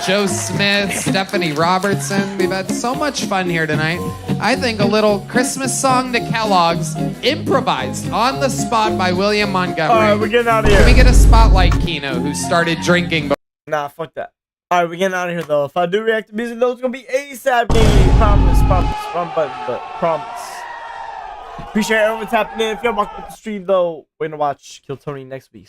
Joe Smith, Stephanie Robertson. We've had so much fun here tonight. I think a little Christmas song to Kellogg's, improvised on the spot by William Montgomery. All right, we're getting out of here. Can we get a spotlight, Kino, who started drinking? Nah, fuck that. All right, we're getting out of here, though. If I do react to music, though, it's going to be ASAP, gang. Promise. Wrong button, but promise. Appreciate everyone tapping in. If you're watching the stream, though, we're going to watch Kill Tony next week.